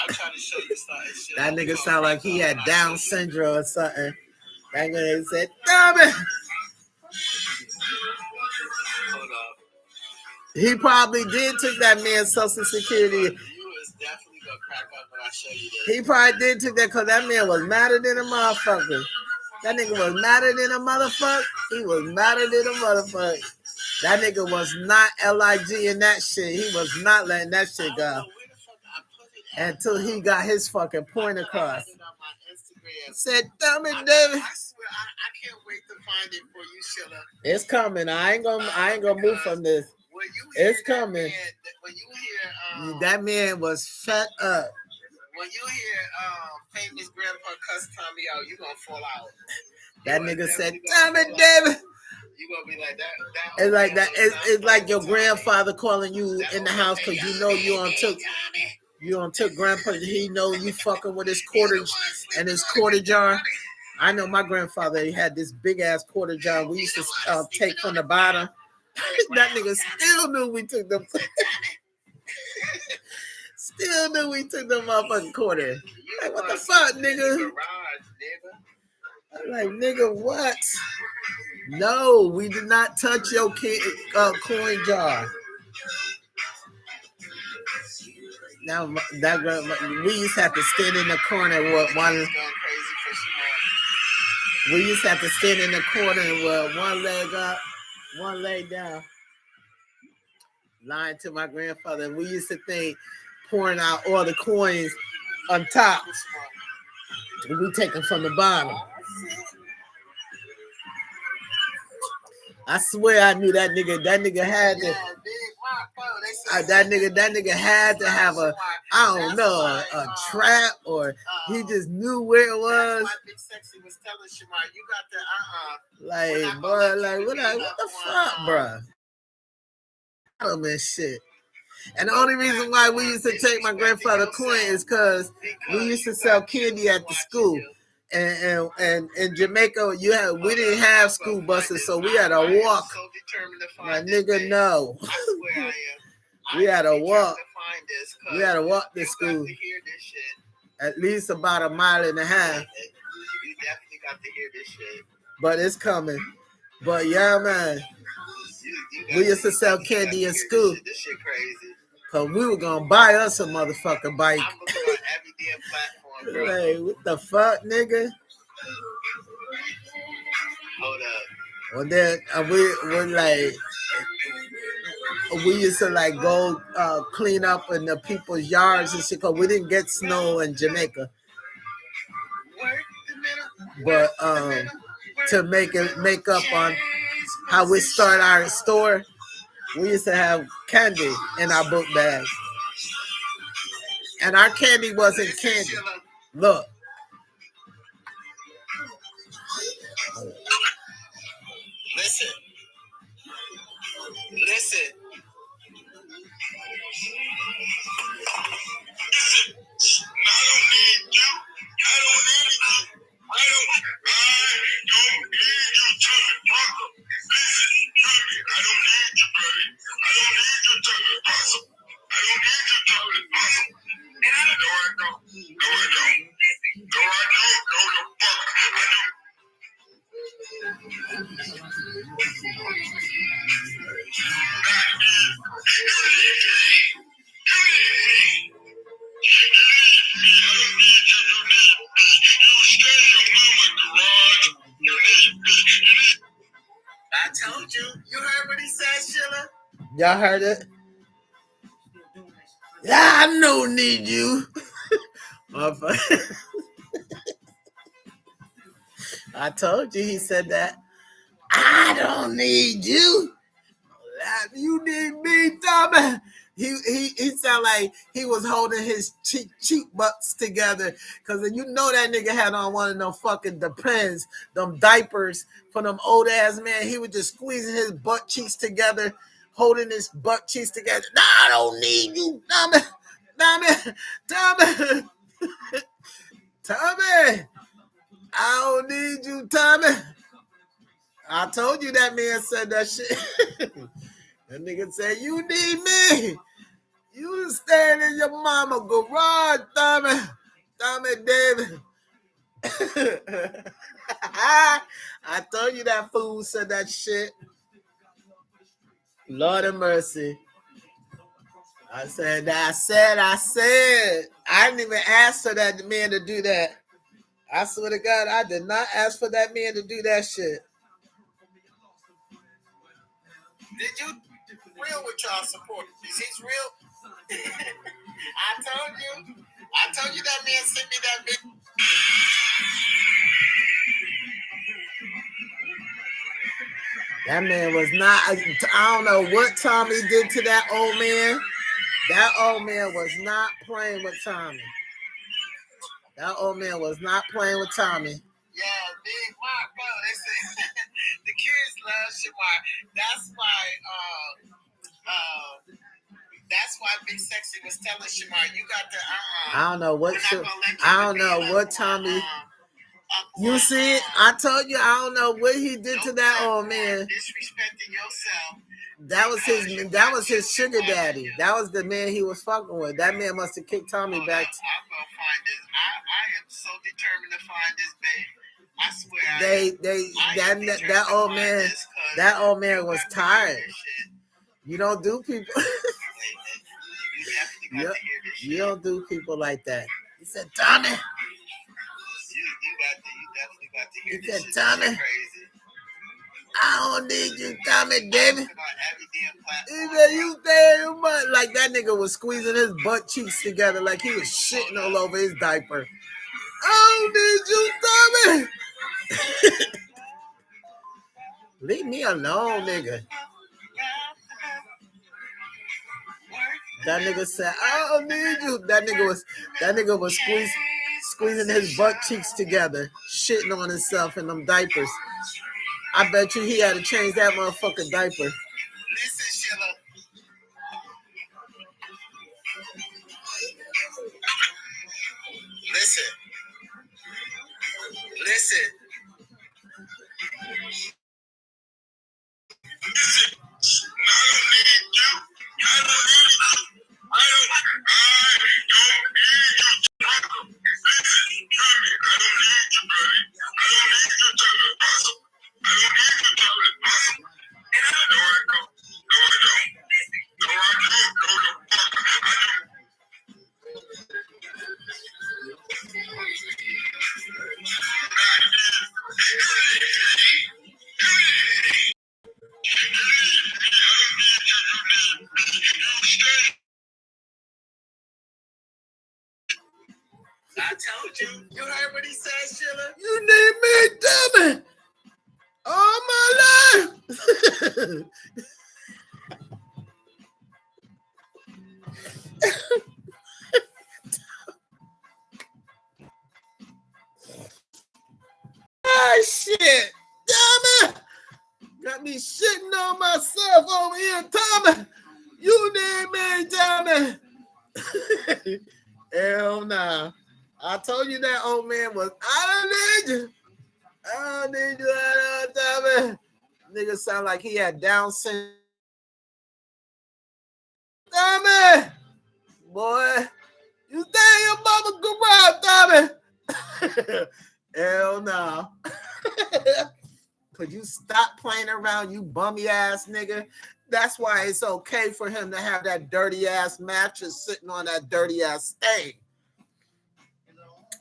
I'm trying to show you something. That nigga sound like he had Down syndrome or something. That nigga said, Tommy. Hold up. He probably did take that man's Social Security. You was definitely gonna crack up when I show you this. He probably did take that because that man was madder than a motherfucker. That nigga was madder than a motherfucker. He was madder than a motherfucker. That nigga was not LIG in that shit. He was not letting that shit go. Until he got his fucking point across. Said, Tommy Davis. I swear, I can't wait to find it for you, Sheila. It's coming. I ain't gonna move from this. It's coming. When you hear that man was fed up. When you hear famous grandpa cuss Tommy out, you gonna fall out. That nigga said, Tommy Davis. You gonna be like that. It's like that. It's like your grandfather calling you in the house because you know you on took. You don't took grandpa, he know you fucking with his quarter and his quarter jar. I know my grandfather, he had this big ass quarter jar we used to take from the bottom. That nigga still knew we took them. Still knew we took them motherfucking quarter. Like, what the fuck, nigga? I'm like, nigga, what? No, we did not touch your coin jar. Now that we used to have to stand in the corner with one. We used to have to stand in the corner with one leg up, one leg down, lying to my grandfather. And we used to think pouring out all the coins on top. We take them from the bottom. I swear I knew that nigga. That nigga had to. That nigga had to have a, I don't know, a trap, or he just knew where it was. Like, boy, like what the fuck, bro? And shit. And the only reason why we used to take my grandfather coin is because we used to sell candy at the school. And in Jamaica, we didn't have school buses, so we had to walk. My nigga, no. We had to walk. We had to walk to school. At least about a mile and a half. You definitely got to hear this shit. But it's coming. But yeah, man. We used to sell candy in school. This shit crazy. Cause we were gonna buy us a motherfucking bike. I'm gonna go on every damn platform, bro. Like, what the fuck, nigga? Hold up. Well, then we used to like go clean up in the people's yards and shit. Cause we didn't get snow in Jamaica. But to make up on how we start our store, we used to have candy in our book bags. And our candy wasn't candy. Look. Listen. I told you. You heard what he said, Sheila? Y'all heard it? Yeah, I don't need you. I told you he said that. I don't need you. You need me, Tommy. He sound like he was holding his cheek butts together, because you know that nigga had on one of them fucking Depends, them diapers for them old ass man. He was just squeezing his butt cheeks together, holding his butt cheeks together. Nah, I don't need you, Tommy. Tommy, I don't need you, Tommy. I told you that man said that shit. That nigga said, you need me. You stand in your mama garage, Tommy David. I told you that fool said that shit. Lord of mercy. I said. I didn't even ask for that man to do that. I swear to God, I did not ask for that man to do that shit. Did you real with y'all supporters? Is he real? I told you that man sent me that video. That man was not, I don't know what Tommy did to that old man. That old man was not playing with Tommy. That old man was not playing with Tommy. Yeah, big Mark, bro. They say the kids love Shamar. That's why That's why Big Sexy was telling Shamar, you got to I don't know what Tommy. You see, I told you I don't know what he did to that old man. Disrespecting yourself. That was his sugar daddy. That was the man he was fucking with. That man must have kicked Tommy back. I'm gonna find this. I am so determined to find this baby. I swear. That old man was tired. You don't do people. You don't do people like that. He said, Tommy. You definitely got to hear he this said, shit. Tommy. Crazy. I don't need you, Tommy, David. He said, you stay in your butt. Like that nigga was squeezing his butt cheeks together like he was shitting all over his diaper. I don't need you, Tommy. Leave me alone, nigga. That nigga said, I don't need you. That nigga was squeezing his butt cheeks together, shitting on himself in them diapers. I bet you he had to change that motherfucking diaper. Listen, Sheila. Listen. I told you. You heard what he said, Sheila? You need me, damn it. All my life. Ah, shit. Damn it. Got me shitting on myself over here, Tommy. You need me, damn it. Hell nah. I told you that old man was, I don't need you. I don't need you at all, Tommy. Nigga sound like he had Down syndrome. Tommy, boy, you stay in your mama garage, Tommy. Hell no. Could you stop playing around, you bummy ass nigga? That's why it's okay for him to have that dirty ass mattress sitting on that dirty ass stain.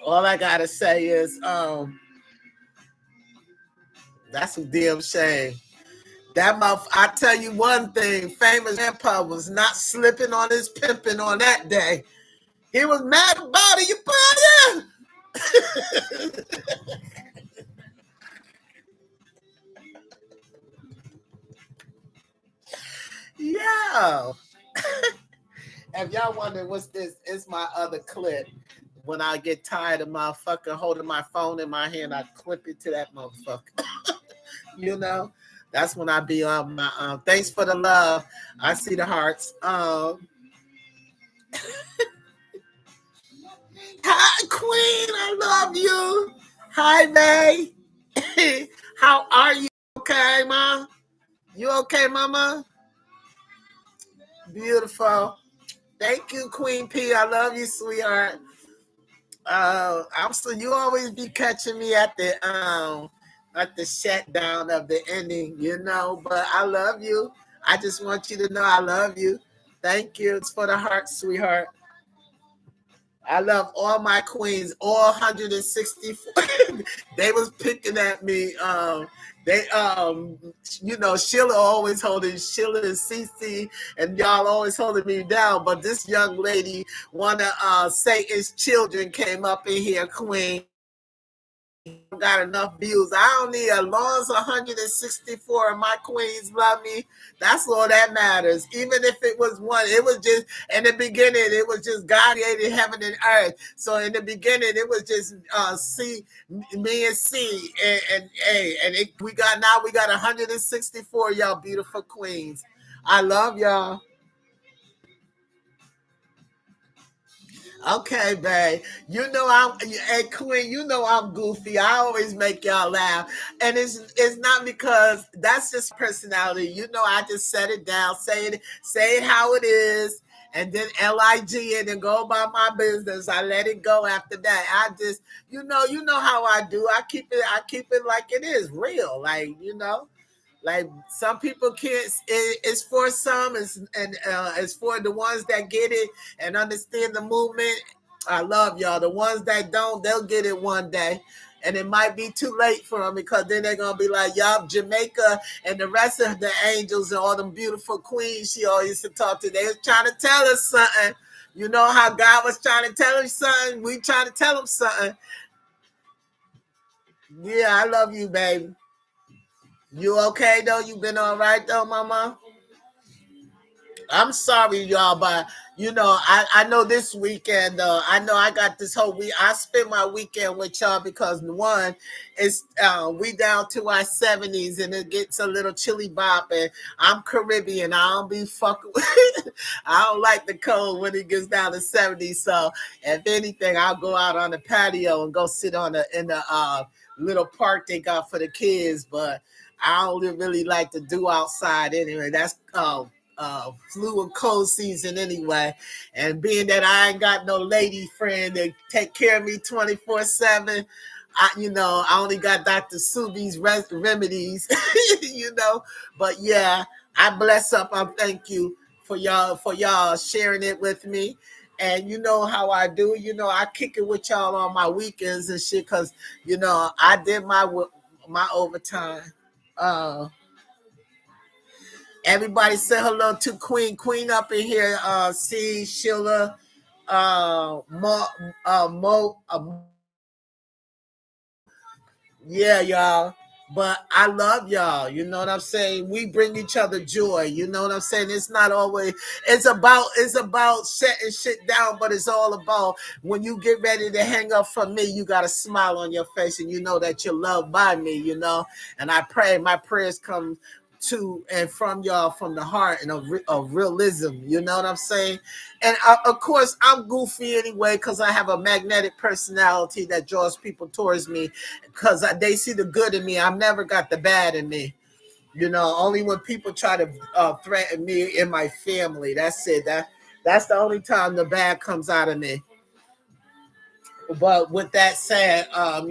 All I gotta say is, that's a damn shame. I tell you one thing, famous grandpa was not slipping on his pimping on that day. He was mad about it, you brother. Yo. If y'all wonder what's this, it's my other clip. When I get tired of motherfucker holding my phone in my hand, I clip it to that motherfucker. You know? That's when I be on my thanks for the love. I see the hearts. Hi, Queen. I love you. Hi, May. How are you? Okay, Ma? You okay, Mama? Beautiful. Thank you, Queen P. I love you, sweetheart. You always be catching me at the shutdown of the ending, you know, but I love you. I just want you to know I love you. Thank you. It's for the heart, sweetheart. I love all my queens, all 164. They was picking at me. Sheila always holding, Sheila and Cece, and y'all always holding me down. But this young lady, one of Satan's children, came up in here, Queen. Got enough views. I don't need as long as 164 of my queens love me. That's all that matters. Even if it was one, it was just in the beginning, it was just God created heaven and earth. So in the beginning, it was just me and C and A. And we got 164 y'all beautiful queens. I love y'all. Okay, babe. You know I'm and Queen, you know I'm goofy. I always make y'all laugh. And it's not because that's just personality. You know, I just set it down, say it how it is, and then LIG it and go about my business. I let it go after that. I just you know how I do. I keep it like it is, real. Like, like some people can't. It's for some, and it's for the ones that get it and understand the movement. I love y'all. The ones that don't, they'll get it one day, and it might be too late for them because then they're gonna be like, "Yup, Jamaica and the rest of the angels and all them beautiful queens she always used to talk to. They was trying to tell us something. You know how God was trying to tell him something. We trying to tell him something. Yeah, I love you, baby. You okay though? You been all right though, mama? I'm sorry, y'all, but I know this weekend. I know I got this whole week. I spend my weekend with y'all because one, it's we down to our 70s and it gets a little chilly bop, and I'm Caribbean. I don't be fucking. I don't like the cold when it gets down to 70. So if anything, I'll go out on the patio and go sit on the in the little park they got for the kids, but. I don't really like to do outside anyway. That's flu and cold season anyway. And being that I ain't got no lady friend that take care of me 24/7, I only got Dr. Subi's remedies, you know. But yeah, I bless up. I thank you for y'all sharing it with me. And you know how I do. I kick it with y'all on my weekends and shit because I did my overtime. Uh, Everybody say hello to Queen. Queen up in here. See Sheila, Mo, yeah, y'all. But I love y'all. You know what I'm saying? We bring each other joy. You know what I'm saying? It's not always. It's about setting shit down, but it's all about when you get ready to hang up from me. You got a smile on your face, and you know that you're loved by me. And I pray my prayers come to and from y'all from the heart and of realism. You know what I'm saying? And of course, I'm goofy anyway because I have a magnetic personality that draws people towards me because they see the good in me. I've never got the bad in me. Only when people try to threaten me and my family. That's it. That's the only time the bad comes out of me. But with that said, I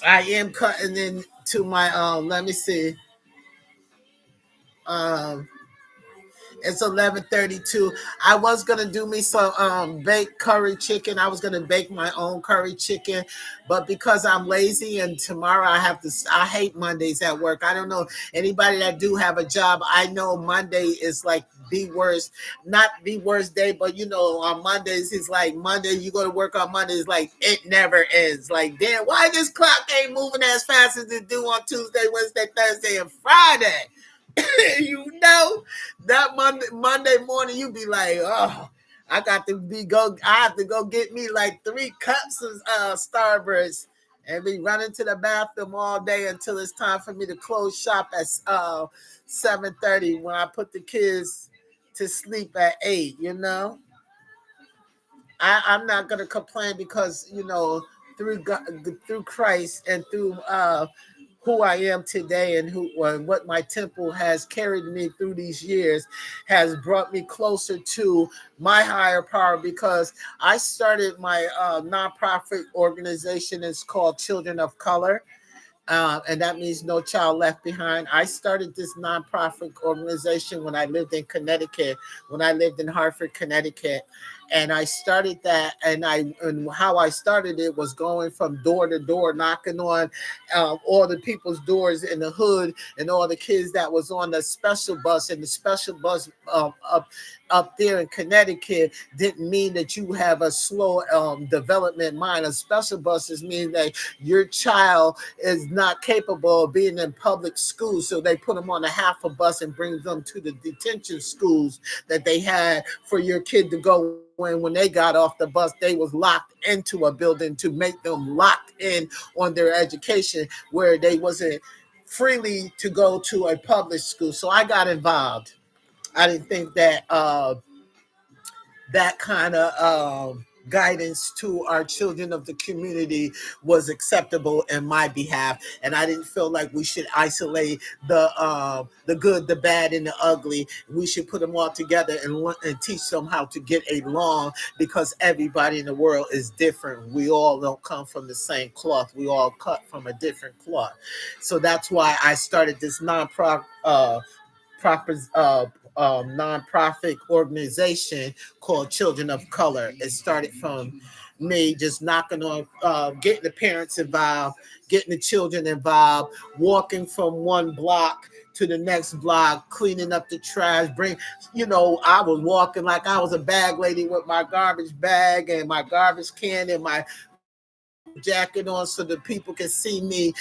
am cutting into my let me see. Um, It's 11:32. I was gonna do me some baked curry chicken. I was gonna bake my own curry chicken, but because I'm lazy and tomorrow I have to. I hate Mondays at work. I don't know anybody that do have a job. I know Monday is like the worst, not the worst day, but on Mondays it's like Monday. You go to work on Mondays, like it never ends. Like damn, why this clock ain't moving as fast as it do on Tuesday, Wednesday, Thursday, and Friday? you know that Monday morning you be like, oh, I have to go get me like 3 cups of Starburst and be running to the bathroom all day until it's time for me to close shop at 7:30 when I put the kids to sleep at 8. I'm not gonna complain because through God, through Christ and through who I am today and what my temple has carried me through these years has brought me closer to my higher power because I started my nonprofit organization. It's called Children of Color, and that means No Child Left Behind. I started this nonprofit organization when I lived in Connecticut, when I lived in Hartford, Connecticut. And I started that, and how I started it was going from door to door, knocking on all the people's doors in the hood, and all the kids that was on the special bus. And the special bus up there in Connecticut didn't mean that you have a slow development mind. A special buses mean that your child is not capable of being in public school, so they put them on a half a bus and bring them to the detention schools that they had for your kid to go when they got off the bus. They was locked into a building to make them locked in on their education where they wasn't freely to go to a public school. So I got involved. I didn't think that that kind of guidance to our children of the community was acceptable in my behalf, and I didn't feel like we should isolate the good, the bad, and the ugly. We should put them all together and teach them how to get along, because everybody in the world is different. We all don't come from the same cloth. We all cut from a different cloth. So that's why I started this proper nonprofit organization called Children of Color. It started from me just knocking on, getting the parents involved, getting the children involved, walking from one block to the next block, cleaning up the trash. I was walking like I was a bag lady with my garbage bag and my garbage can and my jacket on so that people can see me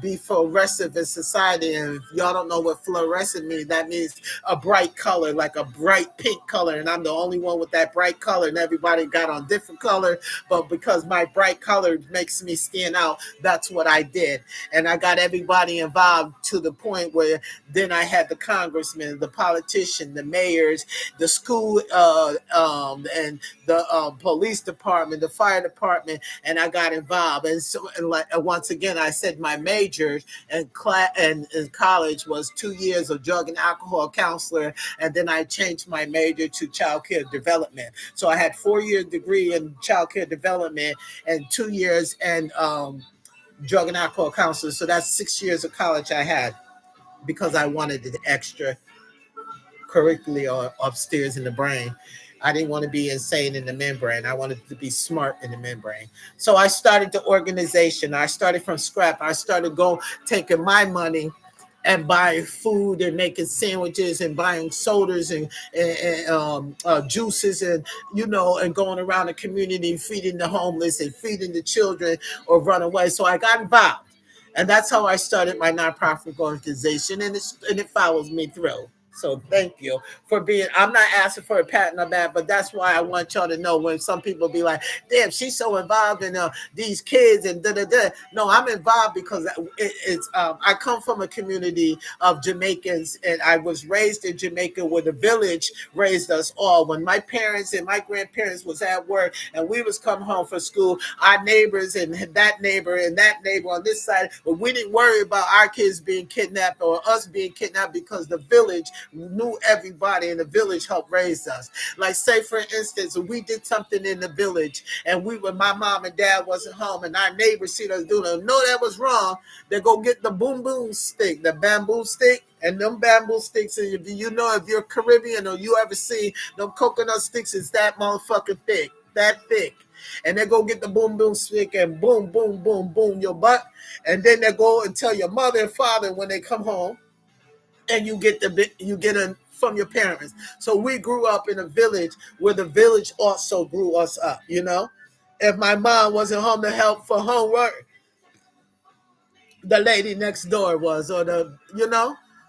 be fluorescent in society. And if y'all don't know what fluorescent means, that means a bright color, like a bright pink color. And I'm the only one with that bright color, and everybody got on different color. But because my bright color makes me stand out, that's what I did. And I got everybody involved to the point where then I had the congressmen, the politicians, the mayors, the school, and the police department, the fire department, and I got involved. And so, once again, I said my major in college was 2 years of drug and alcohol counselor, and then I changed my major to child care development. So I had 4 year degree in child care development and 2 years in drug and alcohol counselor. So that's 6 years of college I had because I wanted the extra curricular or upstairs in the brain. I didn't want to be insane in the membrane. I wanted to be smart in the membrane. So I started the organization. I started from scrap. I started taking my money and buying food and making sandwiches and buying sodas and juices and going around the community feeding the homeless and feeding the children or run away. So I got involved. And that's how I started my nonprofit organization, and it follows me through. So thank you for being. I'm not asking for a pat on the back, but that's why I want y'all to know when some people be like, "Damn, she's so involved in these kids and da da da." No, I'm involved because it's. I come from a community of Jamaicans, and I was raised in Jamaica, where the village raised us all. When my parents and my grandparents was at work, and we was come home from school, our neighbors and that neighbor on this side, but we didn't worry about our kids being kidnapped or us being kidnapped because the village knew everybody and the village helped raise us. Like, say for instance, we did something in the village and my mom and dad wasn't home and our neighbors see us doing it, know that was wrong, they go get the boom boom stick, the bamboo stick. And them bamboo sticks, and if you're Caribbean or you ever see them coconut sticks, it's that motherfucking thick, that thick. And they go get the boom boom stick and boom, boom, boom, boom your butt. And then they go and tell your mother and father when they come home, and you get it from your parents. So we grew up in a village where the village also grew us up. If my mom wasn't home to help for homework, the lady next door was, or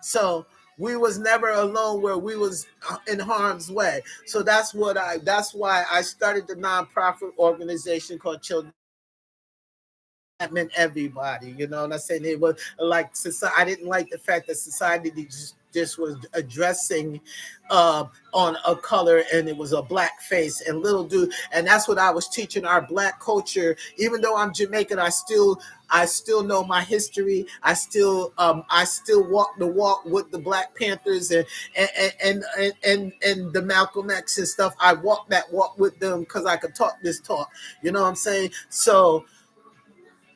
so we was never alone where we was in harm's way. So that's why I started the nonprofit organization called Children. That meant everybody, and I said it was like society. I didn't like the fact that society just was addressing on a color, and it was a black face and little dude, and that's what I was teaching our black culture. Even though I'm Jamaican, I still know my history. I still walk the walk with the Black Panthers and the Malcolm X and stuff. I walk that walk with them because I could talk this talk. You know what I'm saying? So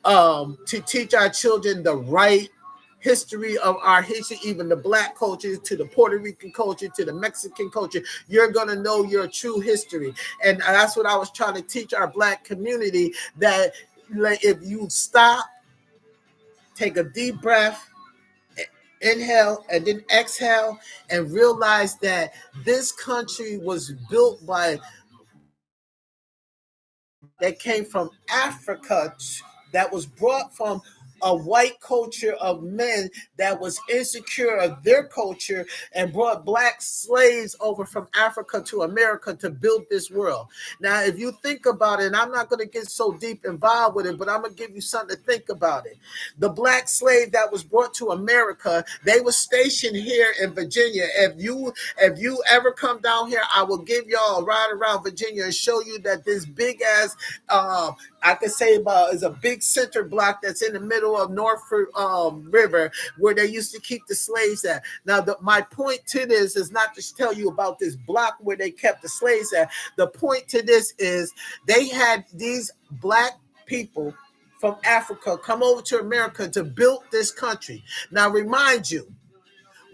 to teach our children the right history of our history, even the black culture, to the Puerto Rican culture, to the Mexican culture, you're going to know your true history. And that's what I was trying to teach our black community, that if you stop, take a deep breath, inhale, and then exhale, and realize that this country was built by that came from Africa, that was brought from a white culture of men that was insecure of their culture and brought black slaves over from Africa to America to build this world. Now, if you think about it, and I'm not going to get so deep involved with it, but I'm going to give you something to think about it. The black slave that was brought to America, they were stationed here in Virginia. If you ever come down here, I will give y'all a ride around Virginia and show you that this big ass I can say about is a big center block that's in the middle of Norfolk River where they used to keep the slaves at. Now, my point to this is not to tell you about this block where they kept the slaves at. The point to this is they had these black people from Africa come over to America to build this country. Now, remind you,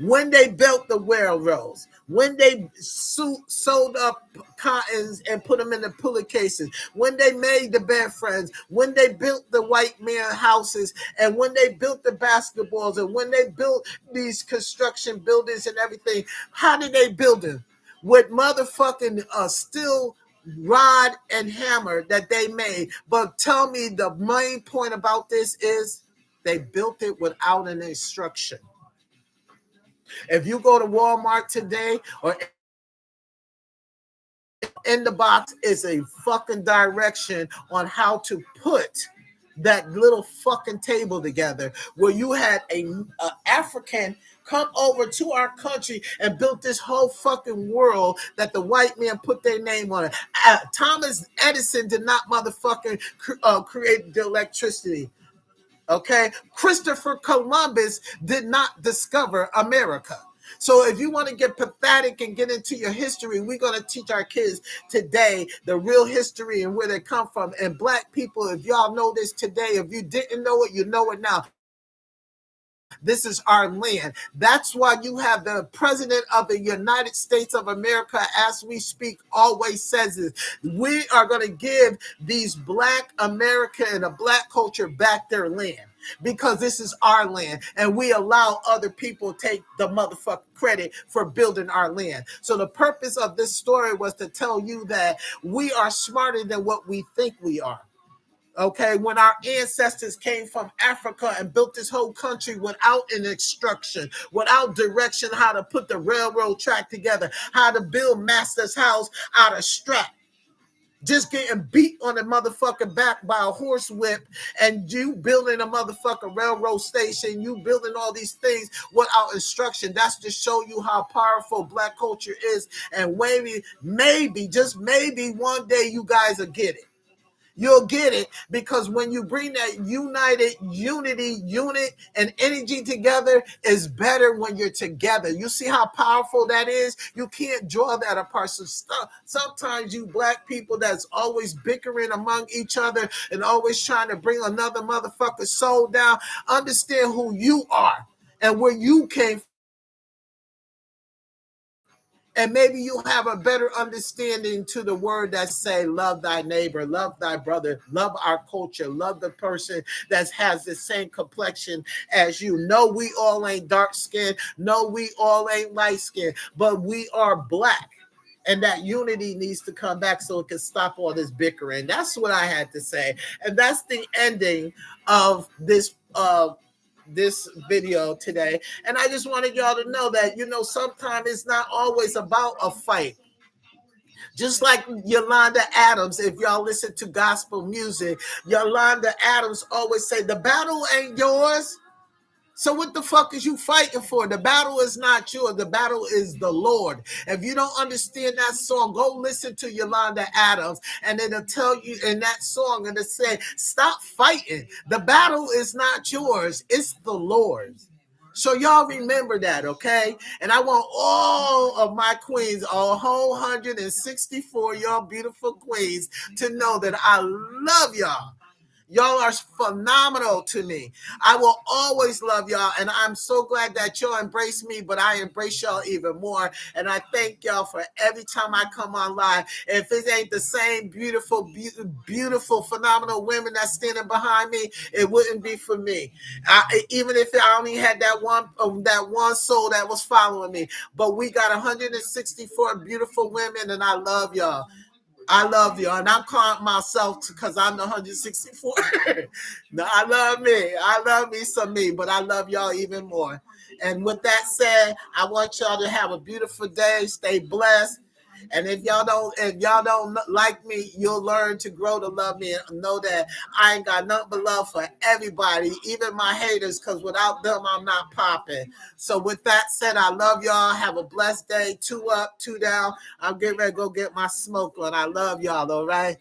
when they built the railroads, when they sewed up cottons and put them in the pillowcases, when they made the bed friends, when they built the white man houses, and when they built the basketballs, and when they built these construction buildings and everything, how did they build them? With motherfucking steel rod and hammer that they made. But tell me, the main point about this is they built it without an instruction. If you go to Walmart today or in the box is a fucking direction on how to put that little fucking table together where you had a African come over to our country and built this whole fucking world that the white man put their name on it. Thomas Edison did not motherfucking create the electricity. Okay, Christopher Columbus did not discover America. So if you want to get pathetic and get into your history, we're going to teach our kids today the real history and where they come from. And black people, if y'all know this today, if you didn't know it, you know it now. This is our land. That's why you have the president of the United States of America, as we speak, always says this. We are going to give these black America and the black culture back their land, because this is our land, and we allow other people to take the motherfucking credit for building our land. So the purpose of this story was to tell you that we are smarter than what we think we are. Okay, when our ancestors came from Africa and built this whole country without an instruction, without direction, how to put the railroad track together, how to build master's house out of strap, just getting beat on the motherfucking back by a horse whip, and you building a motherfucking railroad station, you building all these things without instruction. That's to show you how powerful black culture is. And maybe, just maybe one day you guys will get it. You'll get it, because when you bring that unit, and energy together, is better when you're together. You see how powerful that is? You can't draw that apart. So sometimes you black people that's always bickering among each other and always trying to bring another motherfucker's soul down, understand who you are and where you came from. And maybe you'll have a better understanding to the word that say, love thy neighbor, love thy brother, love our culture, love the person that has the same complexion as you. No, we all ain't dark skinned. No, we all ain't light skinned, but we are black. And that unity needs to come back so it can stop all this bickering. That's what I had to say. And that's the ending of this video today. And I just wanted y'all to know that, sometimes it's not always about a fight. Just like Yolanda Adams, if y'all listen to gospel music, Yolanda Adams always say, the battle ain't yours. So what the fuck is you fighting for? The battle is not yours. The battle is the Lord. If you don't understand that song, go listen to Yolanda Adams, and it'll tell you in that song, and it'll say, stop fighting. The battle is not yours. It's the Lord's. So y'all remember that, okay? And I want all of my queens, a whole 164 y'all beautiful queens, to know that I love y'all. Y'all are phenomenal to me. I will always love y'all, and I'm so glad that y'all embrace me, but I embrace y'all even more. And I thank y'all for every time I come online. If it ain't the same beautiful, phenomenal women that's standing behind me, it wouldn't be for me. Even if I only had that one soul that was following me, but we got 164 beautiful women, and I love y'all. I love you, and I'm calling myself because I'm the 164. No, I love me. I love me some me, but I love y'all even more. And with that said, I want y'all to have a beautiful day. Stay blessed. And if y'all don't like me, you'll learn to grow to love me and know that I ain't got nothing but love for everybody, even my haters, because without them, I'm not popping. So with that said, I love y'all. Have a blessed day. 2 up, 2 down. I'm getting ready to go get my smoke on. I love y'all, all right?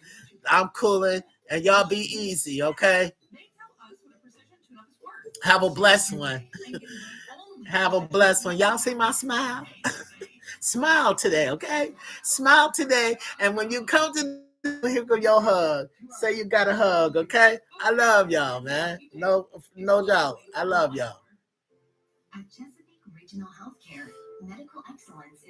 I'm cooling, and y'all be easy, okay? Have a blessed one. Have a blessed one. Y'all see my smile? Smile today, okay? Smile today. And when you come to here go your hug. Say you got a hug, okay? I love y'all, man. No doubt. I love y'all. At Chesapeake Regional Healthcare, medical excellence is